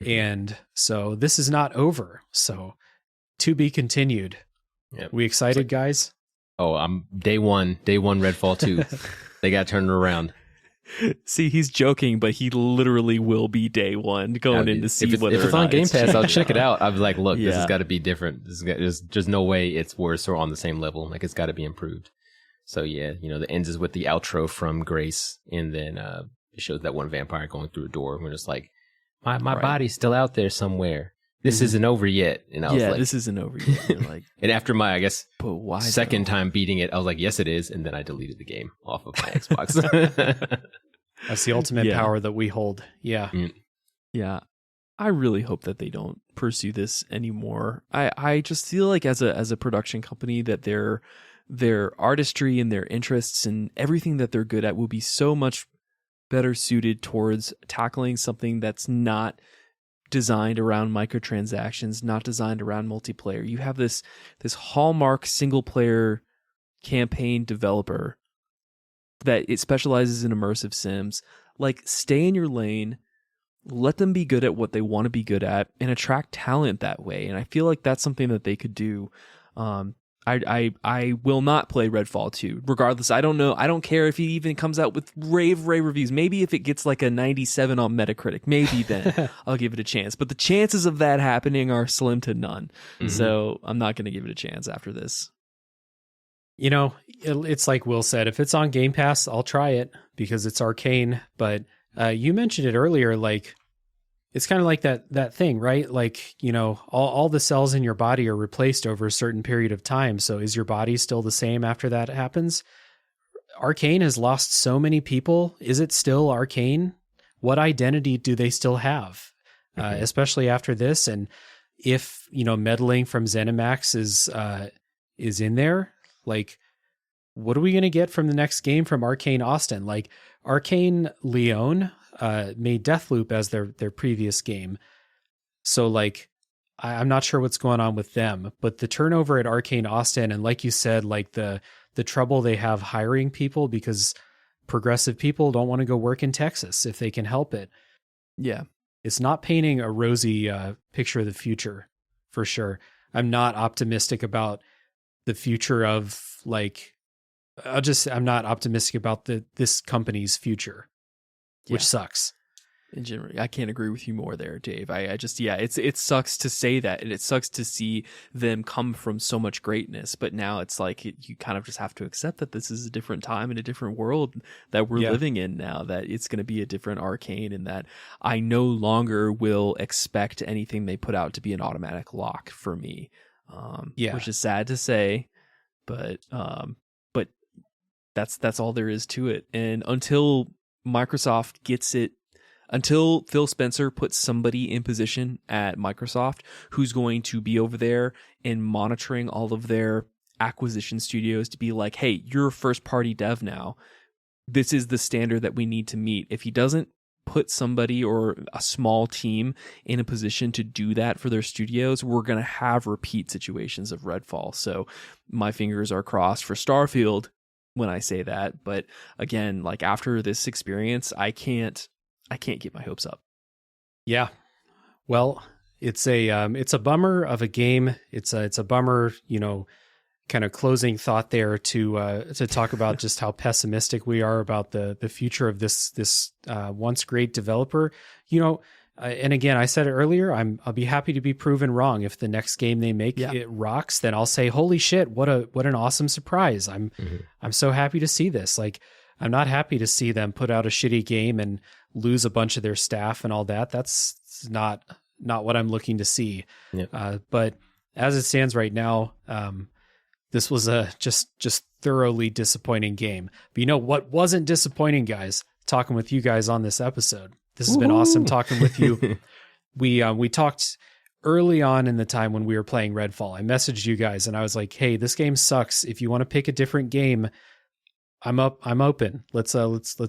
S1: And so this is not over. So to be continued.
S2: Yep.
S1: We excited, guys?
S2: Oh, I'm day one Redfall 2. They got turned around.
S3: See, he's joking, but he literally will be day one going in to see
S2: if
S3: whether
S2: it's
S3: or
S2: on
S3: not
S2: Game
S3: it's
S2: Pass, I'll
S3: changed
S2: check
S3: or
S2: it
S3: not.
S2: out. I was like, look, this
S3: Yeah.
S2: has got to be different. There's no way it's worse or on the same level. Like, it's got to be improved. So yeah, the ends is with the outro from Grace, and then it shows that one vampire going through a door. We're just like, my
S3: Right.
S2: body's still out there somewhere. This isn't over yet. And I was like,
S3: this isn't over yet. You're like,
S2: and after my, I guess,
S3: but why?
S2: second time beating it, I was like, yes, it is. And then I deleted the game off of my Xbox.
S1: That's the ultimate
S3: Yeah.
S1: power that we hold. Yeah.
S3: Yeah. I really hope that they don't pursue this anymore. I just feel like as a production company that their artistry and their interests and everything that they're good at will be so much better suited towards tackling something that's not designed around microtransactions, not designed around multiplayer. You have this hallmark single player campaign developer that it specializes in immersive sims. Like, stay in your lane, let them be good at what they want to be good at, and attract talent that way. And I feel like that's something that they could do. I will not play Redfall 2, regardless. I don't know. I don't care if he even comes out with rave reviews. Maybe if it gets like a 97 on Metacritic, maybe then I'll give it a chance. But the chances of that happening are slim to none.
S2: Mhm.
S3: So I'm not going to give it a chance after this.
S1: It's like Will said, if it's on Game Pass, I'll try it because it's Arcane. But you mentioned it earlier, like, it's kind of like that thing, right? Like, all the cells in your body are replaced over a certain period of time. So is your body still the same after that happens? Arcane has lost so many people. Is it still Arcane? What identity do they still have? Especially after this. And if, meddling from ZeniMax is in there, like, what are we going to get from the next game from Arcane Austin? Like, Arcane Lyon made Deathloop as their previous game. So, like, I'm not sure what's going on with them, but the turnover at Arcane Austin, and like you said, like the trouble they have hiring people because progressive people don't want to go work in Texas if they can help it.
S3: Yeah.
S1: It's not painting a rosy picture of the future, for sure. I'm not optimistic about the future of, like, I'm not optimistic about this company's future, which sucks.
S3: In general, I can't agree with you more there, Dave. I just, it sucks to say that, and it sucks to see them come from so much greatness. But now it's like you kind of just have to accept that this is a different time and a different world that we're living in now. That it's going to be a different Arcane, and that I no longer will expect anything they put out to be an automatic lock for me. Which is sad to say, but that's all there is to it. And until Microsoft gets it, until Phil Spencer puts somebody in position at Microsoft who's going to be over there and monitoring all of their acquisition studios to be like, hey, you're a first party dev now. This is the standard that we need to meet. If he doesn't put somebody or a small team in a position to do that for their studios, we're going to have repeat situations of Redfall. So my fingers are crossed for Starfield when I say that. But again, like, after this experience, I can't get my hopes up. Yeah.
S1: Well, it's a bummer of a game. It's a bummer, kind of closing thought there to talk about just how pessimistic we are about the future of this once great developer. And again, I said it earlier, I'll be happy to be proven wrong. If the next game they make it rocks, then I'll say, holy shit, what an awesome surprise. I'm so happy to see this. Like, I'm not happy to see them put out a shitty game and lose a bunch of their staff and all that. That's not what I'm looking to see.
S2: Yep.
S1: But as it stands right now, this was a just thoroughly disappointing game. But what wasn't disappointing, guys? Talking with you guys on this episode. This has been awesome talking with you. We talked early on in the time when we were playing Redfall. I messaged you guys and I was like, hey, this game sucks. If you want to pick a different game, I'm open. Let's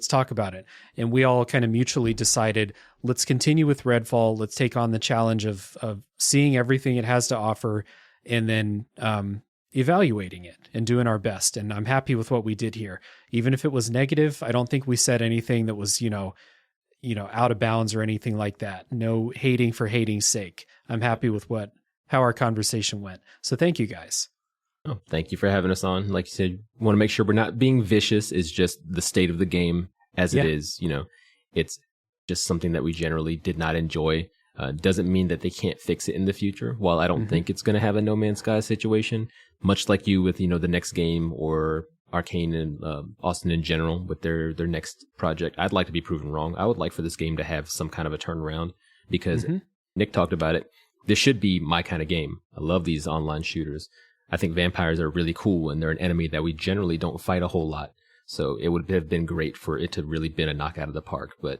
S1: talk about it. And we all kind of mutually decided, let's continue with Redfall. Let's take on the challenge of seeing everything it has to offer, and then evaluating it and doing our best. And I'm happy with what we did here. Even if it was negative, I don't think we said anything that was, out of bounds or anything like that. No hating for hating's sake. I'm happy with how our conversation went. So thank you guys.
S2: Oh, thank you for having us on. Like you said, we want to make sure we're not being vicious. It's just the state of the game as it is. It's just something that we generally did not enjoy. Doesn't mean that they can't fix it in the future. While I don't think it's going to have a No Man's Sky situation, much like you with, the next game, or Arcane and Austin in general with their next project, I'd like to be proven wrong. I would like for this game to have some kind of a turnaround, because Nick talked about it. This should be my kind of game. I love these online shooters. I think vampires are really cool, and they're an enemy that we generally don't fight a whole lot. So it would have been great for it to really been a knockout of the park. But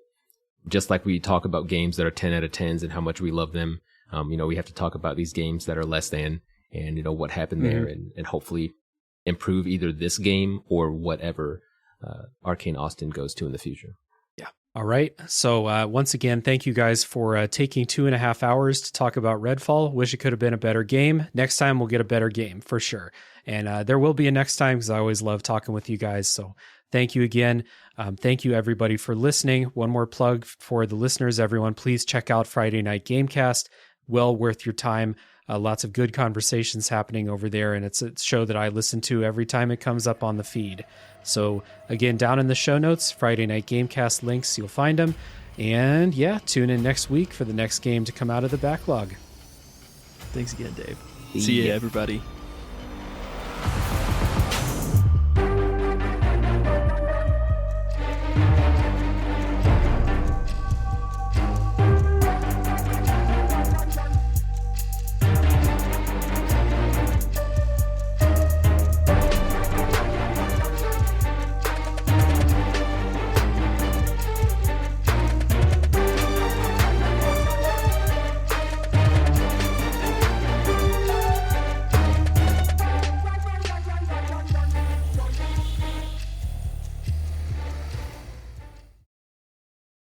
S2: just like we talk about games that are 10 out of 10s and how much we love them, we have to talk about these games that are less than, and what happened there, and hopefully improve either this game or whatever Arcane Austin goes to in the future.
S1: All right. So once again, thank you guys for taking 2.5 hours to talk about Redfall. Wish it could have been a better game. Next time we'll get a better game for sure. And there will be a next time, because I always love talking with you guys. So thank you again. Thank you everybody for listening. One more plug for the listeners, everyone. Please check out Friday Night Gamecast. Well worth your time. Lots of good conversations happening over there, and it's a show that I listen to every time it comes up on the feed. So again, down in the show notes, Friday Night Gamecast links, you'll find them. And tune in next week for the next game to come out of the backlog.
S3: Thanks again, Dave. See ya, everybody.